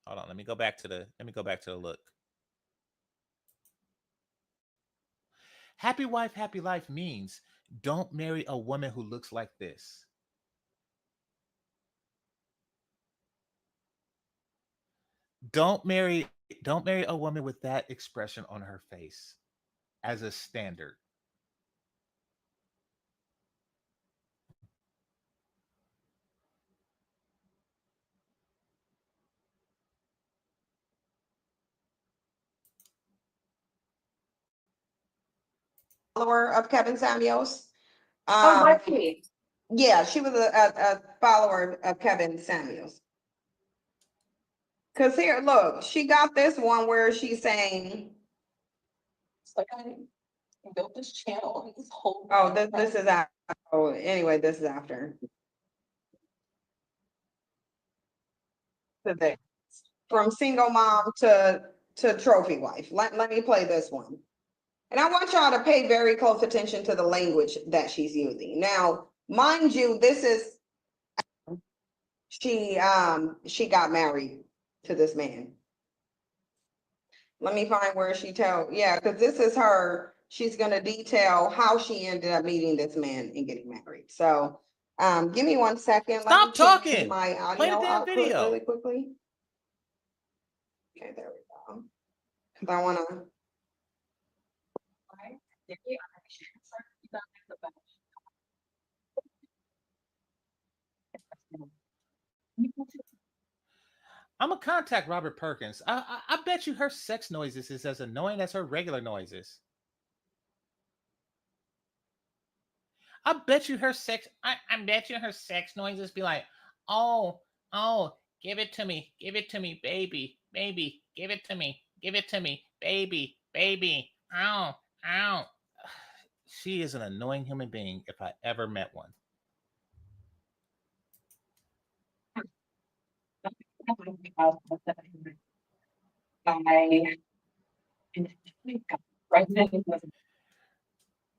Let me go back to the look. Happy wife, happy life means don't marry a woman who looks like this. Don't marry a woman with that expression on her face as a standard. Follower of Kevin Samuels. Oh, lucky. Yeah, she was a follower of Kevin Samuels. Because here, look, she got this one where she's saying, It's like I built this channel and this whole. oh, this is after. Oh, anyway, this is after. Today. From single mom to trophy wife. Let me play this one. And I want y'all to pay very close attention to the language that she's using. Now, mind you, this is she got married to this man. Let me find where she because this is her. She's going to detail how she ended up meeting this man and getting married. So, give me 1 second. Stop talking. My Play the audio damn output video really quickly. Okay, there we go. Because I want to. I'm gonna contact Robert Perkins. I bet you her sex noises is as annoying as her regular noises. I bet you her sex. I bet you her sex noises be like, oh, give it to me, baby, give it to me, baby, ow, ow. She is an annoying human being if I ever met one.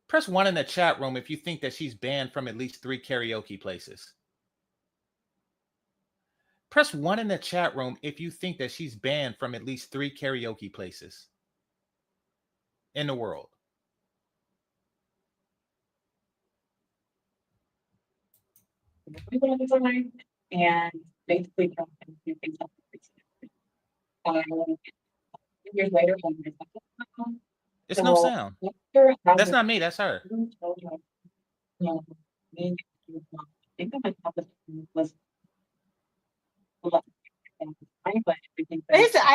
Press 1 in the chat room if you think that she's banned from at least 3 karaoke places. Press 1 in the chat room if you think that she's banned from at least 3 karaoke places in the world. And basically, years later, It's no sound. That's not me. That's her.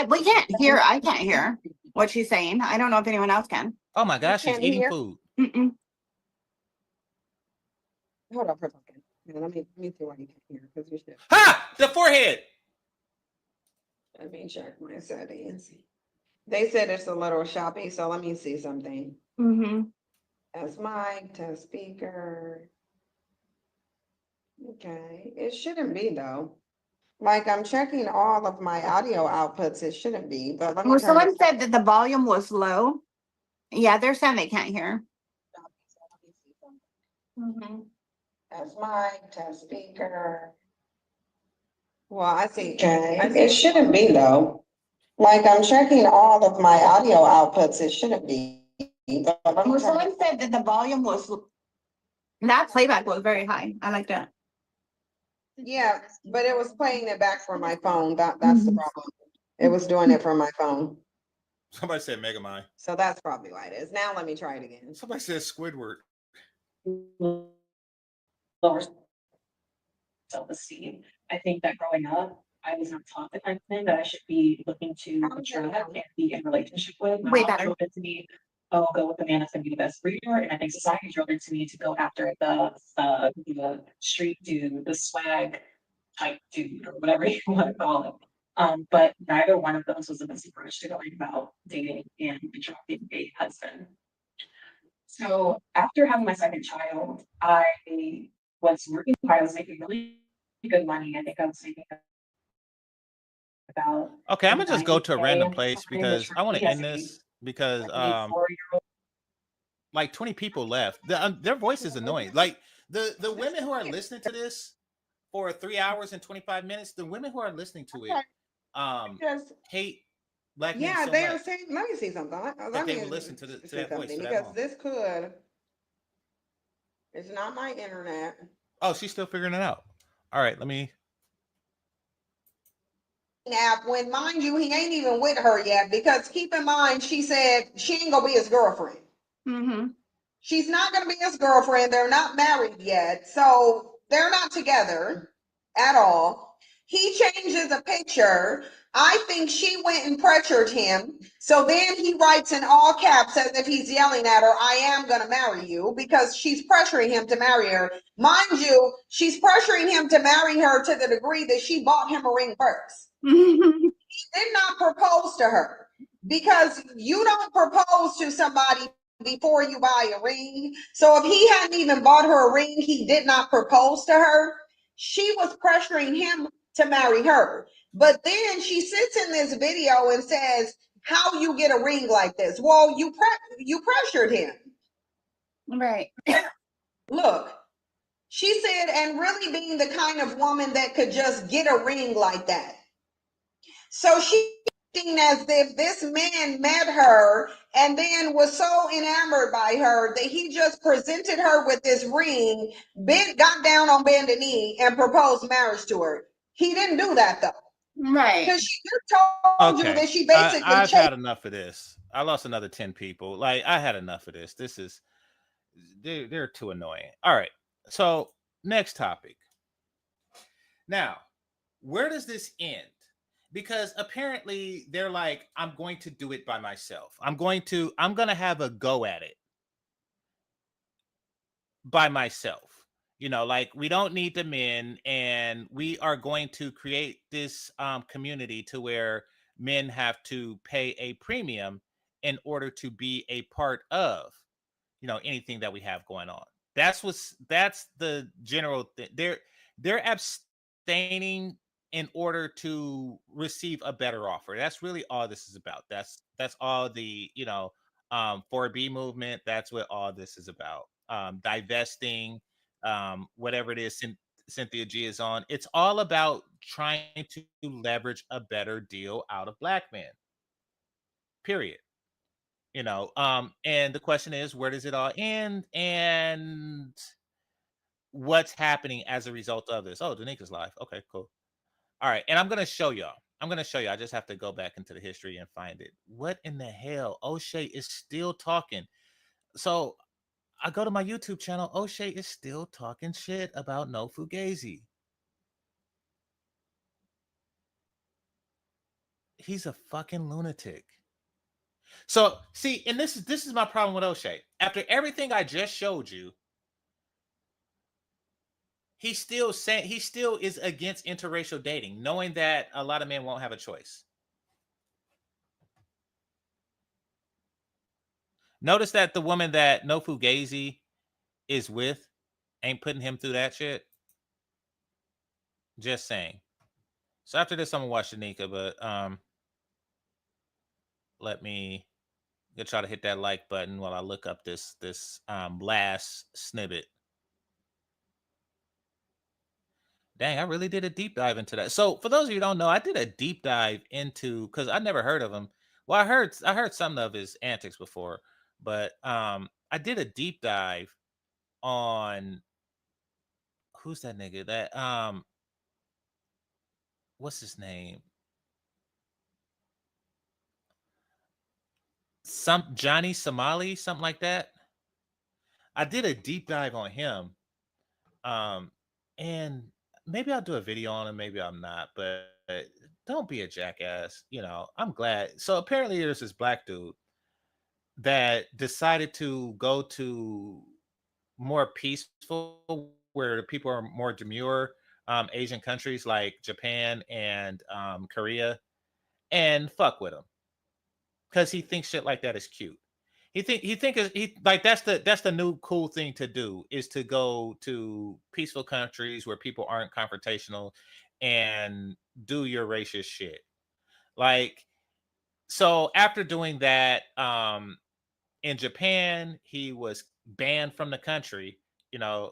We can't hear. I can't hear what she's saying. I don't know if anyone else can. Oh my gosh, she's can't eating hear? food. Mm-mm. Hold on for a second. Let me see why you can't hear, because you should. Ha! The forehead. Let me check my settings. They said it's a little choppy, so let me see something. Mm-hmm. As mic, test speaker. Okay, it shouldn't be though. Like, I'm checking all of my audio outputs, it shouldn't be, but let me Well, turn someone this- said that the volume was low. Yeah, they're saying they can't hear. Mm-hmm. As mic, test speaker. Well, I see, it shouldn't be though. Like, I'm checking all of my audio outputs, it shouldn't be. But let me Well, turn someone said that the volume was, that playback was very high. I like that. Yeah, but it was playing it back from my phone. That's the problem. It was doing it from my phone. Somebody said Megamind. So that's probably why it is. Now let me try it again. Somebody said Squidward. lower self-esteem. I think that growing up, I was not taught the kind of thing that I should be looking to attract and be in a relationship with. My Way mom better. drove into me, oh, go with the man that's gonna be the best breeder. And I think society drove into me to go after the street dude, the swag type dude, or whatever you want to call it. But neither one of those was a best approach to going about dating and attracting a husband. So after having my second child, I was working hard. I was making really good money. I think I was making about Okay, I'm gonna just go to a 90K random at the place time, because which I want to for end me as this because a 24-year-old, like 20 people left. Their voice is annoying. Like the women who are listening to this for 3 hours and 25 minutes, the women who are listening to it Because, hate black men yeah, so they much are saying, let me see something. that Let they me will listen to see that voice something, for that because long. this could, it's not my internet. Oh, she's still figuring it out. All right, let me. App, when mind you, he ain't even with her yet, because keep in mind, she said she ain't gonna be his girlfriend. Mm-hmm. She's not gonna be his girlfriend. They're not married yet, so they're not together at all. He changes a picture. I think she went and pressured him. So then he writes in all caps as if he's yelling at her, I am gonna marry you, because she's pressuring him to marry her. Mind you, she's pressuring him to marry her to the degree that she bought him a ring first. Did not propose to her, because you don't propose to somebody before you buy a ring. So if he hadn't even bought her a ring, he did not propose to her. She was pressuring him to marry her. But then she sits in this video and says, how you get a ring like this? Well, you pressured him. Right. Look, she said, and really being the kind of woman that could just get a ring like that. So she acting as if this man met her and then was so enamored by her that he just presented her with this ring, got down on bended knee and proposed marriage to her. He didn't do that though. Right. Because she just told you Okay, that she basically I've had enough of this. I lost another 10 people. Like, I had enough of this. This is they're too annoying. All right. So, next topic. Now, where does this end? Because apparently they're like, I'm going to do it by myself. I'm going to have a go at it by myself. You know, like, we don't need the men, and we are going to create this community to where men have to pay a premium in order to be a part of, you know, anything that we have going on. That's the general thing. They're abstaining in order to receive a better offer. That's really all this is about. That's all the, you know, 4B movement. That's what all this is about. Divesting, whatever it is Cynthia G is on. It's all about trying to leverage a better deal out of black men. Period. You know, and the question is, where does it all end? And what's happening as a result of this? Oh, Danika's live. Okay, cool. All right, and I'm gonna show y'all. I'm gonna show you. I just have to go back into the history and find it. What in the hell? O'Shea is still talking. So I go to my YouTube channel. O'Shea is still talking shit about no Fugazi. He's a fucking lunatic. So see, and this is my problem with O'Shea. After everything I just showed you, he's still saying he still is against interracial dating, knowing that a lot of men won't have a choice. Notice that the woman that No Fugazi is with ain't putting him through that shit. Just saying. So after this, I'm gonna watch Shanika, but let me try to hit that like button while I look up this last snippet. Dang, I really did a deep dive into that. So for those of you who don't know, I did a deep dive into, because I never heard of him. Well, I heard some of his antics before, but I did a deep dive on who's that nigga? That what's his name? Some Johnny Somali, something like that. I did a deep dive on him. And maybe I'll do a video on him, maybe I'm not, but don't be a jackass. You know, I'm glad. So apparently there's this black dude that decided to go to more peaceful, where the people are more demure, Asian countries like Japan and Korea, and fuck with him because he thinks shit like that is cute. He like that's the new cool thing to do, is to go to peaceful countries where people aren't confrontational and do your racist shit. Like, so after doing that, in Japan, he was banned from the country, you know,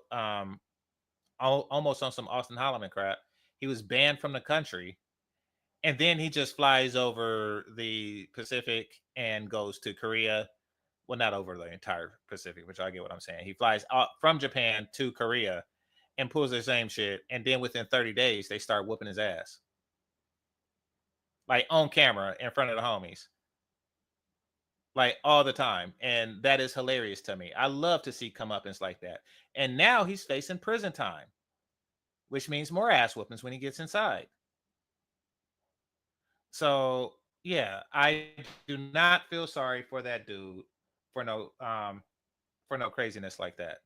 almost on some Austin Holloman crap. He was banned from the country, and then he just flies over the Pacific and goes to Korea. Well, not over the entire Pacific, which I get what I'm saying. He flies out from Japan to Korea and pulls the same shit, and then within 30 days, they start whooping his ass, like on camera in front of the homies, like all the time. And that is hilarious to me. I love to see comeuppance like that. And now he's facing prison time, which means more ass whoopings when he gets inside. So yeah, I do not feel sorry for that dude for no craziness like that.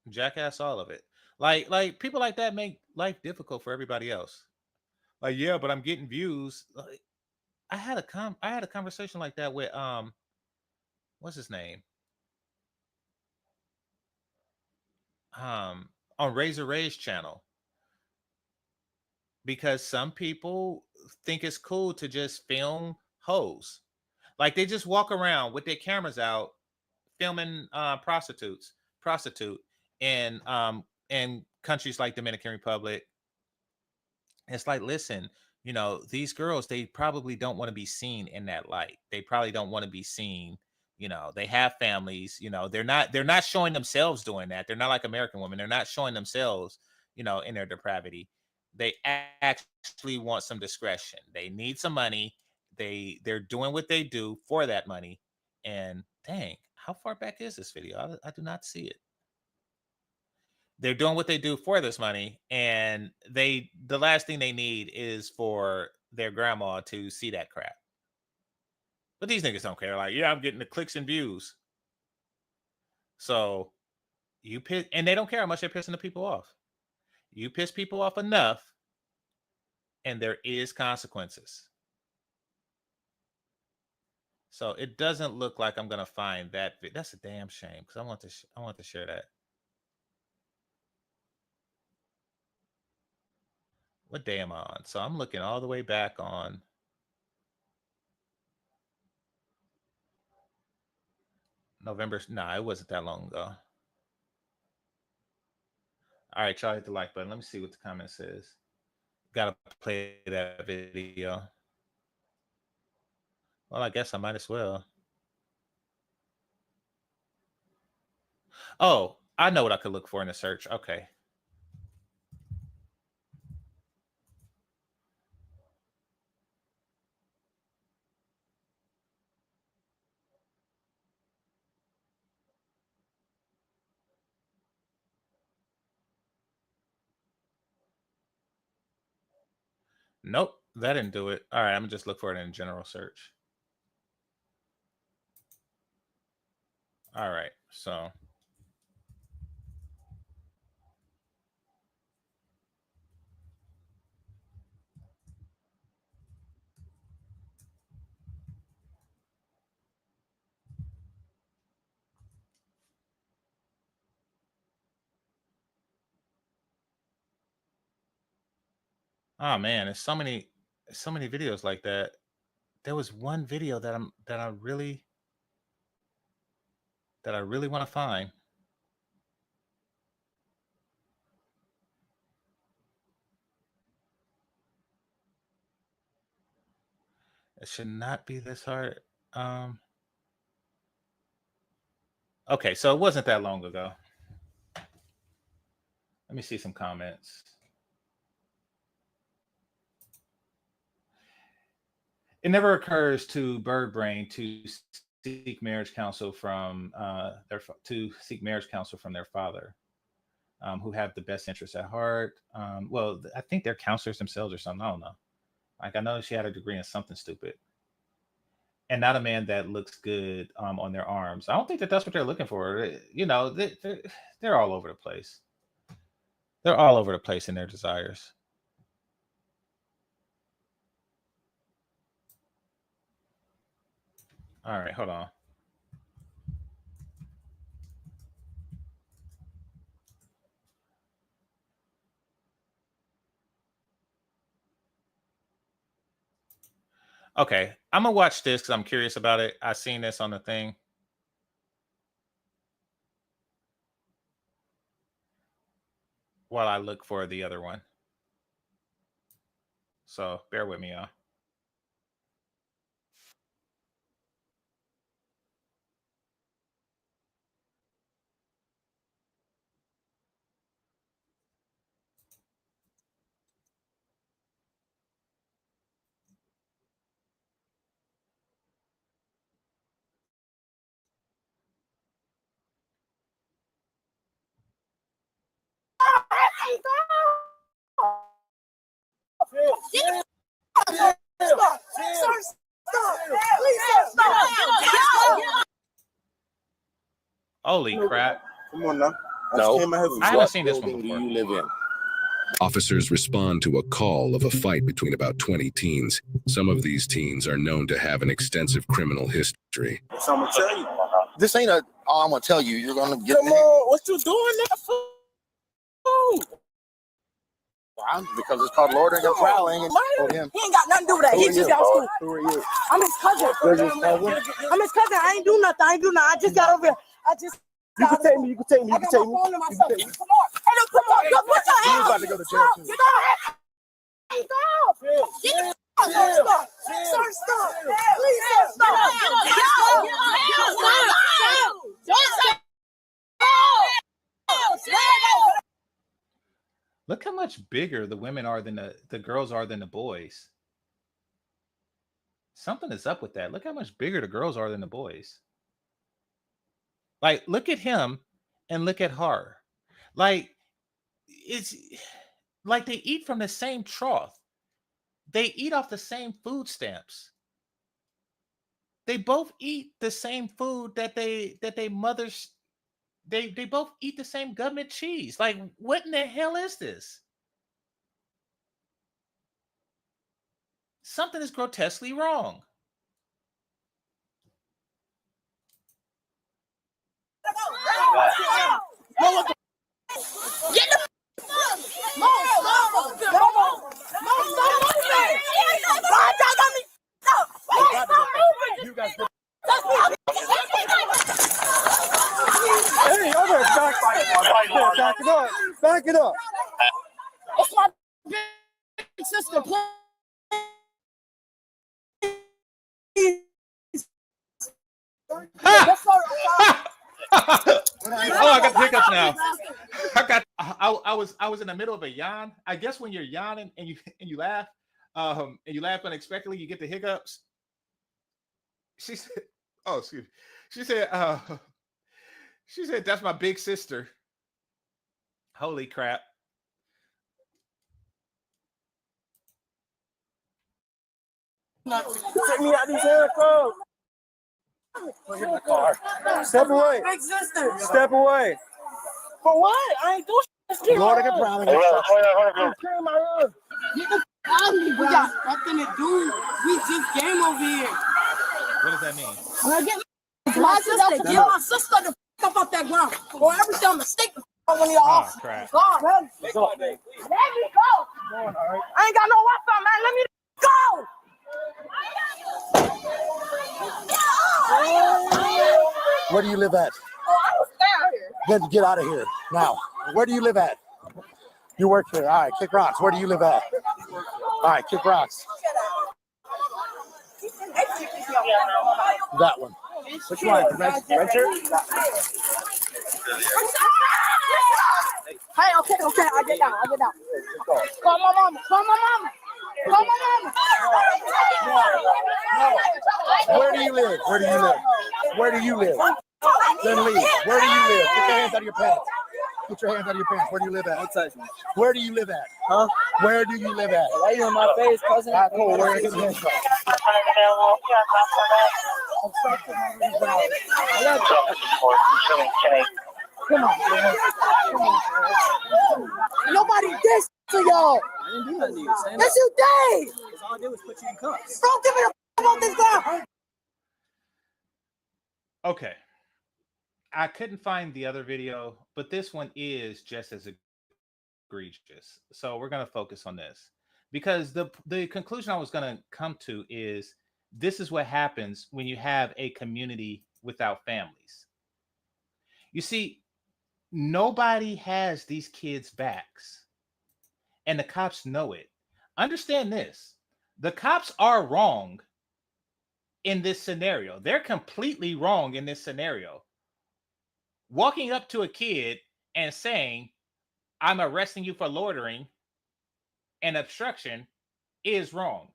Jackass all of it. Like people like that make life difficult for everybody else. Like, yeah, but I'm getting views. Like, I had a conversation like that with what's his name? On Razor Ray's channel. Because some people think it's cool to just film hoes. Like, they just walk around with their cameras out filming prostitute in countries like Dominican Republic. It's like, listen, you know, these girls, they probably don't want to be seen in that light. They probably don't want to be seen. You know, they have families. You know, they're not showing themselves doing that. They're not like American women. They're not showing themselves, you know, in their depravity. They actually want some discretion. They need some money. They're doing what they do for that money. And dang, how far back is this video? I do not see it. They're doing what they do for this money, and the last thing they need is for their grandma to see that crap. But these niggas don't care. Like, yeah, I'm getting the clicks and views. So you piss, and they don't care how much they're pissing the people off. You piss people off enough, and there is consequences. So it doesn't look like I'm gonna find that. That's a damn shame, because I want to share that. What day am I on? So I'm looking all the way back on November. Nah, it wasn't that long ago. All right, y'all hit the like button. Let me see what the comment says. Gotta play that video. Well, I guess I might as well. Oh, I know what I could look for in the search. Okay. Nope, that didn't do it. All right, I'm gonna just look for it in general search. All right, so oh man, there's so many videos like that. There was one video that I really want to find. It should not be this hard. Okay, so it wasn't that long ago. Let me see some comments. It never occurs to Bird Brain to seek marriage counsel from their father, who have the best interests at heart. Well, I think they're counselors themselves or something. I don't know. Like, I know she had a degree in something stupid, and not a man that looks good on their arms. I don't think that's what they're looking for. You know, they're all over the place. They're all over the place in their desires. All right, hold on. Okay, I'm gonna watch this because I'm curious about it. I seen this on the thing. While I look for the other one. So bear with me, y'all. Holy crap. Come on now. No. I haven't seen this one Do before. you live in? Officers respond to a call of a fight between about 20 teens. Some of these teens are known to have an extensive criminal history. So I'm gonna tell you. This ain't all I'm gonna tell you. You're gonna get. Come on, what you doing that for? Because it's called loitering and prowling. And him. He ain't got nothing to do with that. He just got school. Who are you? I'm his cousin. I'm his cousin. I ain't do nothing. I just got over here. You can take me. You can take me. I got my phone to myself. Come on. Hey, no, come on. Go put your hands. You about to go to jail too. Get off. Stop. Sir, stop. Please, sir, stop. Look how much bigger the women are than the girls are than the boys. Something is up with that. Look how much bigger the girls are than the boys. Like, look at him and look at her. Like, it's like they eat from the same trough. They eat off the same food stamps. They both eat the same food that they mothers they both eat the same government cheese. Like, what in the hell is this? Something is grotesquely wrong. Get the Hey, other back it up. Back it up. It's my big sister. Oh, I got the hiccups now. I was in the middle of a yawn. I guess when you're yawning and you laugh, and you laugh unexpectedly, you get the hiccups. She said, "Oh, excuse me." She said, "That's my big sister." Holy crap! Take me out these handcuffs. Look at the car. Step away. Big sister. Step away. For what? I ain't do shit. Lord, I can probably Carry my hood. Get the out of me, bro. We got nothing to do. We just game over here. What does that mean? When I get my sister to f up that ground. Or every time I mistake the f when you're off. Oh crap! God, let me go. Let me go. I ain't got no Wi-Fi, man. Let me go. Where do you live at? Oh, I was down here. Then get out of here now. Where do you live at? You work here. All right, kick rocks. Where do you live at? All right, kick rocks. That one. Which one? Red shirt? Hey, okay, I get down. Call my mama. Where do you live? Where do you live? Then leave. Where do you live? Get your hands out of your pants. Put your hands out of your pants. Where do you live at? Where do you live at? Huh? Where do you live at? Why you in my face, cousin? Cool. Where are you hands from? Come on. Nobody dissed to y'all. I didn't do nothing to you. Yes, you did. Because all I did was put you in cuffs. Don't give me a about this guy. Okay. I couldn't find the other video, but this one is just as egregious. So we're going to focus on this because the conclusion I was going to come to is this is what happens when you have a community without families. You see, nobody has these kids' backs, and the cops know it. Understand this. The cops are wrong in this scenario. They're completely wrong in this scenario. Walking up to a kid and saying, "I'm arresting you for loitering and obstruction," is wrong.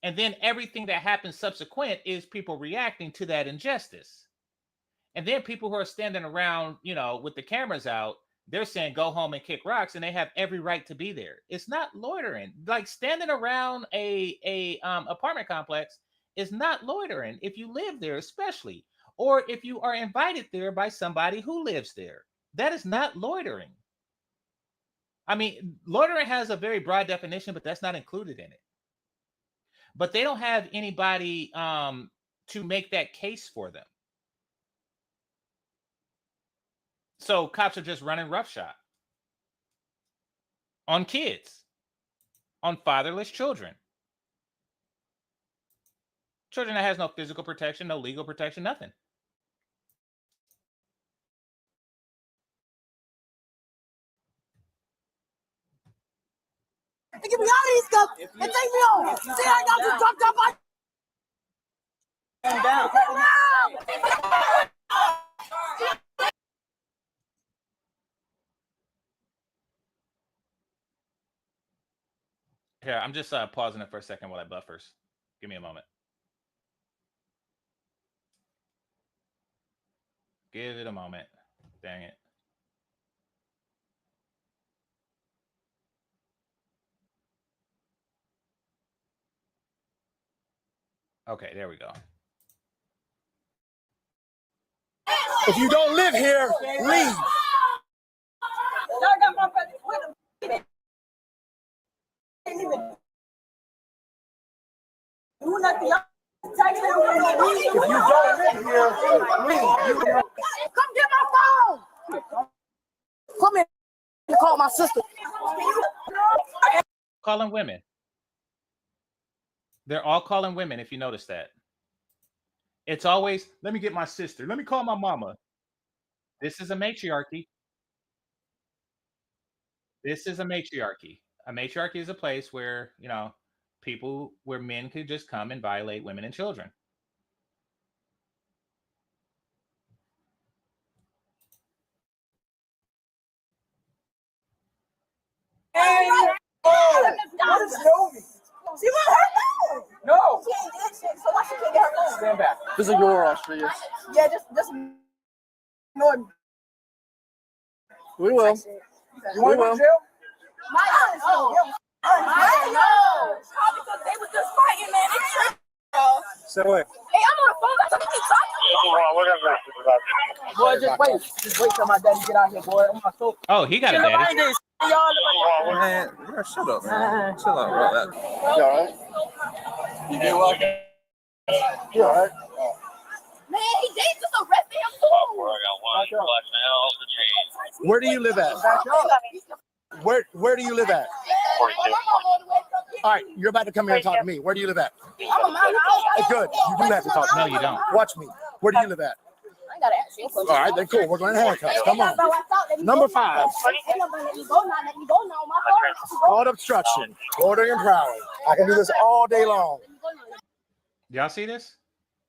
And then everything that happens subsequent is people reacting to that injustice. And then people who are standing around, with the cameras out, they're saying, "Go home and kick rocks," and they have every right to be there. It's not loitering. Like standing around a apartment complex is not loitering if you live there, especially, or if you are invited there by somebody who lives there. That is not loitering. I mean, loitering has a very broad definition, but that's not included in it. But they don't have anybody to make that case for them. So cops are just running roughshod on kids, on fatherless children. Children that has no physical protection, no legal protection, nothing. Get me out of these stuff and take me home. See, I got you dropped up. Here, I'm just pausing it for a second while I buffers. Give me a moment. Give it a moment. Dang it. Okay, there we go. If you don't live here, leave. If you don't live here, leave. Come get my phone. Come here and call my sister. Calling women. They're all calling women, if you notice that. It's always, let me get my sister. Let me call my mama. This is a matriarchy. This is a matriarchy. A matriarchy is a place where, you know, people, where men could just come and violate women and children. What is Novi? She want her phone. No. She ain't did shit, so why she can't get her phone? Stand back. Just ignore Austrians. Yeah, just ignore me. We will. You want to go to jail? My no. Probably because they was just fighting, man. They tripped. Say what? Hey, I'm on the phone. That's what keep talking. Boy, just wait. Just wait till my daddy get out here, boy. On my sofa. Oh, he got a daddy. Man, shut up, man. Chill out, bro. You all right? You welcome. You all right? Man, they just arrested him too. Where do you live at? Where do you live at? All right, you're about to come here and talk to me. Where do you live at? Good. You do have to talk to me. No, you don't. Watch me. Where do you live at? I gotta ask you a question. All right, then cool. We're going to handcuffs. Come on. Number 5. Called obstruction. Loitering and prowling. I can do this all day long. Y'all see this?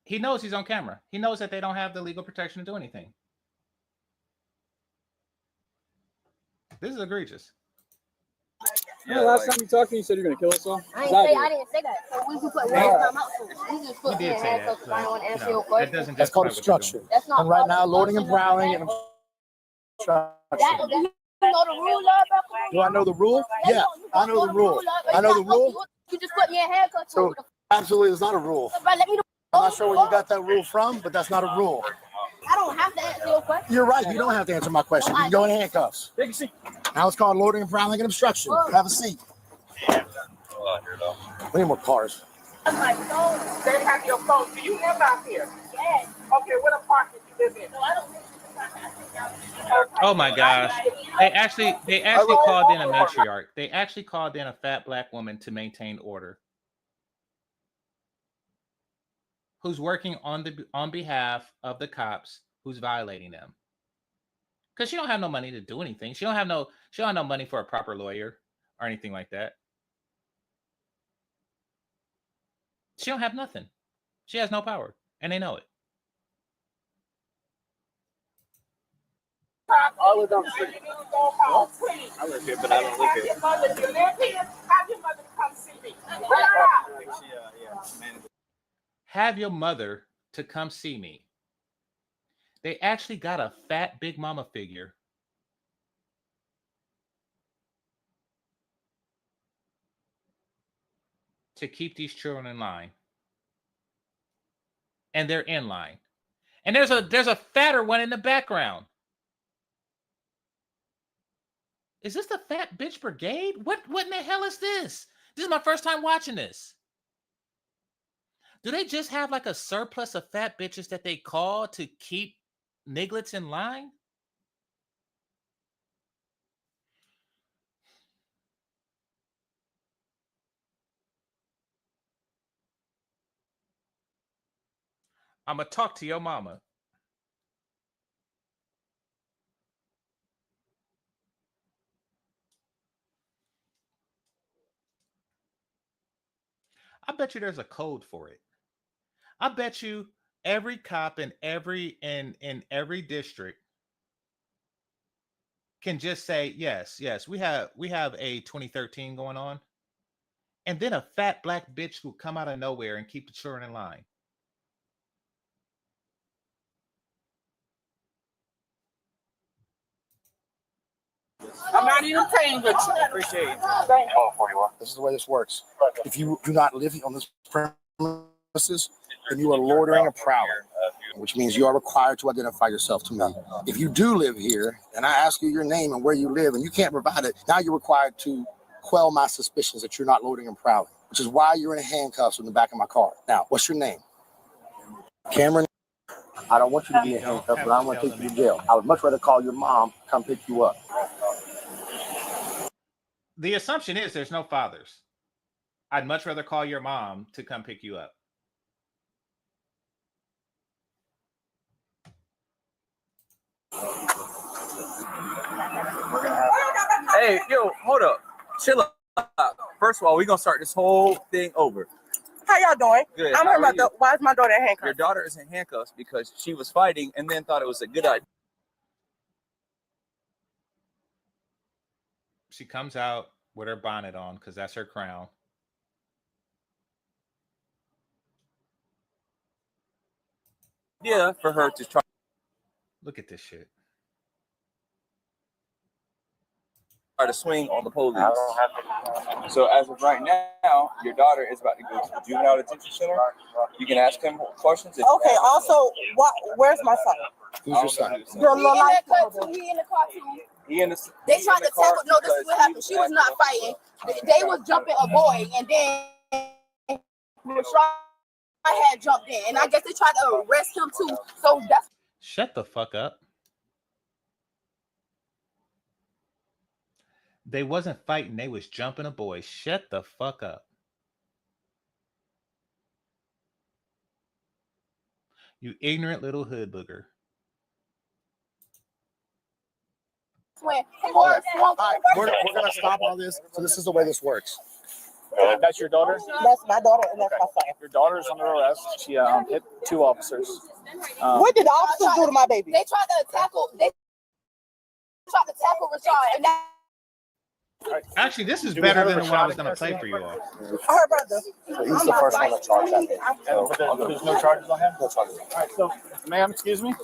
He knows he's on camera. He knows that they don't have the legal protection to do anything. This is egregious. Yeah, last time you talked to me, you said you're going to kill us all. I didn't say that. So we just put words in my mouth. We just put me in handcuffs if I don't want to answer your question. That's called obstruction. And right now, loading and prowling and obstruction. Do you know the rule of Do I know the rule? Yeah, I know the rule. I know the rule. You just put me in handcuffs. So absolutely, it's not a rule. Let me know. I'm not sure where you got that rule from, but that's not a rule. I don't have to answer your question. You're right. You don't have to answer my question. You can go in handcuffs. Take a seat. Now it's called loading and prowling and obstruction. Have a seat. We need more cars. That's my phone. They have your phone. Do you live out here? Yes. Okay, what apartment do you live in? No, I don't live in. Oh my gosh. They actually called in a matriarch. They actually called in a fat black woman to maintain order, who's working on behalf of the cops who's violating them. Because she don't have no money to do anything. She don't have no money for a proper lawyer or anything like that. She don't have nothing. She has no power, and they know it. I live down the street. I live here, but I don't live here. Have your mother to come see me. They actually got a fat Big Mama figure to keep these children in line. And they're in line. And there's a fatter one in the background. Is this the Fat Bitch Brigade? What in the hell is this? This is my first time watching this. Do they just have like a surplus of fat bitches that they call to keep nigglets in line? I'm going to talk to your mama. I bet you there's a code for it. I bet you every cop in every district can just say, yes, we have a 2013 going on, And then a fat black bitch who come out of nowhere and keep the children in line. I'm not even paying good. Appreciate it. This is the way this works. If you do not live on this premises, then you are loitering and prowling, which means you are required to identify yourself to me. If you do live here, and I ask you your name and where you live, and you can't provide it, now you're required to quell my suspicions that you're not loitering and prowling, which is why you're in handcuffs in the back of my car. Now, what's your name? Cameron. I don't want you to be in handcuffs, but I want to take you to jail. I would much rather call your mom come pick you up. The assumption is there's no fathers. I'd much rather call your mom to come pick you up. Hey, yo, hold up. Chill out. First of all, we're going to start this whole thing over. How y'all doing? Good. I'm her mother. Why is my daughter in handcuffs? Your daughter is in handcuffs because she was fighting and then thought it was a good idea. She comes out with her bonnet on because that's her crown. Yeah, for her to try. Look at this shit. To swing on the police. So as of right now, your daughter is about to go to the juvenile detention center. You can ask him questions. Okay. Also, where's my son? Who's your son? Your little life. He in the car too. He in the, They tried to tackle. No, this is what happened. She was not fighting. They was jumping a boy, and then I had jumped in, and I guess they tried to arrest him too. So that's. Shut the fuck up. They wasn't fighting. They was jumping a boy. Shut the fuck up. You ignorant little hood booger. All right, we're going to stop all this. So this is the way this works. That's your daughter? That's my daughter, and that's my son. Your daughter's under arrest. She hit 2 officers. What did the officers do to my baby? They tried to tackle. They tried to tackle Rashad, and that. Actually, this is better than the one I was going to play for you all. Her brother. So he's the first one to charge that. There's no charges on him? No charges. All right, so, ma'am, excuse me.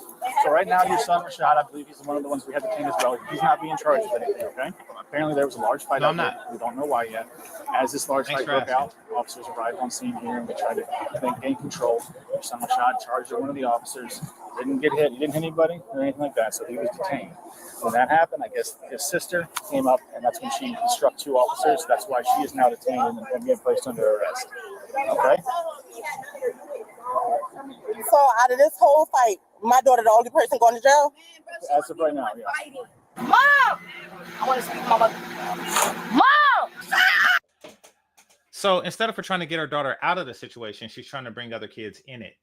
So right now, your son, Rashad, I believe he's one of the ones we had to detain as well. He's not being charged with anything, okay? Apparently, there was a large fight out there. We don't know why yet. As this large fight broke out, officers arrived on scene here, and we tried to gain control. Your son, Rashad, charged at one of the officers. Didn't get hit. He didn't hit anybody or anything like that, so he was detained. When that happened, I guess his sister came up, and that's when she struck 2 officers. That's why she is now detained and being placed under arrest. Okay? So out of this whole fight, my daughter the only person going to jail? As of right now, yeah. Mom! I want to speak to my mother. Mom! So instead of her trying to get her daughter out of the situation, she's trying to bring other kids in it.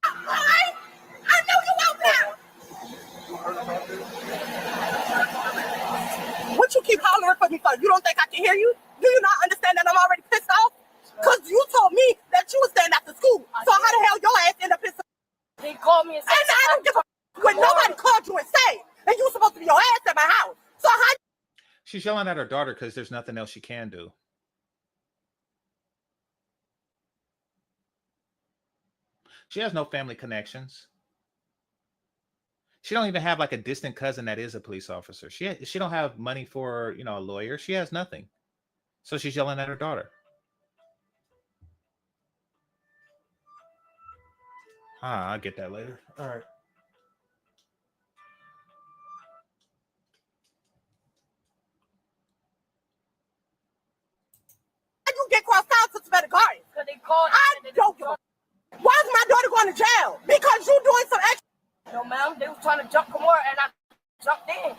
I know you out there! What you keep hollering for me for? You don't think I can hear you? Do you not understand that I'm already pissed off? Because you told me that you were staying after school. So how the hell your ass end up pissed off? They called me and said, and I don't give a when nobody called you and said, and you supposed to be your ass at my house. So how? She's yelling at her daughter because there's nothing else she can do. She has no family connections. She don't even have like a distant cousin that is a police officer. She don't have money for, you know, a lawyer. She has nothing. So she's yelling at her daughter. I'll get that later. All right. You get crossed out to Savannah Gardens? Because they called. I don't give a. Why is my daughter going to jail? Because you doing some extra. No, ma'am. They were trying to jump more, and I jumped in.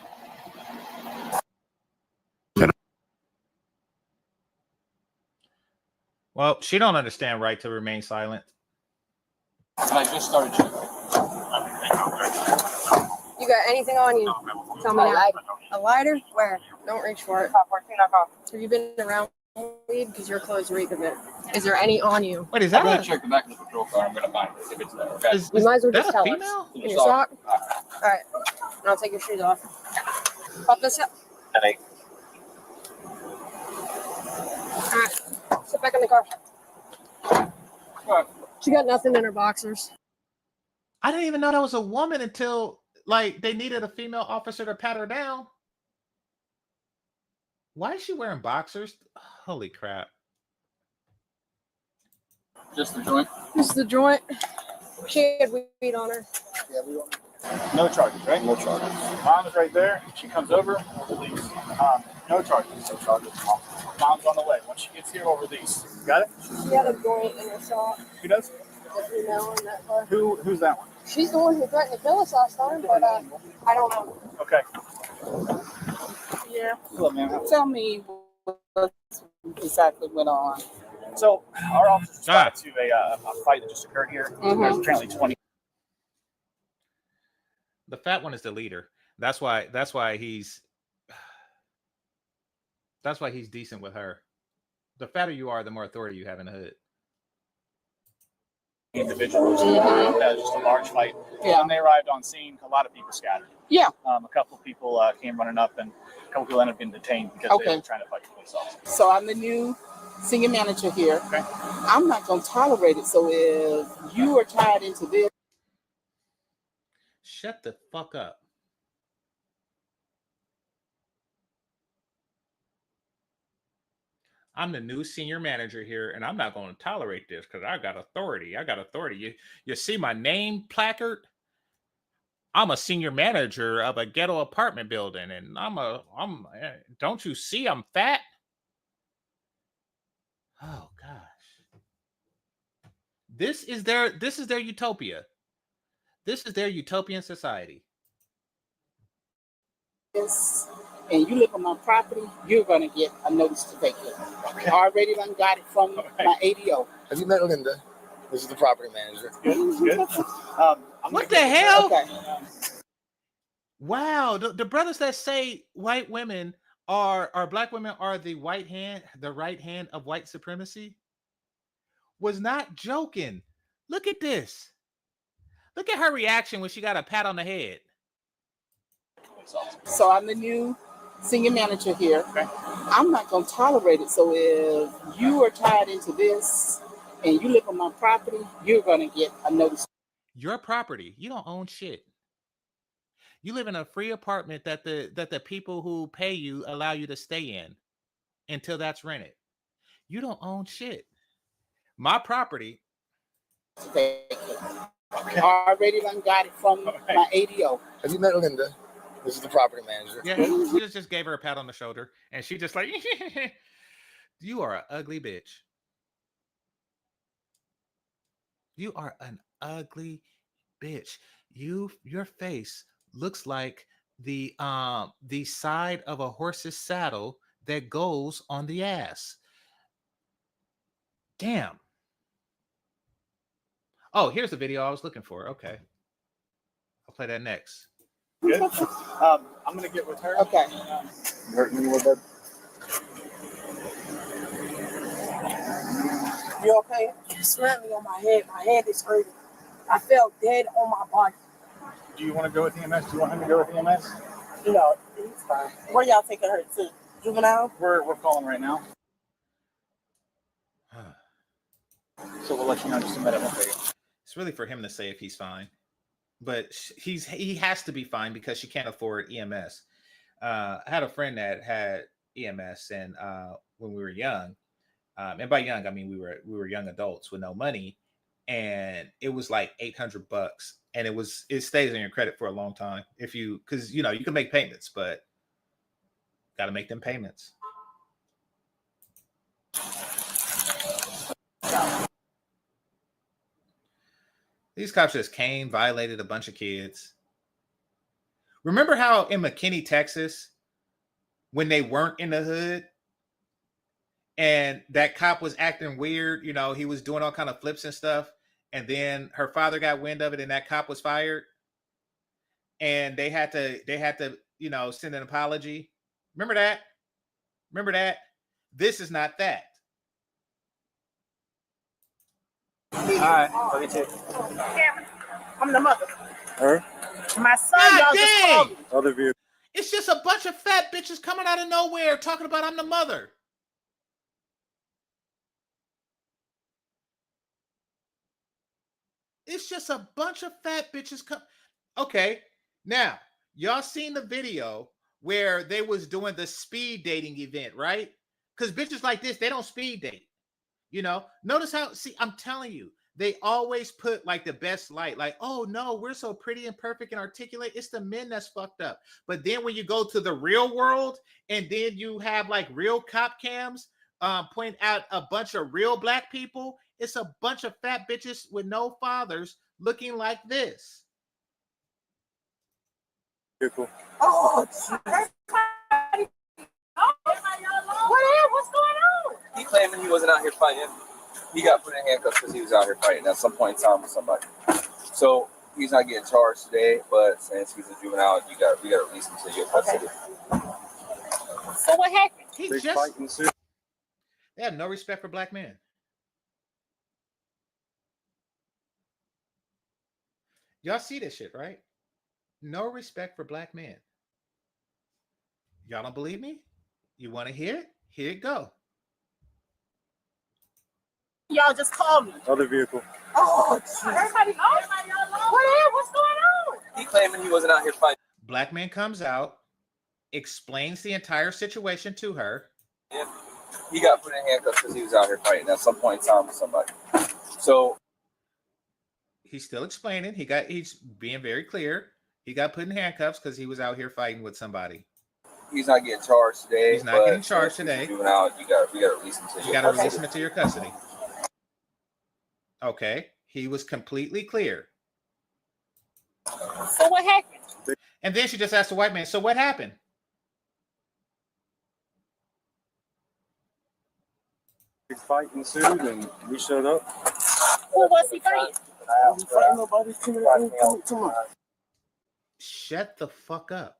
Well, she don't understand right to remain silent. I just started checking. You got anything on you? Tell me now. A lighter? Where? Don't reach for it. Have you been around weed? Because your clothes reek of it. Is there any on you? What is I'm that? going to check the back of the patrol car. I'm going to find it if it's there. Okay? You might as well that just a tell female? us. In your sock? All right. And I'll take your shoes off. Pop this up. Hey. right, sit back in the car. She got nothing in her boxers. I didn't even know that was a woman until like they needed a female officer to pat her down. Why is she wearing boxers? Holy crap. Just the joint. Just the joint. She had weed on her. Yeah, we don't. No charges, right? No charges. Mom's right there. She comes over. Release. No charges. No charges. Mom's on the way. Once she gets here, we'll release. Got it? She had a joint in her shop. Who does? The female in that car. Who's that one? She's the one who threatened to kill us last time, but I don't know. Okay. Yeah. Hello, ma'am. Tell me what exactly went on. So our officers responded to a fight that just occurred here. There's apparently 20. The fat one is the leader. That's why he's decent with her. The fatter you are, the more authority you have in the hood. Individuals. Just a large fight. Yeah. When they arrived on scene, a lot of people scattered. Yeah. A couple of people came running up, and a couple people ended up being detained because they were trying to fight the police officer. So I'm the new senior manager here. Okay. I'm not going to tolerate it. So if you are tied into this. Shut the fuck up. I'm the new senior manager here, and I'm not going to tolerate this because I got authority. You see my name placard? I'm a senior manager of a ghetto apartment building, and don't you see I'm fat? Oh gosh. This is their utopia. This is their utopian society. And you live on my property, you're going to get a notice to vacate. I already done got it from my ADO. Have you met Linda? This is the property manager. Good. What the hell? Okay. Wow, the brothers that say white women are black women are the right hand of white supremacy was not joking. Look at this. Look at her reaction when she got a pat on the head. So I'm the new senior manager here. Okay. I'm not going to tolerate it. So if you are tied into this and you live on my property, you're going to get a notice. Your property. You don't own shit. You live in a free apartment that the people who pay you allow you to stay in until that's rented. You don't own shit. My property. I already done got it from my ADO. Have you met Linda? This is the property manager. Yeah, he just gave her a pat on the shoulder, and she just like, you are an ugly bitch. You are an ugly bitch. Your face looks like the side of a horse's saddle that goes on the ass. Damn. Oh, here's the video I was looking for. Okay. I'll play that next. Good. I'm going to get with her. Okay. You hurt me a little bit? You okay? You slammed me on my head. My head is hurting. I felt dead on my body. Do you want to go with EMS? Do you want him to go with EMS? No, he's fine. Where y'all taking her to? Juvenile? We're calling right now. So we'll let you know in just a minute. It's really for him to say if he's fine, but he has to be fine because she can't afford EMS. I had a friend that had EMS, and when we were young, and by young I mean we were young adults with no money, and it was like $800, and it stays on your credit for a long time because you can make payments, but got to make them payments. These cops just came, violated a bunch of kids. Remember how in McKinney, Texas, when they weren't in the hood and that cop was acting weird, he was doing all kind of flips and stuff. And then her father got wind of it and that cop was fired. And they had to, send an apology. Remember that? This is not that. All right, look at you. I'm the mother. Her? My son, y'all just called me. Other view. It's just a bunch of fat bitches coming out of nowhere talking about I'm the mother. It's just a bunch of fat bitches come. Okay, now y'all seen the video where they was doing the speed dating event, right? Because bitches like this, they don't speed date. You know, notice how, see, I'm telling you, they always put like the best light, like, oh no, we're so pretty and perfect and articulate. It's the men that's fucked up. But then when you go to the real world and then you have like real cop cams point out a bunch of real black people, it's a bunch of fat bitches with no fathers looking like this. Oh, What's going on? he claiming he wasn't out here fighting. He got put in handcuffs because he was out here fighting at some point in time with somebody. So he's not getting charged today, but since he's a juvenile, we got to release him to your custody. So what happened? He just, they have no respect for black men. Y'all see this shit, right? No respect for black men. Y'all don't believe me? You want to hear it? Here it go. Y'all just called me. Other vehicle. Oh, everybody what's going on? He claiming he wasn't out here fighting. Black man comes out, explains the entire situation to her. Yeah. He got put in handcuffs because he was out here fighting at some point in time with somebody. So he's still explaining. He's being very clear. He got put in handcuffs because he was out here fighting with somebody. He's not getting charged today. He's not getting charged today. Juvenile, we got to release him to you got to release him into your custody. Okay. He was completely clear. So what happened? And then she just asked the white man, so what happened? Big fight ensued and we showed up. Who was he fighting? Nobody too much. Shut the fuck up.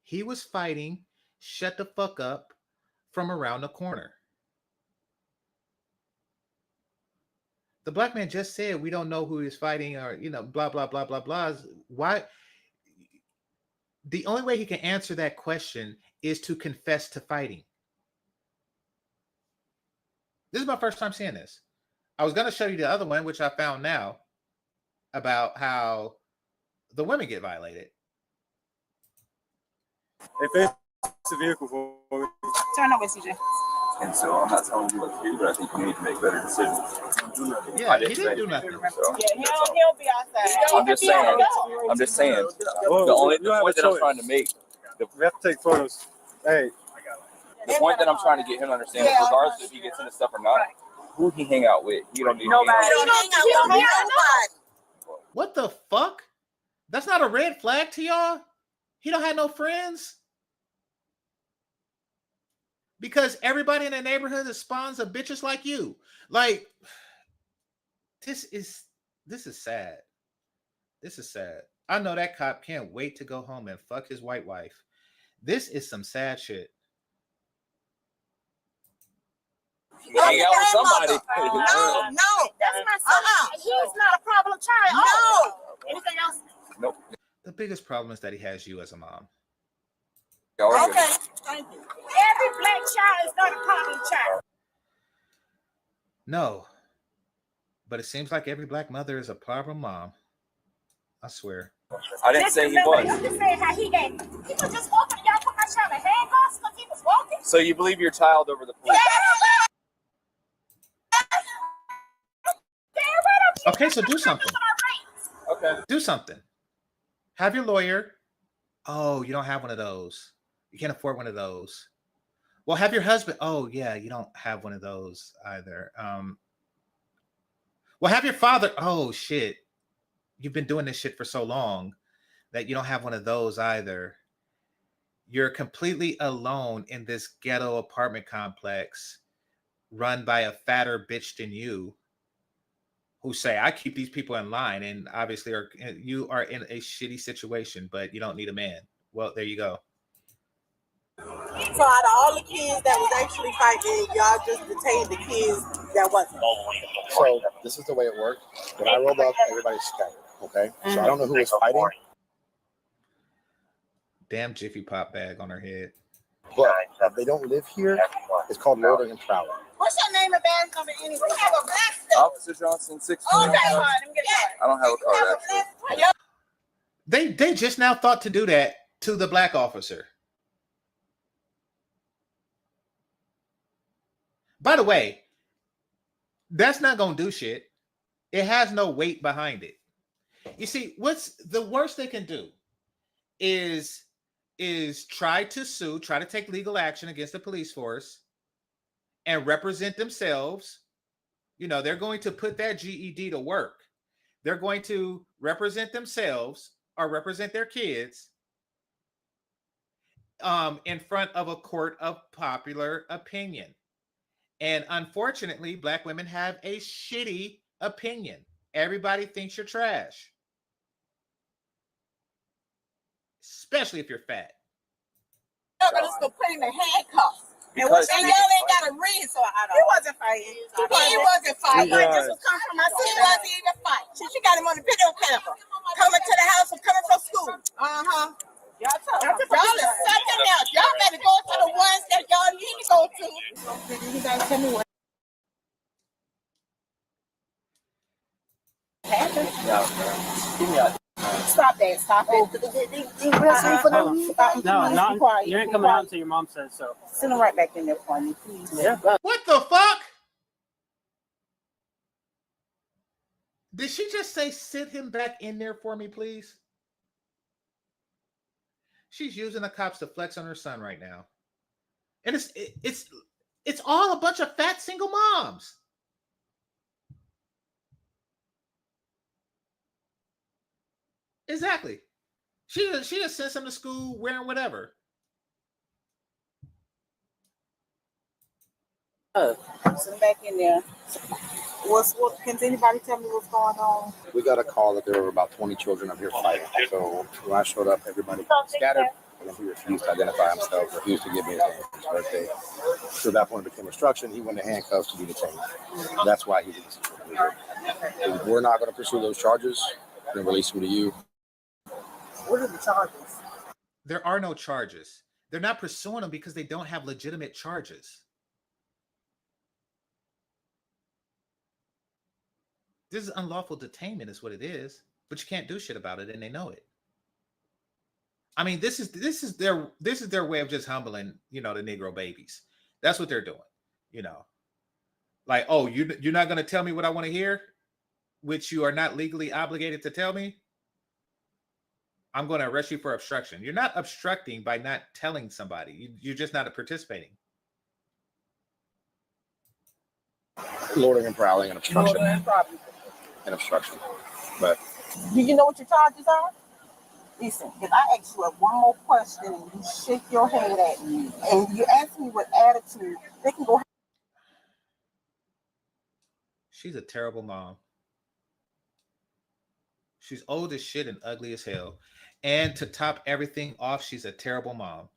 He was fighting, shut the fuck up, from around the corner. The black man just said, we don't know who he's fighting or, you know, blah, blah, blah, blah, blah. Why? The only way he can answer that question is to confess to fighting. This is my first time seeing this. I was going to show you the other one, which I found now, about how the women get violated. If it's a vehicle for me. Turn over, CJ. And so I'm not telling you what to do, but I think you need to make better decisions. Yeah, he didn't do nothing. So, Yeah, he'll be outside. I'm just saying. The point that I'm trying to make. We have to take photos. Hey. The point that I'm trying to get him to understand is regardless if he gets into stuff or not, who he hang out with, he don't need nobody. What the fuck? That's not a red flag to y'all? He don't have no friends? Because everybody in the neighborhood is spawns of bitches like you. Like, this is sad. This is sad. I know that cop can't wait to go home and fuck his white wife. This is some sad shit. Hang out with somebody. No, that's my son. He's not a problem child. No. Anything else? Nope. The biggest problem is that he has you as a mom. Okay, thank you. Every black child is not a problem child. No. But it seems like every black mother is a problem mom. I swear. I didn't say he was. You just said how he was just walking and y'all put my child in handcuffs because he was walking. So you believe your child over the police? Okay, so do something. Okay. Do something. Have your lawyer. Oh, you don't have one of those. You can't afford one of those. Well, have your husband. Oh, yeah, you don't have one of those either. Well, have your father. Oh, shit. You've been doing this shit for so long that you don't have one of those either. You're completely alone in this ghetto apartment complex run by a fatter bitch than you who say, I keep these people in line, and obviously you are in a shitty situation, but you don't need a man. Well, there you go. So out of all the kids that was actually fighting, y'all just detained the kids that wasn't. So this is the way it worked. When I rolled up, everybody's scattered. Okay, so I don't know who was fighting. Damn Jiffy Pop bag on her head. But if they don't live here, it's called loitering and prowling. What's your name and band number anyway? We have a black stick. Officer Johnson, 16. Okay, fine. Let me get it. I don't have a card actually. They just now thought to do that to the black officer. By the way, that's not going to do shit. It has no weight behind it. You see, what's the worst they can do is try to sue, try to take legal action against the police force and represent themselves. You know, they're going to put that GED to work. They're going to represent themselves or represent their kids in front of a court of popular opinion. And unfortunately, black women have a shitty opinion. Everybody thinks you're trash. Especially if you're fat. Y'all gonna just go put him in handcuffs. And y'all ain't got a reason, so I don't. He wasn't fighting. He wasn't fighting. He just was coming from my city. He wasn't even fighting. She got him on the video camera. Coming to the house and coming from school. Uh-huh. Y'all is something else. Y'all better go to the ones that y'all need to go to. You guys tell me what happened. Stop that. Stop it. No, you ain't coming out until your mom says so. Send him right back in there for me, please. Yeah. What the fuck? Did she just say sit him back in there for me, please? She's using the cops to flex on her son right now. And it's all a bunch of fat single moms. Exactly. She just sends him to school wearing whatever. Send him back in there. Can anybody tell me what's going on? We got a call that there were about 20 children up here fighting. So when I showed up, everybody scattered. And he refused to identify himself, refused to give me his name for his birthday. So that point became obstruction. He went to handcuffs to be detained. That's why he's in this situation. We're not going to pursue those charges. We're going to release him to you. What are the charges? There are no charges. They're not pursuing them because they don't have legitimate charges. This is unlawful detainment is what it is, but you can't do shit about it and they know it. I mean, this is their way of just humbling, you know, the Negro babies. That's what they're doing, you know. Like, oh, you're not going to tell me what I want to hear, which you are not legally obligated to tell me. I'm going to arrest you for obstruction. You're not obstructing by not telling somebody. You're just not participating. Loitering and prowling and obstruction. And obstruction. But do you know what your charges are? Listen, if I ask you one more question and you shake your head at me and you ask me with attitude, they can go. She's a terrible mom. She's old as shit and ugly as hell. And to top everything off, she's a terrible mom.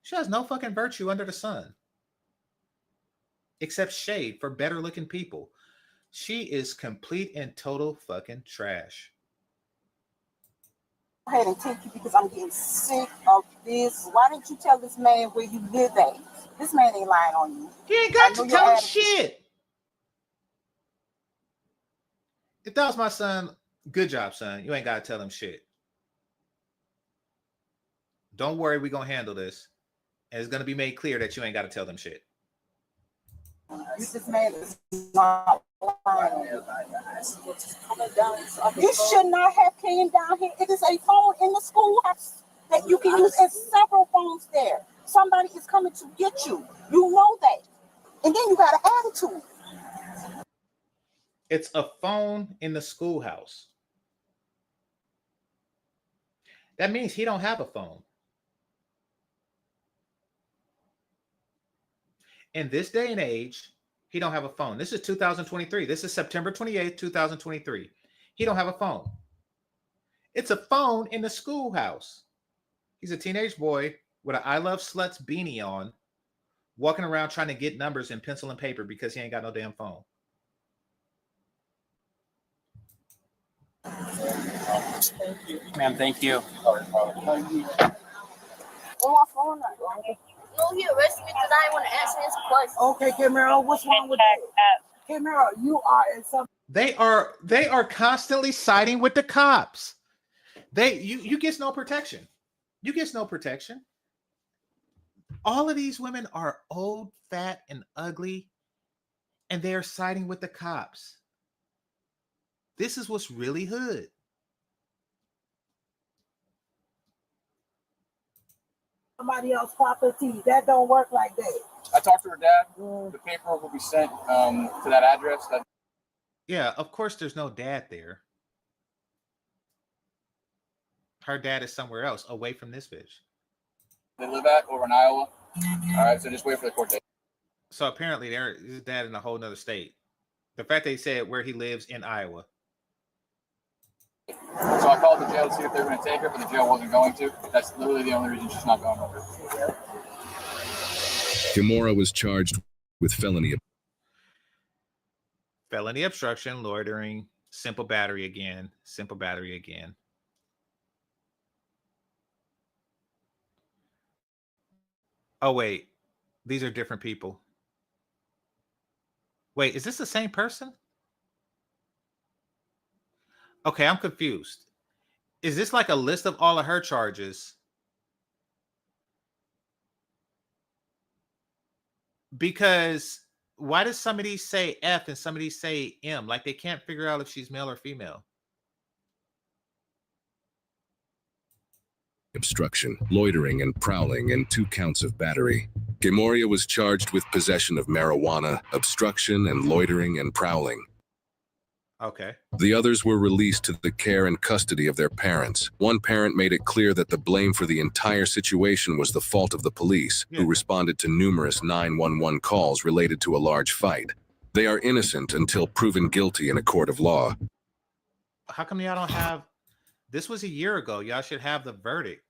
She has no fucking virtue under the sun. Except shade for better looking people. She is complete and total fucking trash. Go ahead and take you because I'm getting sick of this. Why didn't you tell this man where you live at? This man ain't lying on you. He ain't got to tell him shit. If that was my son, good job, son. You ain't got to tell him shit. Don't worry, we're going to handle this. And it's going to be made clear that you ain't got to tell them shit. This man is not lying. You should not have came down here. It is a phone in the schoolhouse that you can use, and several phones there. Somebody is coming to get you. You know that. And then you got an attitude. It's a phone in the schoolhouse. That means he don't have a phone. In this day and age, he don't have a phone. This is 2023. This is September 28th, 2023. He don't have a phone. It's a phone in the schoolhouse. He's a teenage boy with an I Love Sluts beanie on, walking around trying to get numbers in pencil and paper because he ain't got no damn phone. Ma'am, thank you. On my phone, no, he arrested me because I didn't want to answer his question. Okay, Camaro, what's wrong with that? Camaro, you are in some. They are constantly siding with the cops. You get no protection. You get no protection. All of these women are old, fat, and ugly, and they are siding with the cops. This is what's really hood. Somebody else's property. That don't work like that. I talked to her dad. The paperwork will be sent to that address. Yeah, of course there's no dad there. Her dad is somewhere else, away from this bitch. They live at over in Iowa. All right, so just wait for the court date. So apparently his dad in a whole nother state. The fact they said where he lives in Iowa. So I called the jail to see if they were going to take her, but the jail wasn't going to. That's literally the only reason she's not going over. Kimura was charged with felony obstruction, loitering, simple battery again. Oh, wait. These are different people. Wait, is this the same person? Okay, I'm confused. Is this like a list of all of her charges? Because why does somebody say F and somebody say M? Like they can't figure out if she's male or female. obstruction, loitering, and prowling, and 2 counts of battery. Gamoria was charged with possession of marijuana, obstruction, and loitering and prowling. Okay. The others were released to the care and custody of their parents. One parent made it clear that the blame for the entire situation was the fault of the police, who responded to numerous 911 calls related to a large fight. They are innocent until proven guilty in a court of law. How come y'all don't have... This was a year ago. Y'all should have the verdict.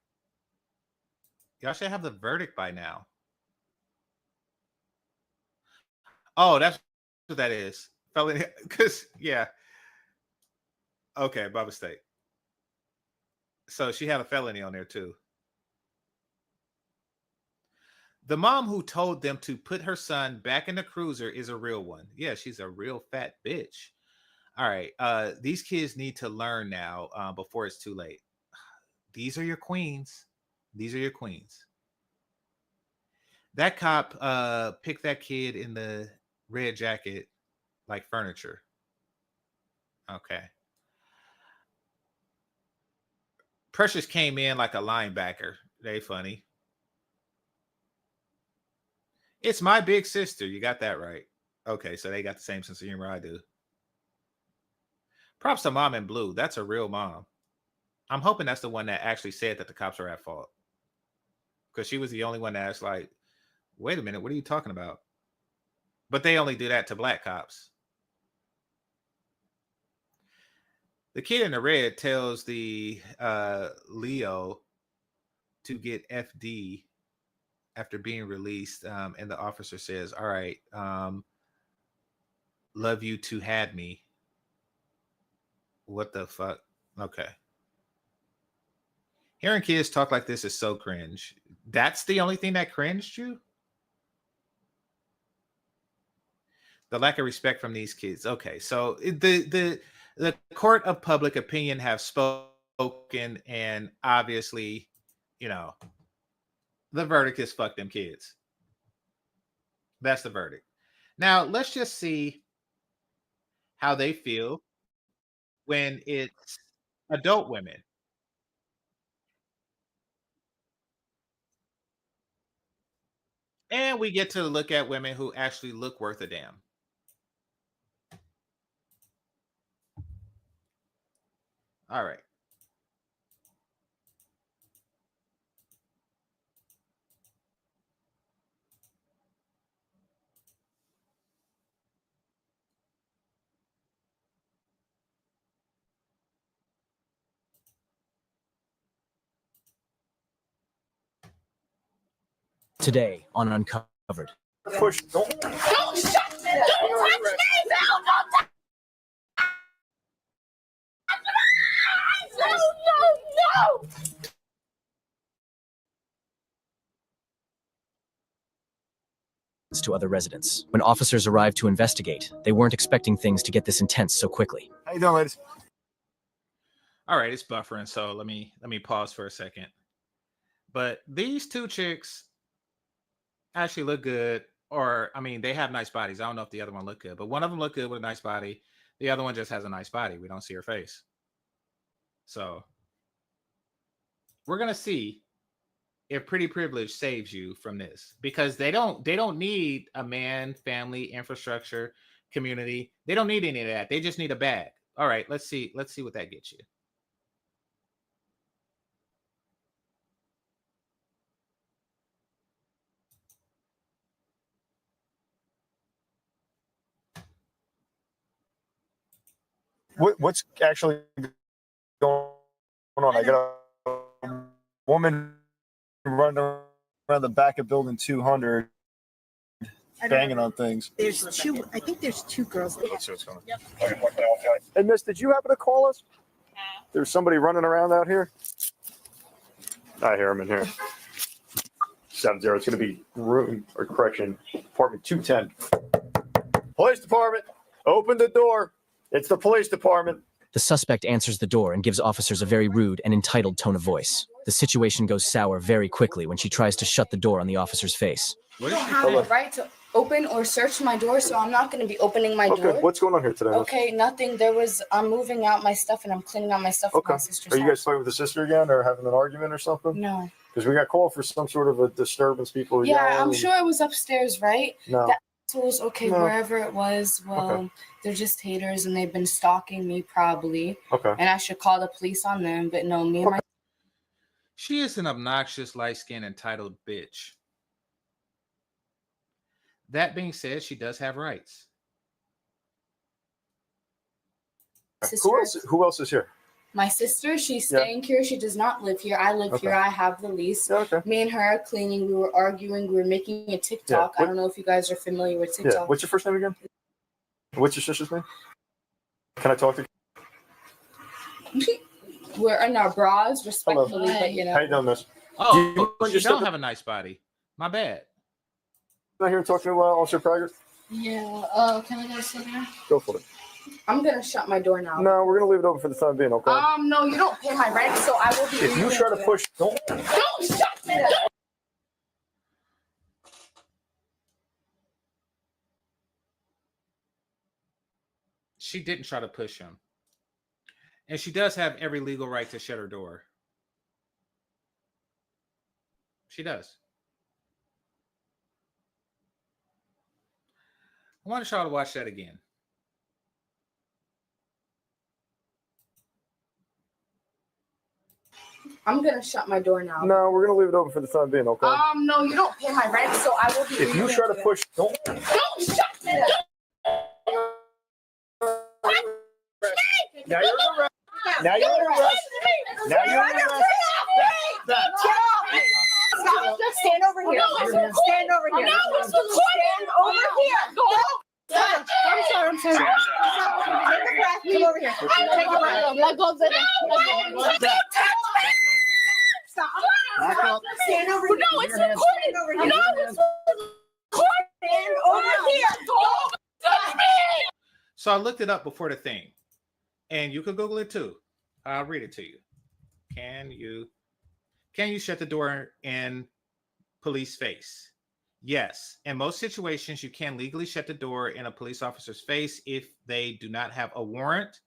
Y'all should have the verdict by now. Oh, that's what that is. Felony, because, yeah. Okay, by mistake. So she had a felony on there too. The mom who told them to put her son back in the cruiser is a real one. Yeah, she's a real fat bitch. All right, these kids need to learn now before it's too late. These are your queens. These are your queens. That cop picked that kid in the red jacket like furniture. Okay. Precious came in like a linebacker. They funny. It's my big sister. You got that right. Okay, so they got the same sense of humor I do. Props to Mom in Blue. That's a real mom. I'm hoping that's the one that actually said that the cops are at fault. Because she was the only one that's like, wait a minute, what are you talking about? But they only do that to black cops. The kid in the red tells the Leo to get FD after being released. And the officer says, all right, love you to had me. What the fuck? Okay. Hearing kids talk like this is so cringe. That's the only thing that cringed you? The lack of respect from these kids. Okay, so the court of public opinion have spoken, and obviously, you know, the verdict is fuck them kids. That's the verdict. Now, let's just see how they feel when it's adult women. And we get to look at women who actually look worth a damn. All right. Today on Uncovered. Push. Don't shut. Don't touch me, Val. Don't touch. threats to other residents. When officers arrived to investigate, they weren't expecting things to get this intense so quickly. How you doing, ladies? All right, it's buffering, so let me pause for a second. But these two chicks actually look good, or I mean, they have nice bodies. I don't know if the other one looked good, but one of them looked good with a nice body. The other one just has a nice body. We don't see her face. So we're gonna see if pretty privilege saves you from this, because they don't need a man, family, infrastructure, community. They don't need any of that. They just need a bag. All right, let's see what that gets you. What's actually going on? I got a woman running around the back of building 200, banging on things. There's two. I think there's two girls. Let's see what's going on. Hey, miss, did you happen to call us? There's somebody running around out here. I hear him in here. 70. It's going to be room or correction, apartment 210. Police department, open the door. It's the police department. The suspect answers the door and gives officers a very rude and entitled tone of voice. The situation goes sour very quickly when she tries to shut the door on the officer's face. You don't have the right to open or search my door, so I'm not going to be opening my door. Okay, what's going on here today? Okay, nothing. I'm moving out my stuff and I'm cleaning out my stuff with my sister's Are you house. guys fighting with the sister again or having an argument or something? No. Because we got called for some sort of a disturbance. People Yeah, yelling. I'm sure it was upstairs, right? No. That was okay, No. wherever it was. Well, Okay. they're just haters and they've been stalking me probably. Okay. And I should call the police on them, but no, me and my She is an obnoxious, light-skinned, entitled bitch. That being said, she does have rights. Who else is here? My sister, she's Yeah. staying here. She does not live here. I live here. I have the lease. Me and her are cleaning. We were arguing. We were making a TikTok. I don't know if you guys are familiar with TikTok. Yeah. What's your first name again? What's your sister's name? Can I talk to you? We're in our bras, respectfully, but you know. How you doing, miss? Oh, you she don't have a nice body. My bad. Not here talking to Officer Prager? Yeah. Can I go sit here? Go for it. I'm gonna shut my door now. No, we're gonna leave it open for the time being, okay? No, you don't pay my rent, so I will be. If you try to push, don't shut me down. She didn't try to push him. And she does have every legal right to shut her door. She does. I want y'all to watch that again. I'm gonna shut my door now. No, we're gonna leave it open for the time being, okay? No, you don't pay my rent, so I will be. If you try to push, don't shut me down. Now you're under arrest. Now you're under arrest. Now you're under arrest. Stand over here. Stand over here. Stand over here. I'm sorry. Take a breath. Come over here. Take a breath. Let go of it. Stop. Back up. Stand over here. No, it's recorded. No, it's recorded. Stand over here. Touch me. So I looked it up before the thing. And you can Google it too. I'll read it to you. Can you shut the door in police face? Yes. In most situations, you can legally shut the door in a police officer's face if they do not have a warrant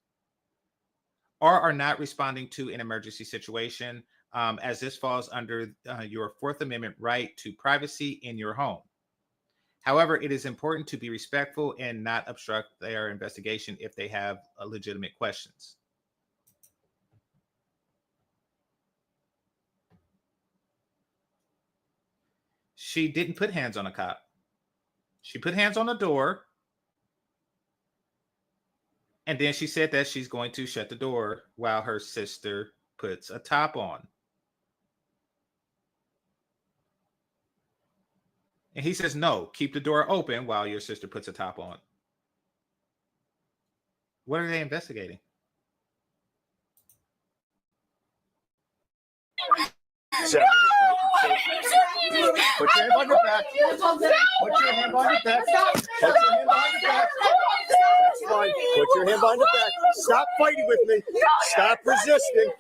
or are not responding to an emergency situation, as this falls under your Fourth Amendment right to privacy in your home. However, it is important to be respectful and not obstruct their investigation if they have legitimate questions. She didn't put hands on a cop. She put hands on the door. And then she said that she's going to shut the door while her sister puts a top on. And he says, no, keep the door open while your sister puts a top on. What are they investigating? Put your hand on your back. Put your hand on your back. Put your hand on your back. That's fine. Put your hand on your back. Stop fighting with me. Stop resisting.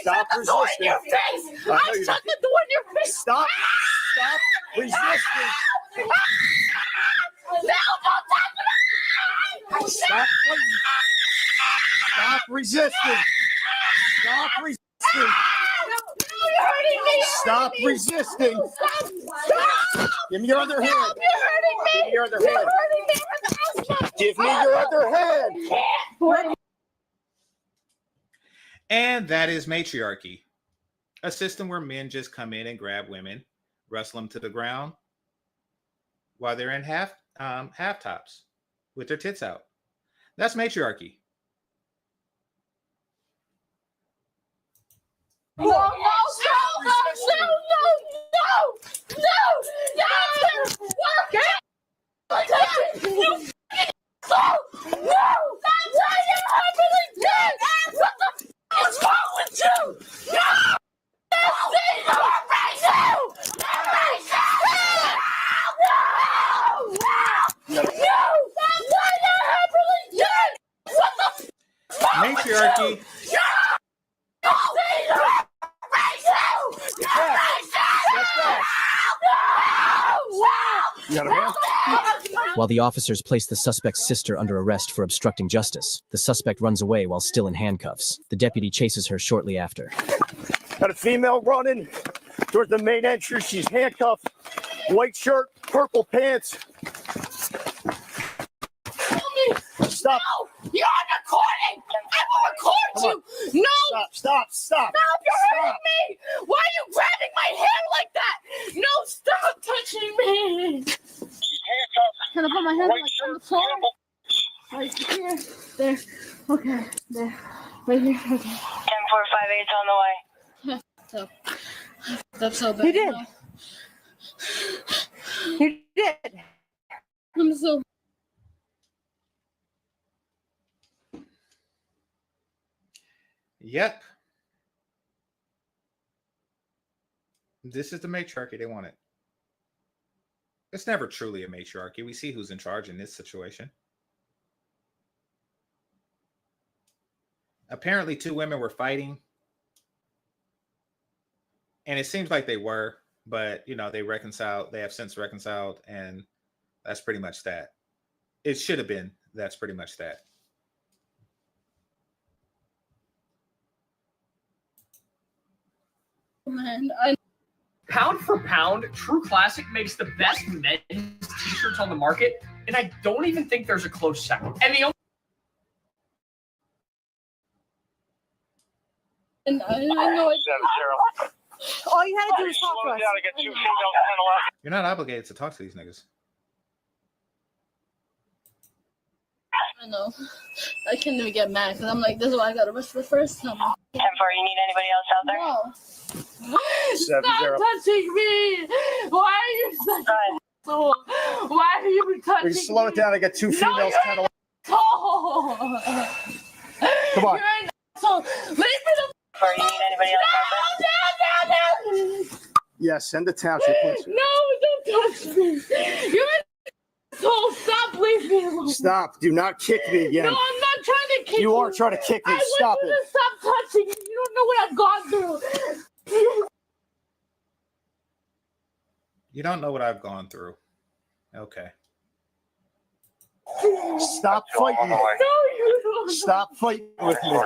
Stop resisting. I shut the door in your face. Stop. Stop resisting. Stop fighting. Stop resisting. Stop resisting. Stop resisting. Give me your other hand. Give me your other hand. Give me your other hand. And that is matriarchy, a system where men just come in and grab women, wrestle them to the ground while they're in half tops with their tits out. That's matriarchy. No, no, no, no, no, no, no, work it. No, that's why you're really dead. What the f is wrong with you? No, Matriarchy. While the officers place the suspect's sister under arrest for obstructing justice, the suspect runs away while still in handcuffs. The deputy chases her shortly after. Got a female running towards the main entrance. She's handcuffed, white shirt, purple pants. Stop. No, you're recording. I will record you. No. Stop. Stop. You're hurting me. Why are you grabbing my hair like that? No, stop touching me. Can I put my hand like on the floor? Right here. There. Okay. There. Right here. Okay. 10458's on the way. That's so bad. You did. You did. I'm so. Yep. This is the matriarchy they wanted. It's never truly a matriarchy. We see who's in charge in this situation. Apparently, two women were fighting. And it seems like they were, but, you know, they reconciled. They have since reconciled, and that's pretty much that. It should have been. That's pretty much that. Man, Pound for pound, True Classic makes the best men's t-shirts on the market, and I don't even think there's a close second. And the only I know it. All you had to do was talk to us. You're not obligated to talk to these niggas. I know. I can't even get mad because I'm like, this is why I got arrested the first time. 10-4, you need anybody else out there? No. 7-0. Stop touching me! Why are you such an asshole? Why are you touching me? Slow it down. I got two females. No, you're an asshole! Come on. You're an asshole! Leave me the you need anybody else out there? No! Yeah, send the township, please. No, don't touch me! You're an asshole! Stop, leave me alone! Stop. Do not kick me again. No, I'm not trying to kick you. You are trying to kick me. Stop I want you it. to stop touching me. You don't know what I've gone through. You don't know what I've gone through. Okay. Stop fighting. No, you don't. Stop fighting with me.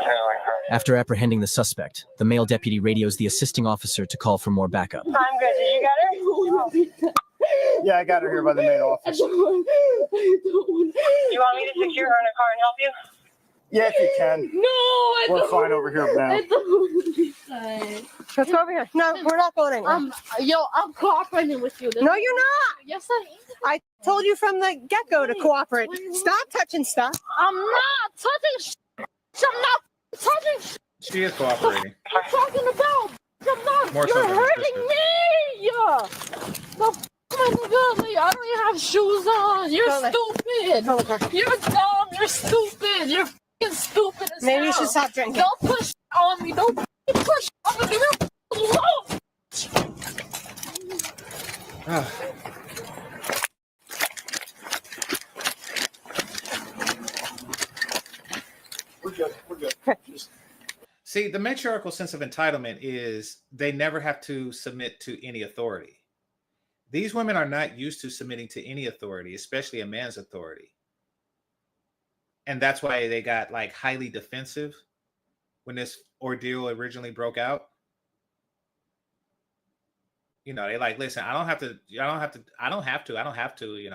After apprehending the suspect, the male deputy radios the assisting officer to call for more backup. I'm good. Did you get her? Yeah, I got her here by the main office. You want me to secure her in a car and help you? Yeah, if you can. No, I We're don't. fine over here now. I don't want to be fine. Let's go over here. No, we're not going anywhere. I'm cooperating with you. No, you're not. Yes, I am. I told you from the get-go to cooperate. Stop touching stuff. I'm not touching I'm not touching She is cooperating. I'm talking about. I'm not. More so You're than your hurting me. I don't even have shoes on. You're stupid. You're dumb. You're stupid. You're fucking stupid as Maybe you hell. should stop drinking. Don't push on me. Don't push on me. Leave me alone. We're good. We're good. See, the matriarchal sense of entitlement is they never have to submit to any authority. These women are not used to submitting to any authority, especially a man's authority. And that's why they got like highly defensive when this ordeal originally broke out. You know, they like, listen, I don't have to, you know,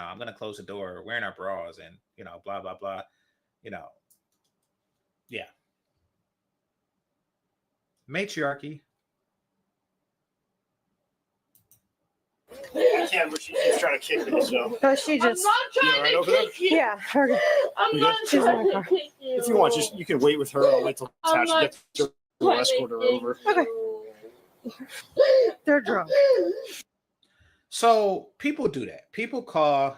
I'm going to close the door, wearing our bras and, you know, blah, blah, blah, you know. Yeah. Matriarchy. I can, but she keeps trying to kick me, so. So she just. I'm not trying to kick you. Yeah. I'm not trying to kick you. If you want, you can wait with her. I'll wait till Tasha gets to escort her over. Okay. They're drunk. So people do that. People call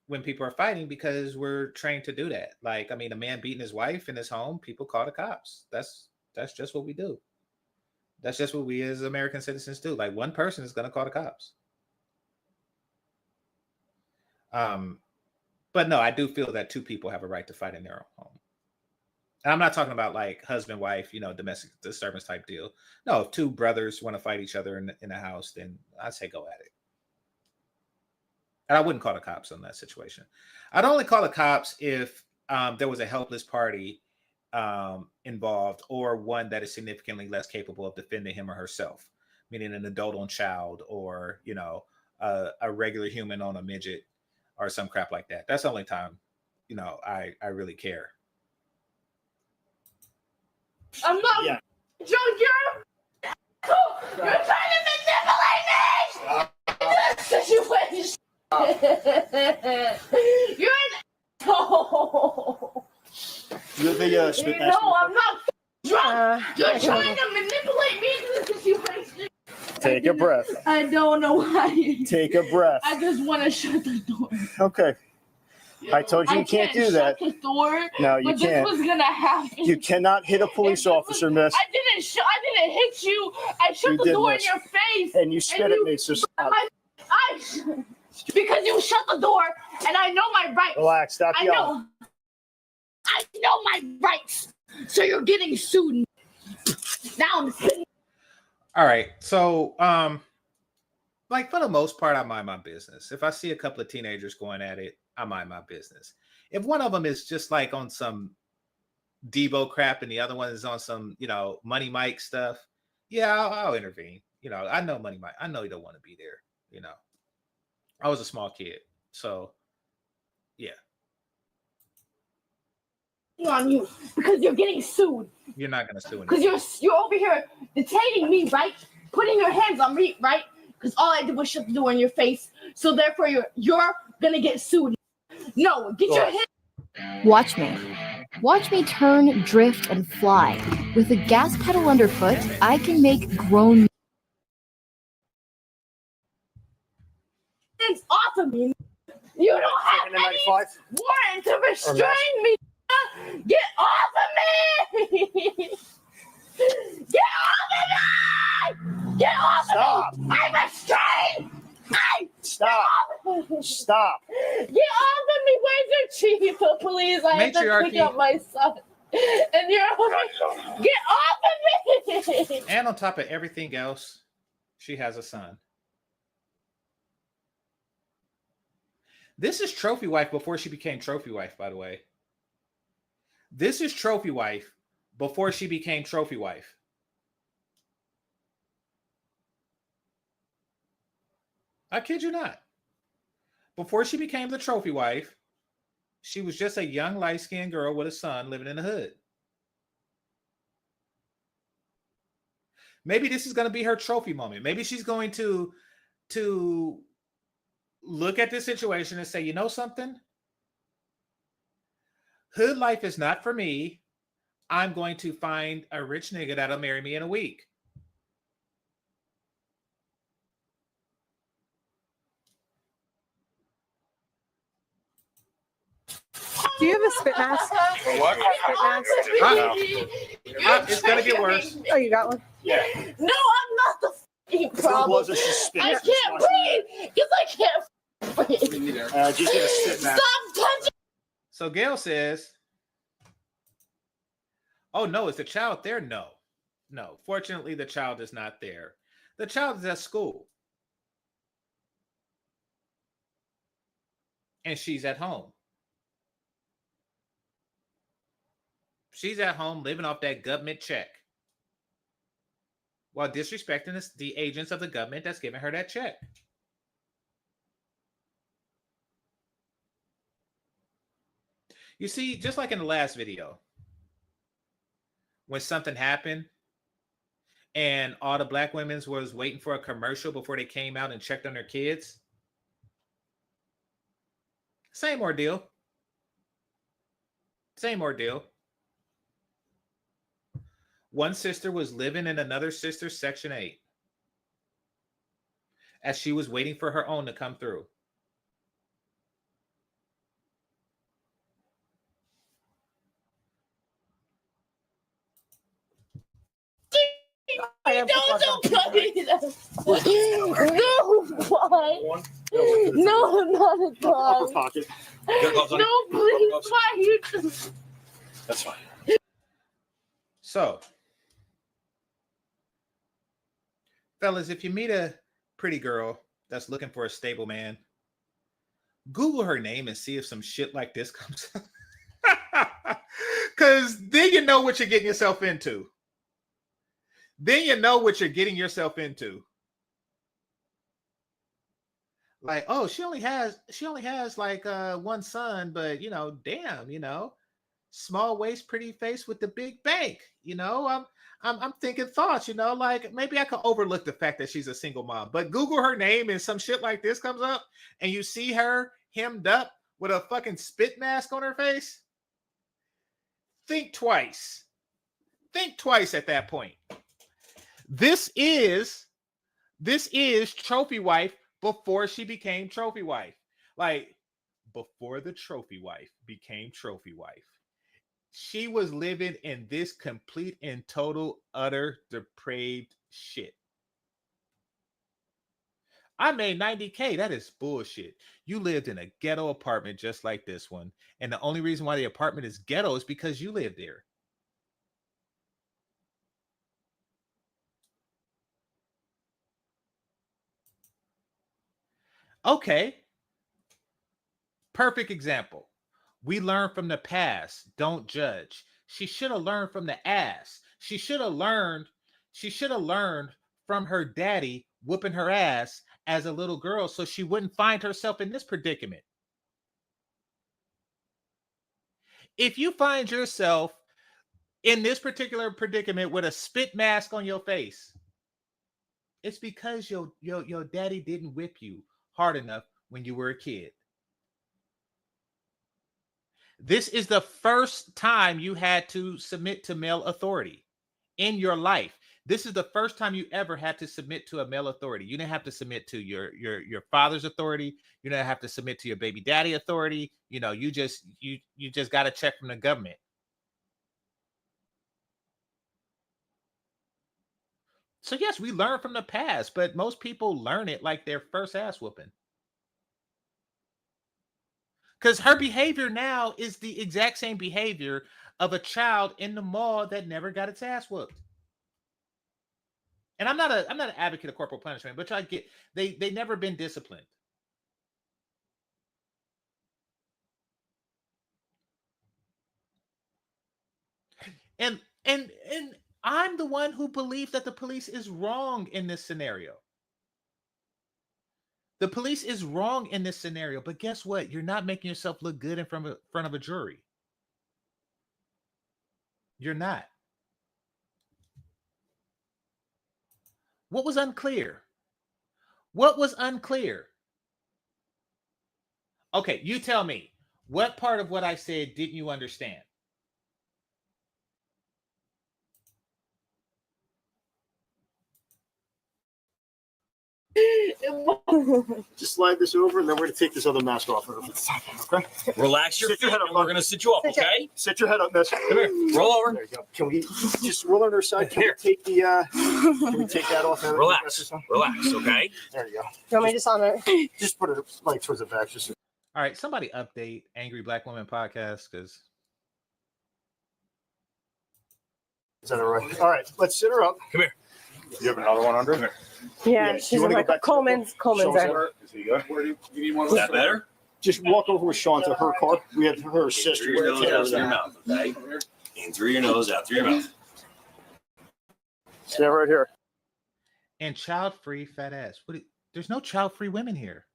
when people are fighting because we're trained to do that. Like, I mean, a man beating his wife in his home, people call the cops. That's just what we do. That's just what we as American citizens do. Like, one person is going to call the cops. But no, I do feel that two people have a right to fight in their own home. And I'm not talking about like husband, wife, you know, domestic disturbance type deal. No, if two brothers want to fight each other in a house, then I'd say go at it. And I wouldn't call the cops on that situation. I'd only call the cops if there was a helpless party involved, or one that is significantly less capable of defending him or herself, meaning an adult on child, or, you know, a regular human on a midget or some crap like that. That's the only time, you know, I really care. I'm not drunk. You're trying to manipulate me. This situation. You're an asshole. You're the spit master. No, I'm not drunk. You're trying to manipulate me into this situation. Take a breath. I don't know why. Take a breath. I just want to shut the door. Okay. I told you you can't do that. Shut the door. No, you but can't. This was gonna happen. You cannot hit a police officer, miss. I didn't hit you. I shut the door in your face. And you spit at me, so stop. Because you shut the door, and I know my rights. Relax, stop yelling. I know my rights. So you're getting sued. Now I'm sitting. All right. So, like for the most part, I mind my business. If I see a couple of teenagers going at it, I mind my business. If one of them is just like on some Debo crap and the other one is on some, you know, Money Mike stuff, yeah, I'll intervene. You know, I know Money Mike. I know you don't want to be there. You know, I was a small kid, so yeah. On you because you're getting sued. You're not gonna sue because you're over here detaining me, right? Putting your hands on me, right? Because all I did was shut the door in your face. So therefore, you're gonna get sued. No, get your hands. Watch me. Watch me turn, drift, and fly. With a gas pedal underfoot, I can make grown hands off of me. You don't have any warrant to restrain me. Get off of me! Get off of me! Get off of me! I'm restrained! Stop! Stop! Get off of me! Where's your chief of police? I have to pick up my son. And you're get off of me! And on top of everything else, she has a son. This is Trophy Wife before she became Trophy Wife, by the way. This is Trophy Wife before she became Trophy Wife. I kid you not. Before she became the Trophy Wife, she was just a young light-skinned girl with a son living in the hood. Maybe this is going to be her trophy moment. Maybe she's going to look at this situation and say, you know something? Hood life is not for me. I'm going to find a rich nigga that'll marry me in a week. Do you have a spit mask? What? Spit mask? It's gonna get worse. Oh, you got one? Yeah. No, I'm not the Was or she spit? I can't breathe because I can't breathe. Just get a spit mask. Stop touching. So Gail says, oh no, is the child there? No, fortunately the child is not there. The child is at school and she's at home. She's at home living off that government check while disrespecting the agents of the government that's giving her that check. You see, just like in the last video, when something happened and all the black women was waiting for a commercial before they came out and checked on their kids. Same ordeal. Same ordeal. One sister was living in another sister's Section 8 as she was waiting for her own to come through. Don't play that. No, why? No, not a dog. Pocket. No, please, why you just... That's fine. So, fellas, if you meet a pretty girl that's looking for a stable man, Google her name and see if some shit like this comes up. Because then you know what you're getting yourself into. Then you know what you're getting yourself into. Like, oh, she only has like one son, but you know, damn, you know, small waist, pretty face with the big bank. You know, I'm thinking thoughts, you know, like maybe I could overlook the fact that she's a single mom. But Google her name and some shit like this comes up and you see her hemmed up with a fucking spit mask on her face. Think twice. Think twice at that point. This is trophy wife before she became trophy wife. Like before the trophy wife became trophy wife, she was living in this complete and total utter depraved shit. I made $90K. That is bullshit. You lived in a ghetto apartment just like this one. And the only reason why the apartment is ghetto is because you live there. Okay. Perfect example. We learn from the past. Don't judge. She should have learned from the ass. She should have learned from her daddy whooping her ass as a little girl so she wouldn't find herself in this predicament. If you find yourself in this particular predicament with a spit mask on your face, it's because your daddy didn't whip you hard enough when you were a kid. This is the first time you had to submit to male authority in your life. This is the first time you ever had to submit to a male authority. You didn't have to submit to your father's authority. You didn't have to submit to your baby daddy authority. You know, you just got a check from the government. So yes, we learn from the past, but most people learn it like their first ass whooping. Because her behavior now is the exact same behavior of a child in the mall that never got its ass whooped. And I'm not an advocate of corporal punishment, but I get they never been disciplined. And I'm the one who believes that the police is wrong in this scenario. The police is wrong in this scenario, but guess what? You're not making yourself look good in front of a jury. You're not. What was unclear? What was unclear? Okay, you tell me. What part of what I said didn't you understand? Just slide this over, and then we're gonna take this other mask off. Okay. Relax your feet, and we're gonna sit you up. Okay. Sit your head up, miss. Come here. Roll over. There you go. Can we just roll on our side? Can we take the? Can we take that off? Relax. Relax. Okay. There you go. You want me to on it? Just put it like towards the back. Just. All right. Somebody update Angry Black Woman podcast because. Is that all right? All right. Let's sit her up. Come here. You have another one under? Yeah, she's in like Coleman's there. Is he good? Where do you want Is that better? Just walk over with Sean to her car. We have her sister. Through your nose, out through your mouth. Okay. In through your nose, out through your mouth. Stay right here. And child-free fat ass. There's no child-free women here.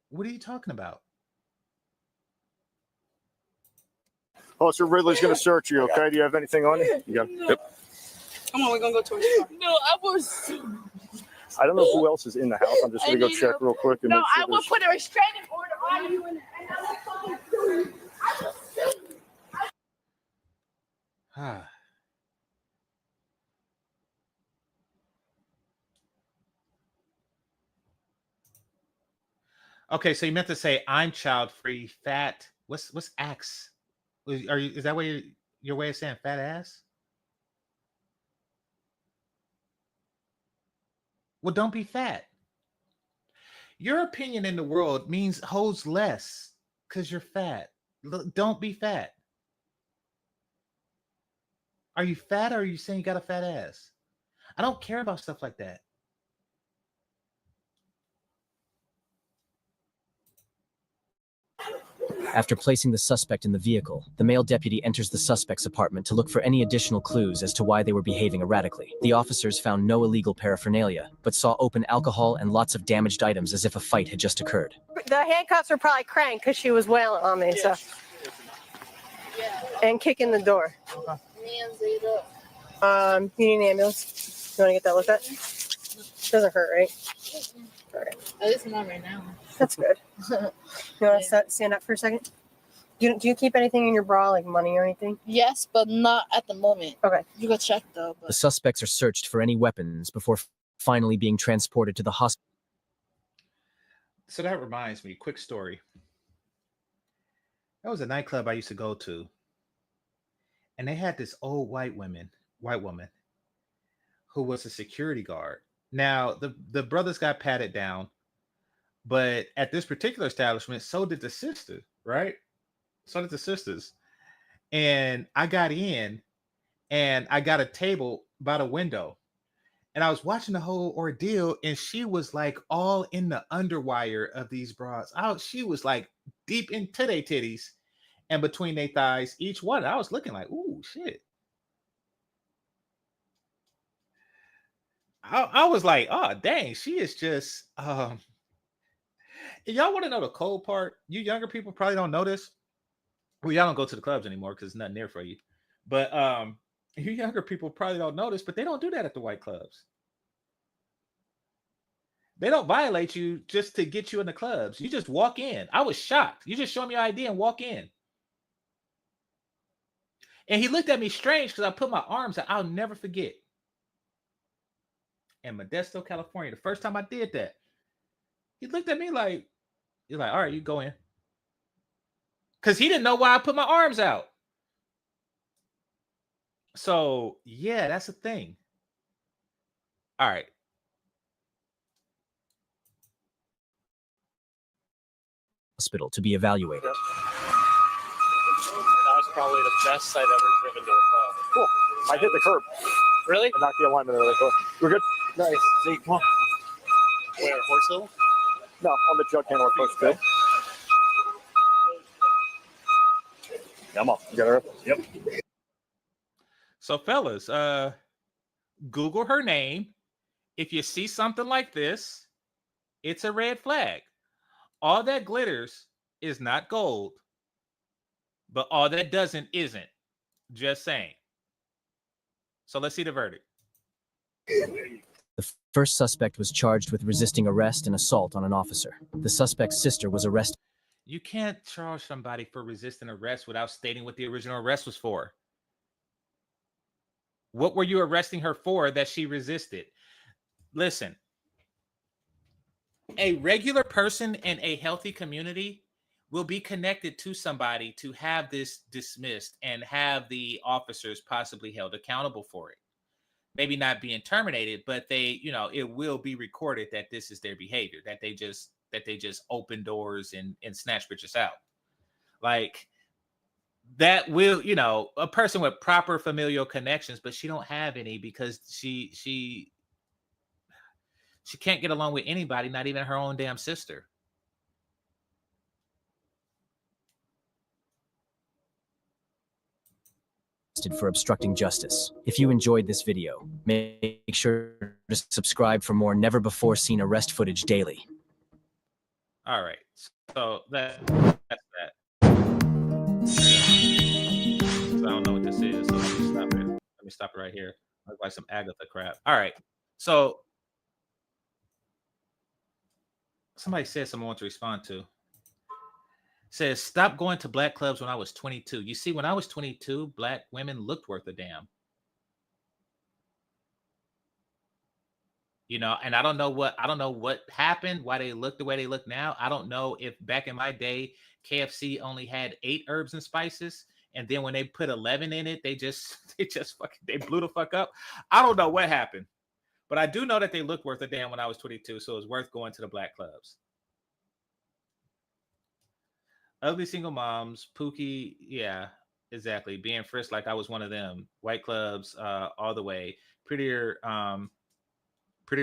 What are you talking about? Officer Ridley's going to search you, okay? Do you have anything on you? You got it? Yep. Come on, we're gonna go towards the car. No, I was. I don't know who else is in the house. I'm just going to go check real quick. And No, make sure I will put a restraining order on you. Okay, so you meant to say I'm child-free, fat. What's axe? Is that what your way of saying fat ass? Well, don't be fat. Your opinion in the world holds less because you're fat. Don't be fat. Are you fat or are you saying you got a fat ass? I don't care about stuff like that. After placing the suspect in the vehicle, the male deputy enters the suspect's apartment to look for any additional clues as to why they were behaving erratically. The officers found no illegal paraphernalia, but saw open alcohol and lots of damaged items as if a fight had just occurred. The handcuffs were probably cranked because she was wailing on me, so. And kicking the door. You need an ambulance? You want to get that looked at? Doesn't hurt, right? All right. At least not right now. That's good. You want to stand up for a second? Do you keep anything in your bra, like money or anything? Yes, but not at the moment. Okay. You go check though. The suspects are searched for any weapons before finally being transported to the hospital. So that reminds me, quick story. That was a nightclub I used to go to. And they had this old white woman who was a security guard. Now, the brothers got patted down, but at this particular establishment, so did the sister, right? So did the sisters. And I got in and I got a table by the window. And I was watching the whole ordeal, and she was like all in the underwire of these bras. She was like deep into their titties and between their thighs, each one. I was looking like, ooh, shit. I was like, oh, dang, she is just, y'all want to know the cold part? You younger people probably don't know this. Well, y'all don't go to the clubs anymore because there's nothing there for you. But you younger people probably don't know this, but they don't do that at the white clubs. They don't violate you just to get you in the clubs. You just walk in. I was shocked. You just show me your ID and walk in. And he looked at me strange because I put my arms out. I'll never forget. In Modesto, California, the first time I did that, he looked at me like, he's like, all right, you go in. Because he didn't know why I put my arms out. So, yeah, that's the thing. All right. Hospital to be evaluated. That was probably the best site ever driven to a car. Cool. I hit the curb. Really? I knocked the alignment of the car. We're good? Nice. See, come on. Where, Horse Hill? No, on the jug handle first, good. Come on. You got her? Yep. So, fellas, Google her name. If you see something like this, it's a red flag. All that glitters is not gold, but all that doesn't isn't. Just saying. So let's see the verdict. The first suspect was charged with resisting arrest and assault on an officer. The suspect's sister was arrested. You can't charge somebody for resisting arrest without stating what the original arrest was for. What were you arresting her for that she resisted? Listen, A regular person in a healthy community will be connected to somebody to have this dismissed and have the officers possibly held accountable for it. Maybe not being terminated, but they, it will be recorded that this is their behavior, that they just open doors and snatch bitches out. Like that will, a person with proper familial connections, but she don't have any because she can't get along with anybody, not even her own damn sister. For obstructing justice. If you enjoyed this video, make sure to subscribe for more never before seen arrest footage daily. All right, so that's that. So I don't know what this is, so let me stop it. Let me stop it right here. Look like some Agatha crap. All right, so somebody said something I want to respond to. Says, stop going to black clubs when I was 22. You see, when I was 22, black women looked worth a damn. And I don't know what happened, why they look the way they look now. I don't know if back in my day, KFC only had 8 herbs and spices, and then when they put 11 in it, they blew the fuck up. I don't know what happened, but I do know that they looked worth a damn when I was 22, so it was worth going to the black clubs. Ugly single moms, Pookie, yeah, exactly. Being frisked like I was one of them. White clubs, all the way. Prettier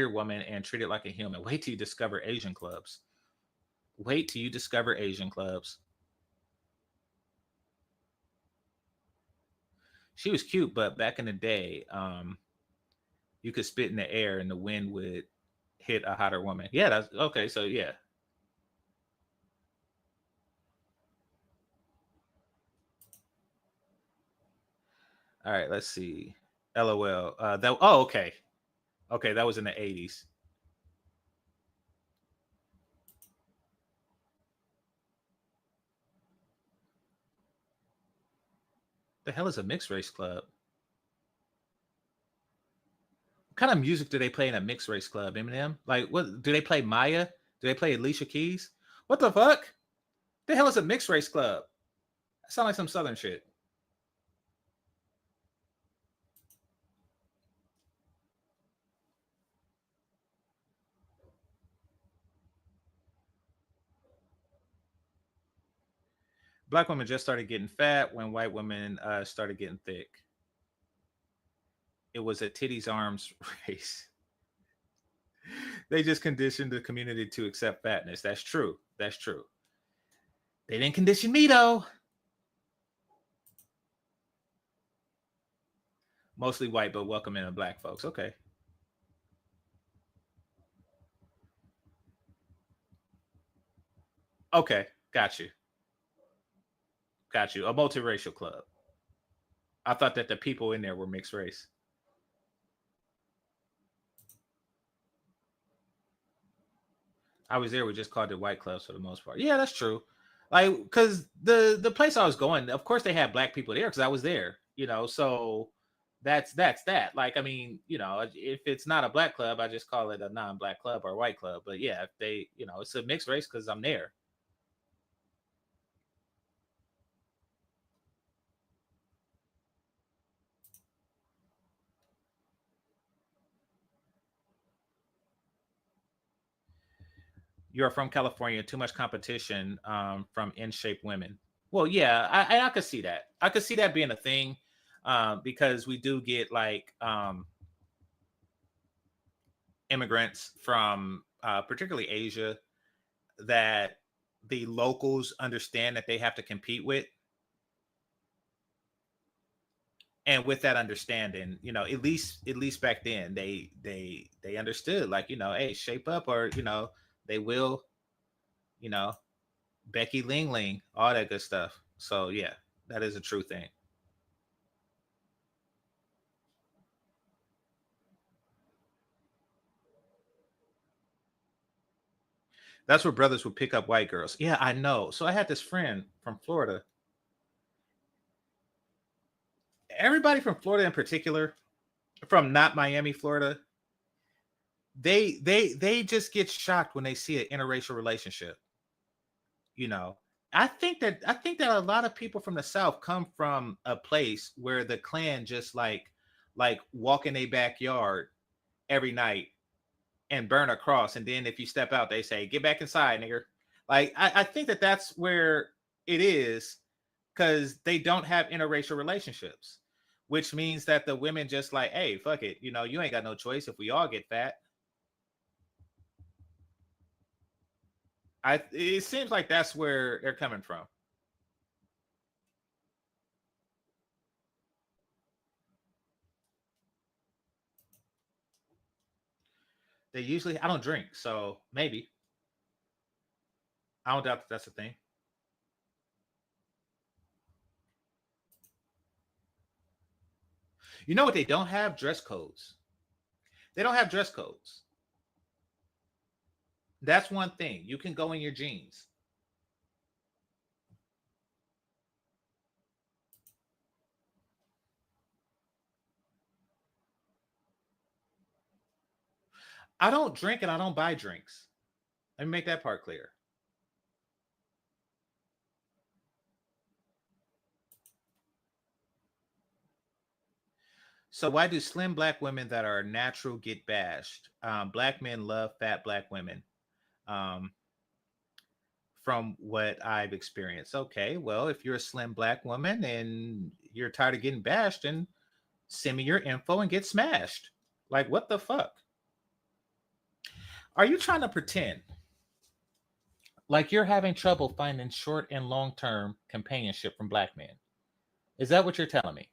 woman and treated like a human. Wait till you discover Asian clubs. Wait till you discover Asian clubs. She was cute, but back in the day, you could spit in the air and the wind would hit a hotter woman. Yeah, that's okay. So yeah. All right, let's see. LOL. Okay. Okay, that was in the 80s. The hell is a mixed race club? What kind of music do they play in a mixed race club, Eminem? Like, what do they play? Maya? Do they play Alicia Keys? What the fuck? The hell is a mixed race club? That sounds like some Southern shit. Black women just started getting fat when white women started getting thick. It was a titties arms race. They just conditioned the community to accept fatness. That's true. That's true. They didn't condition me though. Mostly white, but welcoming of black folks. Okay. Okay, got you. Got you. A multiracial club. I thought that the people in there were mixed race. I was there. We just called it white clubs for the most part. Yeah, that's true. Like, because the place I was going, of course, they had black people there because I was there. So that's that. Like, I mean, if it's not a black club, I just call it a non-black club or a white club. But yeah, if they, it's a mixed race because I'm there. You're from California. Too much competition from in-shape women. Well, yeah, I could see that. I could see that being a thing because we do get like immigrants from particularly Asia that the locals understand that they have to compete with. And with that understanding, at least back then they understood, like, hey, shape up or they will, Becky Ling Ling, all that good stuff. So yeah, that is a true thing. That's where brothers would pick up white girls. Yeah, I know. So I had this friend from Florida. Everybody from Florida in particular, from not Miami, Florida, they just get shocked when they see an interracial relationship. You know, I think that a lot of people from the South come from a place where the Klan just like walk in their backyard every night and burn a cross, and then if you step out, they say, "Get back inside, nigger." Like I think that that's where it is, because they don't have interracial relationships, which means that the women just like, hey, fuck it, you know, you ain't got no choice if we all get fat. It seems like that's where they're coming from. They usually, I don't drink, so maybe. I don't doubt that that's a thing. You know what they don't have? Dress codes. They don't have dress codes. That's one thing. You can go in your jeans. I don't drink and I don't buy drinks. Let me make that part clear. So why do slim black women that are natural get bashed? Black men love fat black women. From what I've experienced. Okay, well, if you're a slim black woman and you're tired of getting bashed, then send me your info and get smashed. Like, what the fuck? Are you trying to pretend like you're having trouble finding short and long-term companionship from black men? Is that what you're telling me?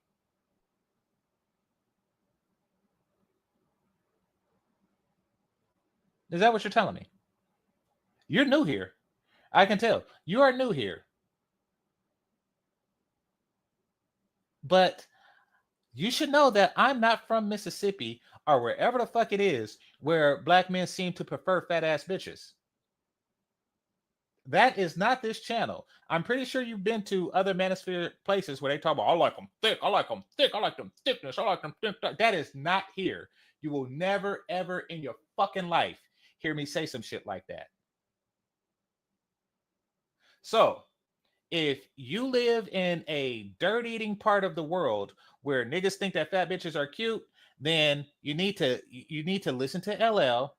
Is that what you're telling me? You're new here. I can tell. You are new here. But you should know that I'm not from Mississippi or wherever the fuck it is where black men seem to prefer fat ass bitches. That is not this channel. I'm pretty sure you've been to other manosphere places where they talk about, I like them thick, I like them thick, I like them thickness, I like them thick. That is not here. You will never, ever in your fucking life hear me say some shit like that. So, if you live in a dirt-eating part of the world where niggas think that fat bitches are cute, then you need to listen to LL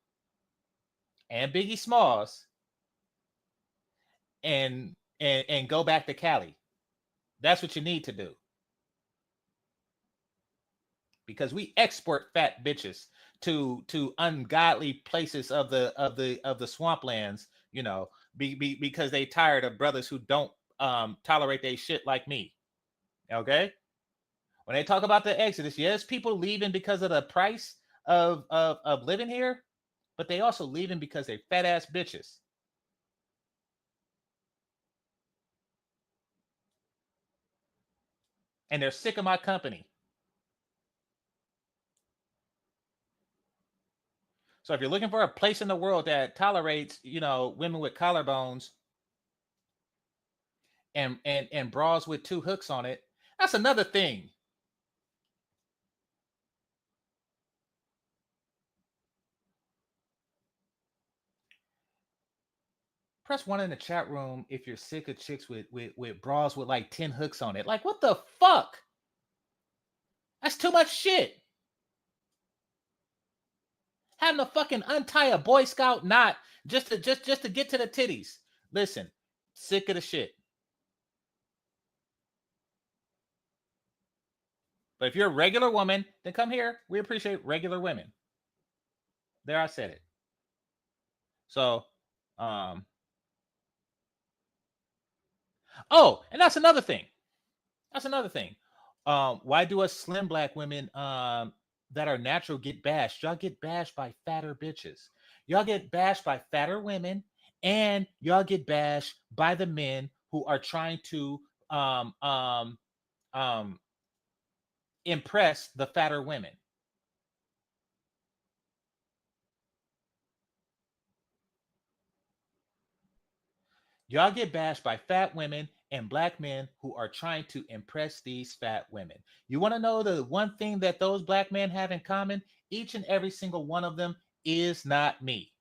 and Biggie Smalls and go back to Cali. That's what you need to do. Because we export fat bitches to ungodly places of the swamplands, you know, because they tired of brothers who don't tolerate they shit like me. Okay, when they talk about the exodus, yes, people leaving because of the price of living here, but they also leaving because they fat ass bitches. And they're sick of my company. So if you're looking for a place in the world that tolerates, you know, women with collarbones and bras with 2 hooks on it, that's another thing. Press 1 in the chat room if you're sick of chicks with bras with like 10 hooks on it. Like, what the fuck? That's too much shit. Having to fucking untie a Boy Scout knot just to get to the titties. Listen, sick of the shit. But if you're a regular woman, then come here. We appreciate regular women. There, I said it. So, oh, and that's another thing. Why do us slim black women that are natural get bashed? Y'all get bashed by fatter bitches. Y'all get bashed by fatter women, and y'all get bashed by the men who are trying to impress the fatter women. Y'all get bashed by fat women and black men who are trying to impress these fat women. You want to know the one thing that those black men have in common? Each and every single one of them is not me.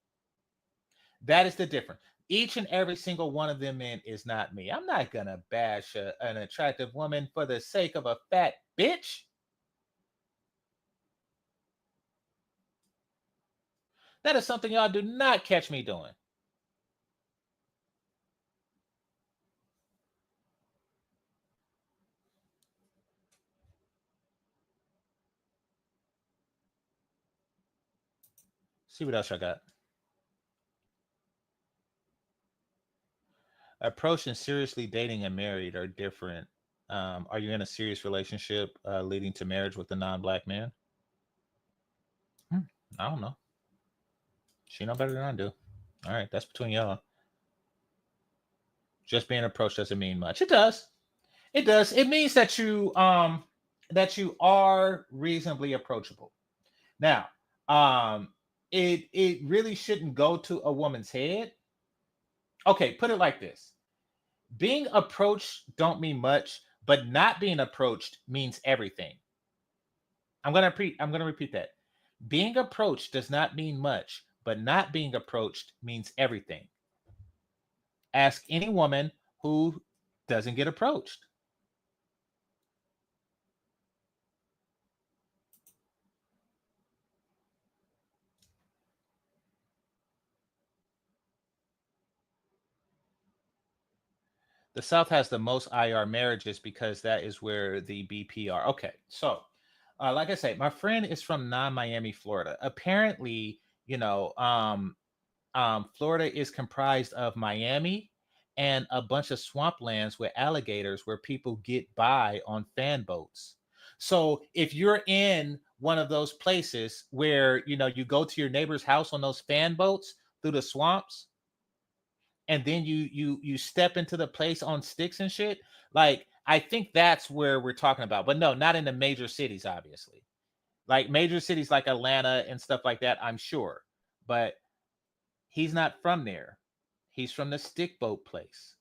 That is the difference. Each and every single one of them men is not me. I'm not gonna bash an attractive woman for the sake of a fat bitch. That is something y'all do not catch me doing. See what else I got. Approach and seriously dating and married are different. Are you in a serious relationship leading to marriage with a non-black man? I don't know. She know better than I do. All right, that's between y'all. Just being approached doesn't mean much. It does. It does. It means that you are reasonably approachable. Now, it really shouldn't go to a woman's head. Okay, put it like this. Being approached don't mean much, but not being approached means everything. I'm gonna repeat that. Being approached does not mean much, but not being approached means everything. Ask any woman who doesn't get approached. The South has the most IR marriages because that is where the BP are. Okay, so like I say, my friend is from non-Miami, Florida. Apparently, Florida is comprised of Miami and a bunch of swamplands with alligators where people get by on fan boats. So if you're in one of those places where you go to your neighbor's house on those fan boats through the swamps, and then you step into the place on sticks and shit, like I think that's where we're talking about. But no, not in the major cities, obviously. Like major cities like Atlanta and stuff like that, I'm sure. But he's not from there. He's from the stick boat place.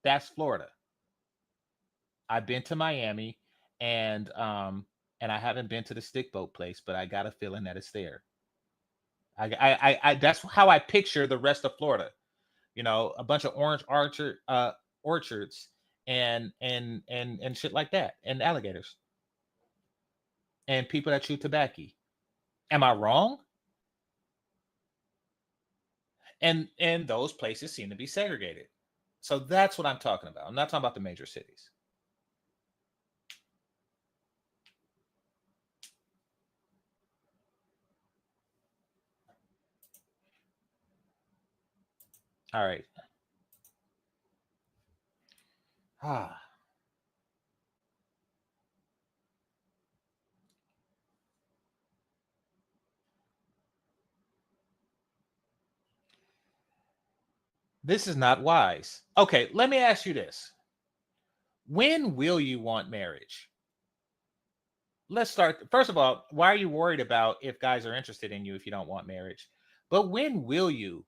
That's Florida. I've been to Miami and I haven't been to the stick boat place, but I got a feeling that it's there. I that's how I picture the rest of Florida. A bunch of orange orchards and shit like that, and alligators and people that chew tobacco. Am I wrong? And those places seem to be segregated. So that's what I'm talking about. I'm not talking about the major cities. All right. This is not wise. Okay, let me ask you this. When will you want marriage? Let's start. First of all, why are you worried about if guys are interested in you if you don't want marriage? But when will you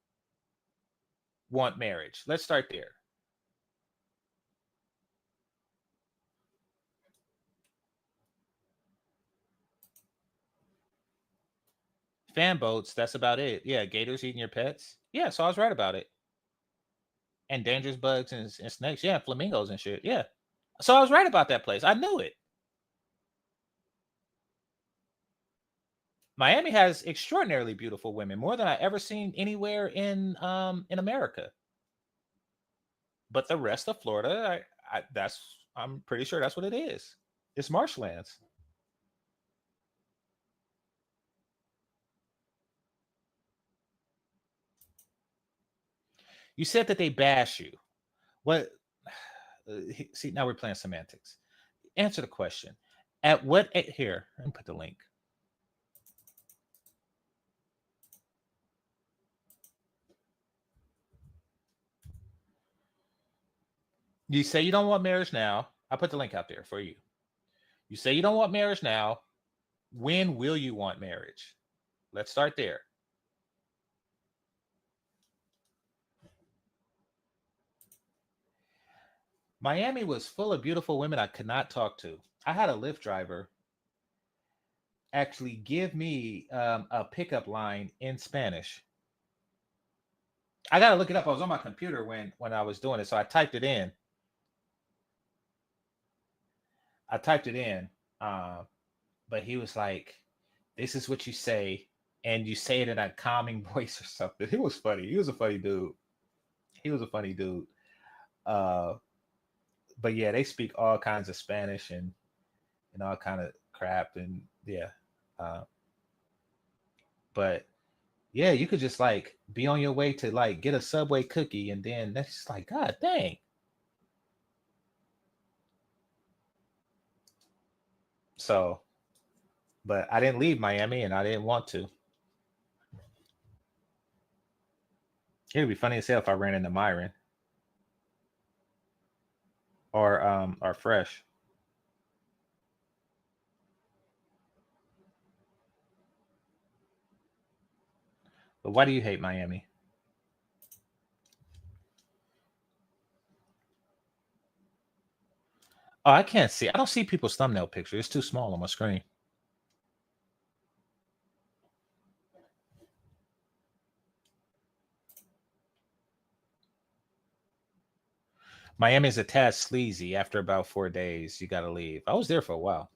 want marriage? Let's start there. Fan boats, that's about it. Yeah, gators eating your pets. Yeah, so I was right about it. And dangerous bugs and snakes. Yeah, flamingos and shit. Yeah. So I was right about that place. I knew it. Miami has extraordinarily beautiful women, more than I ever seen anywhere in America. But the rest of Florida, I'm pretty sure that's what it is. It's marshlands. You said that they bash you. What? See, now we're playing semantics. Answer the question. At what here? Let me put the link. You say you don't want marriage now. I put the link out there for you. You say you don't want marriage now. When will you want marriage? Let's start there. Miami was full of beautiful women I could not talk to. I had a Lyft driver. actually give me a pickup line in Spanish. I gotta look it up. I was on my computer when I was doing it, so I typed it in. But he was like, "This is what you say, and you say it in a calming voice or something." It was funny. He was a funny dude. But yeah, they speak all kinds of Spanish and all kind of crap, and yeah. But yeah, you could just like be on your way to like get a Subway cookie, and then that's just like, God dang. So, but I didn't leave Miami, and I didn't want to. It'd be funny as hell if I ran into Myron or Fresh. But why do you hate Miami? Oh, I can't see. I don't see people's thumbnail picture. It's too small on my screen. Miami's a tad sleazy. After about 4 days, you got to leave. I was there for a while.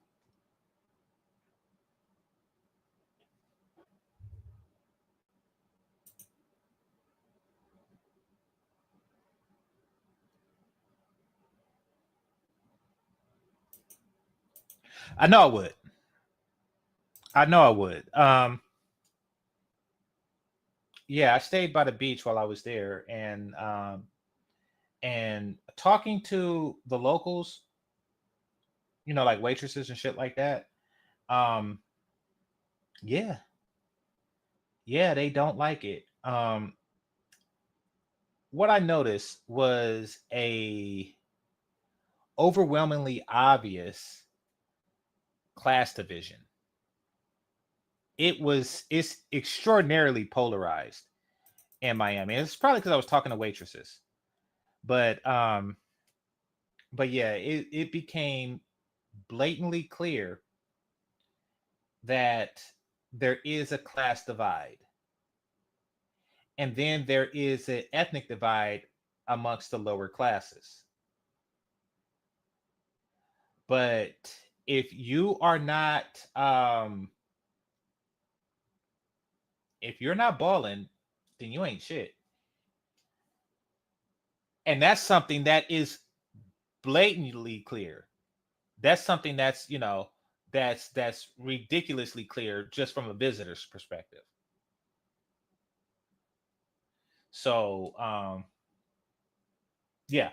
I know I would. Yeah, I stayed by the beach while I was there, and talking to the locals, like waitresses and shit like that. Yeah, they don't like it. What I noticed was a overwhelmingly obvious class division. It's extraordinarily polarized in Miami. It's probably because I was talking to waitresses, but yeah, it became blatantly clear that there is a class divide, and then there is an ethnic divide amongst the lower classes. But if you are not if you're not balling, then you ain't shit. And that's something that is blatantly clear. That's something that's, that's ridiculously clear just from a visitor's perspective. So yeah,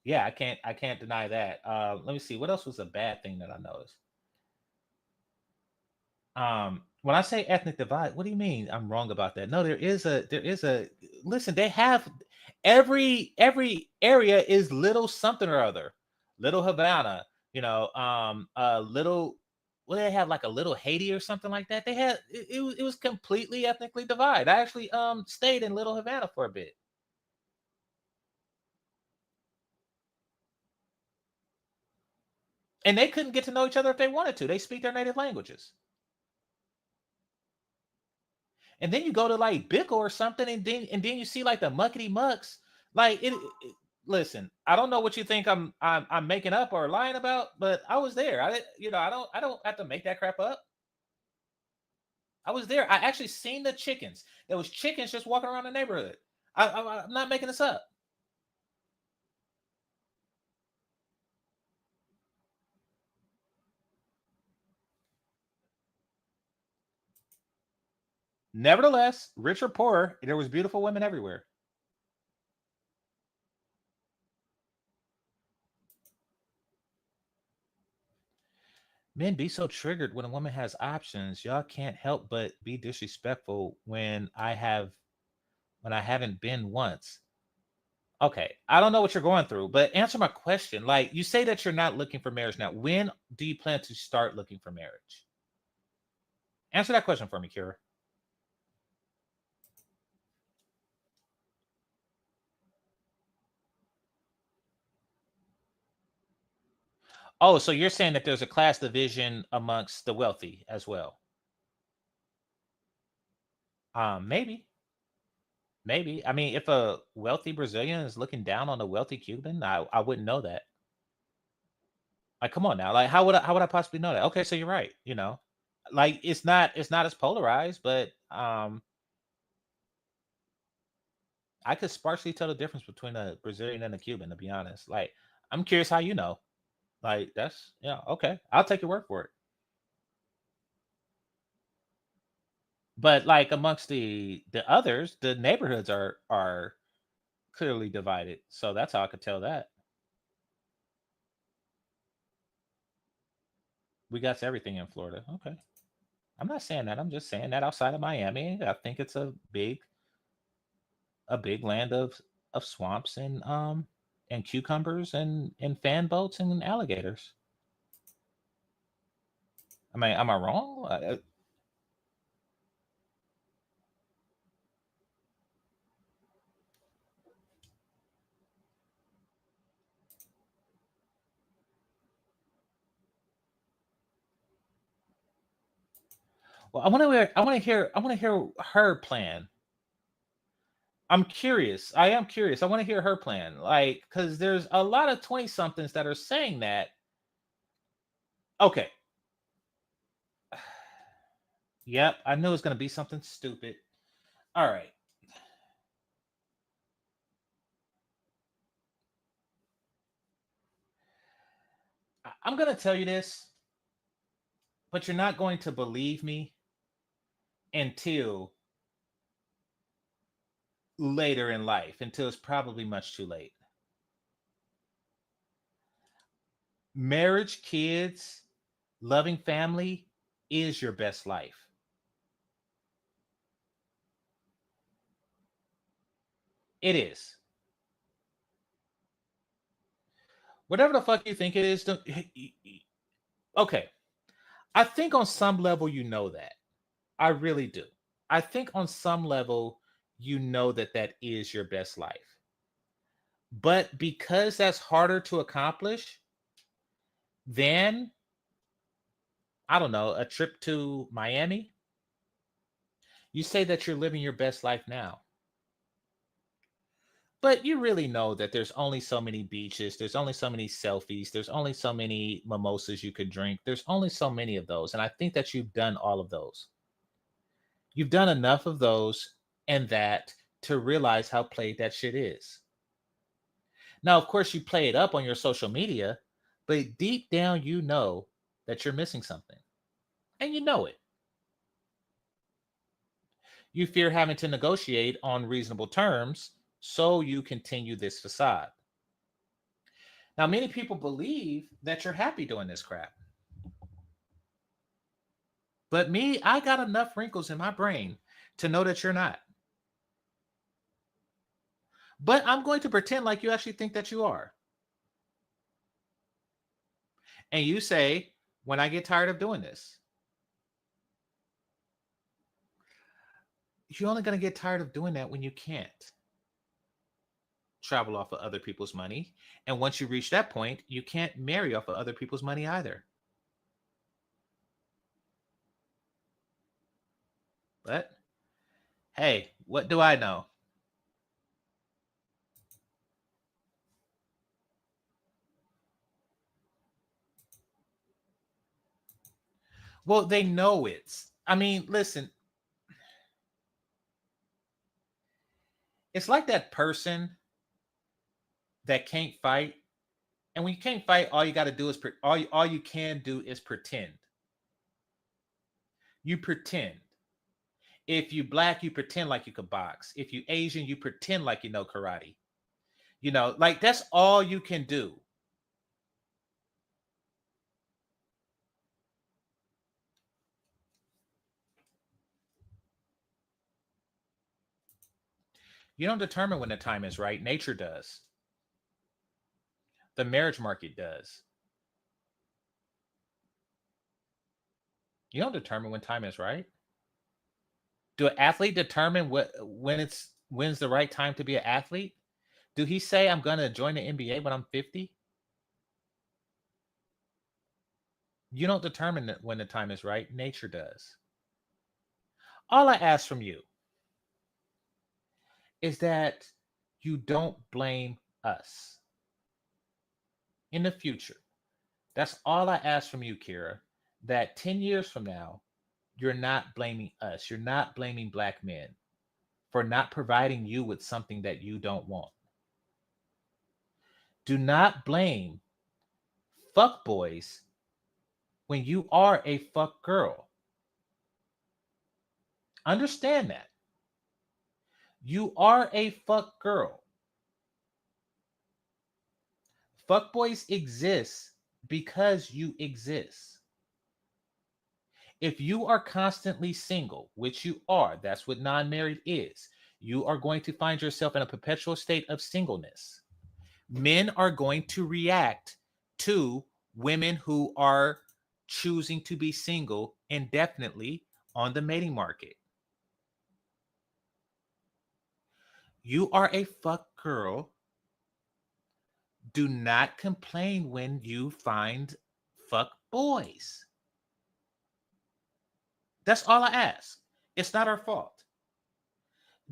I can't deny that. Let me see, what else was a bad thing that I noticed? When I say ethnic divide, what do you mean I'm wrong about that? No, there is a listen, they have every area is little something or other. Little Havana, little, what do they have, like a little Haiti or something like that? They had it was completely ethnically divided. I actually stayed in Little Havana for a bit. And they couldn't get to know each other if they wanted to. They speak their native languages. And then you go to like Bickle or something, and then you see like the muckety mucks. Like listen, I don't know what you think I'm making up or lying about, but I was there. I don't have to make that crap up. I was there. I actually seen the chickens. There was chickens just walking around the neighborhood. I'm not making this up. Nevertheless, rich or poor, there was beautiful women everywhere. Men be so triggered when a woman has options. Y'all can't help but be disrespectful when I haven't been once. Okay, I don't know what you're going through, but answer my question. Like, you say that you're not looking for marriage now. When do you plan to start looking for marriage? Answer that question for me, Kira. Oh, so you're saying that there's a class division amongst the wealthy as well? Maybe. Maybe. I mean, if a wealthy Brazilian is looking down on a wealthy Cuban, I wouldn't know that. Like, come on now. Like, how would I possibly know that? Okay, so you're right. Like it's not as polarized, but I could sparsely tell the difference between a Brazilian and a Cuban, to be honest. Like, I'm curious how you know. Like, that's okay. I'll take your word for it. But like amongst the others, the neighborhoods are clearly divided. So that's how I could tell that. We got everything in Florida. Okay. I'm not saying that. I'm just saying that outside of Miami, I think it's a big land of swamps and cucumbers and fan boats and alligators. Am I wrong? Well, I want to hear her plan. I'm curious. I am curious. I want to hear her plan. Like, because there's a lot of 20 somethings that are saying that. Okay. Yep, I knew it was going to be something stupid. All right. I'm going to tell you this, but you're not going to believe me until later in life, until it's probably much too late. Marriage, kids, loving family is your best life. It is. Whatever the fuck you think it is, okay. I think on some level you know that. I really do. I think on some level you know that that is your best life. But because that's harder to accomplish than, I don't know, a trip to Miami, you say that you're living your best life now. But you really know that there's only so many beaches, there's only so many selfies, there's only so many mimosas you could drink, there's only so many of those. And I think that you've done all of those. You've done enough of those and that to realize how played that shit is. Now, of course, you play it up on your social media, but deep down, you know that you're missing something. And you know it. You fear having to negotiate on reasonable terms, so you continue this facade. Now, many people believe that you're happy doing this crap. But me, I got enough wrinkles in my brain to know that you're not. But I'm going to pretend like you actually think that you are. And you say, when I get tired of doing this, you're only going to get tired of doing that when you can't travel off of other people's money. And once you reach that point, you can't marry off of other people's money either. But hey, what do I know? Well, they know it's. I mean, listen. It's like that person that can't fight. And when you can't fight, all you got to do is all you can do is pretend. You pretend. If you black, you pretend like you could box. If you Asian, you pretend like you know karate. Like that's all you can do. You don't determine when the time is right. Nature does. The marriage market does. You don't determine when time is right. Do an athlete determine when's the right time to be an athlete? Do he say I'm going to join the NBA when I'm 50? You don't determine when the time is right. Nature does. All I ask from you is that you don't blame us in the future. That's all I ask from you, Kira. That 10 years from now, you're not blaming us. You're not blaming black men for not providing you with something that you don't want. Do not blame fuck boys when you are a fuck girl. Understand that. You are a fuck girl. Fuck boys exist because you exist. If you are constantly single, which you are, that's what non-married is, you are going to find yourself in a perpetual state of singleness. Men are going to react to women who are choosing to be single indefinitely on the mating market. You are a fuck girl. Do not complain when you find fuck boys. That's all I ask. It's not our fault.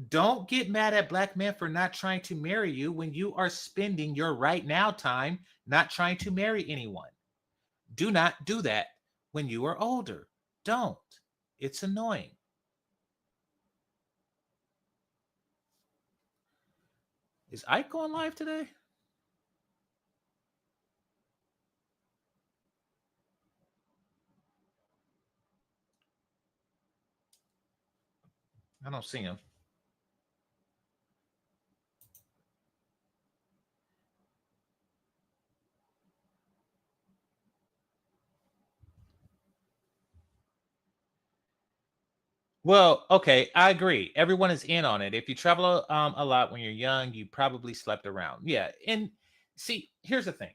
Don't get mad at black men for not trying to marry you when you are spending your right now time not trying to marry anyone. Do not do that when you are older. Don't. It's annoying. Is Ike going live today? I don't see him. Well, okay, I agree. Everyone is in on it. If you travel a lot when you're young, you probably slept around. Yeah, and see, here's the thing.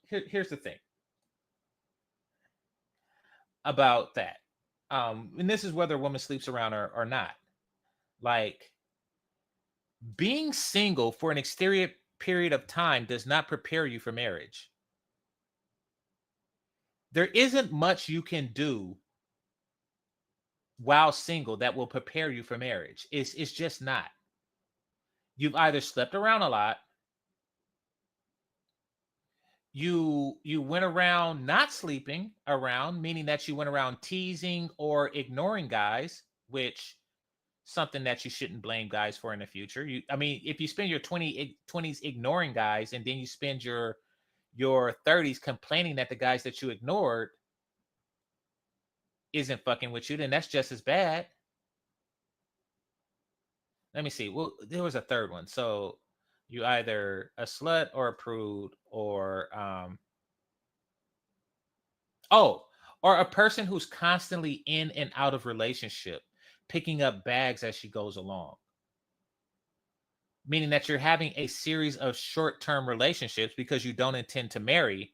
Here's the thing about that. And this is whether a woman sleeps around or not. Like, being single for an extended period of time does not prepare you for marriage. There isn't much you can do while single that will prepare you for marriage. It's just not. You've either slept around a lot, you went around not sleeping around, meaning that you went around teasing or ignoring guys, which something that you shouldn't blame guys for in the future. I mean, if you spend your 20s ignoring guys and then you spend your 30s complaining that the guys that you ignored isn't fucking with you, then that's just as bad. Let me see. Well, there was a third one. So you either a slut or a prude or or a person who's constantly in and out of relationship, picking up bags as she goes along. Meaning that you're having a series of short-term relationships because you don't intend to marry.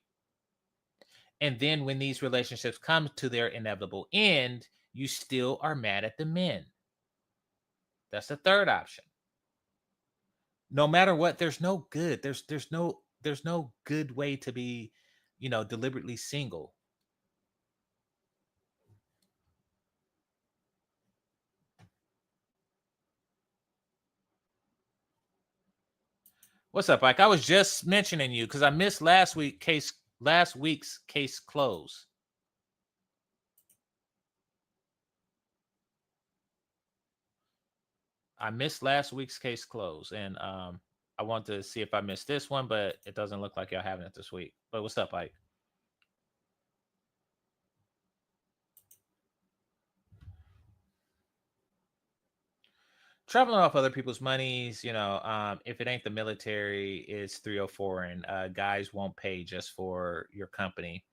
And then when these relationships come to their inevitable end, you still are mad at the men. That's the third option. No matter what, there's no good. There's no good way to be, deliberately single. What's up, Ike? I was just mentioning you because I missed last week's case close. I missed last week's case close, and I want to see if I missed this one, but it doesn't look like y'all having it this week. But what's up, Ike? Traveling off other people's monies, if it ain't the military, it's 304, and guys won't pay just for your company.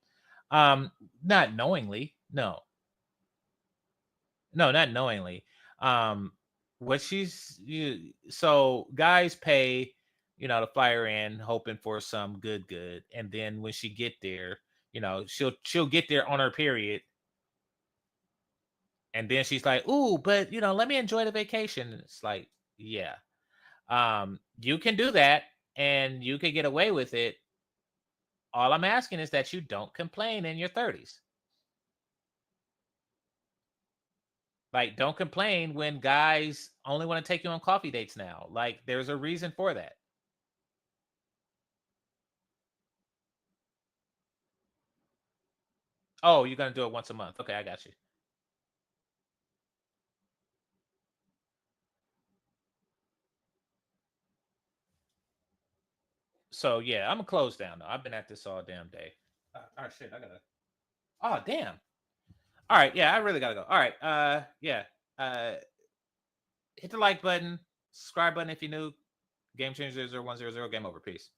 Not knowingly, no, not knowingly. So guys pay, to fly her in, hoping for some good, and then when she get there, she'll get there on her period. And then she's like, ooh, but let me enjoy the vacation. And it's like, yeah. You can do that and you can get away with it All I'm asking is that you don't complain in your 30s. Like, don't complain when guys only want to take you on coffee dates now. Like, there's a reason for that. Oh, you're going to do it once a month. Okay, I got you. So, yeah, I'm going to close down, though. I've been at this all damn day. Oh, shit, I got to. Oh, damn. All right, yeah, I really got to go. All right, yeah. Hit the like button, subscribe button if you're new. GameChanger 0100, game over. Peace.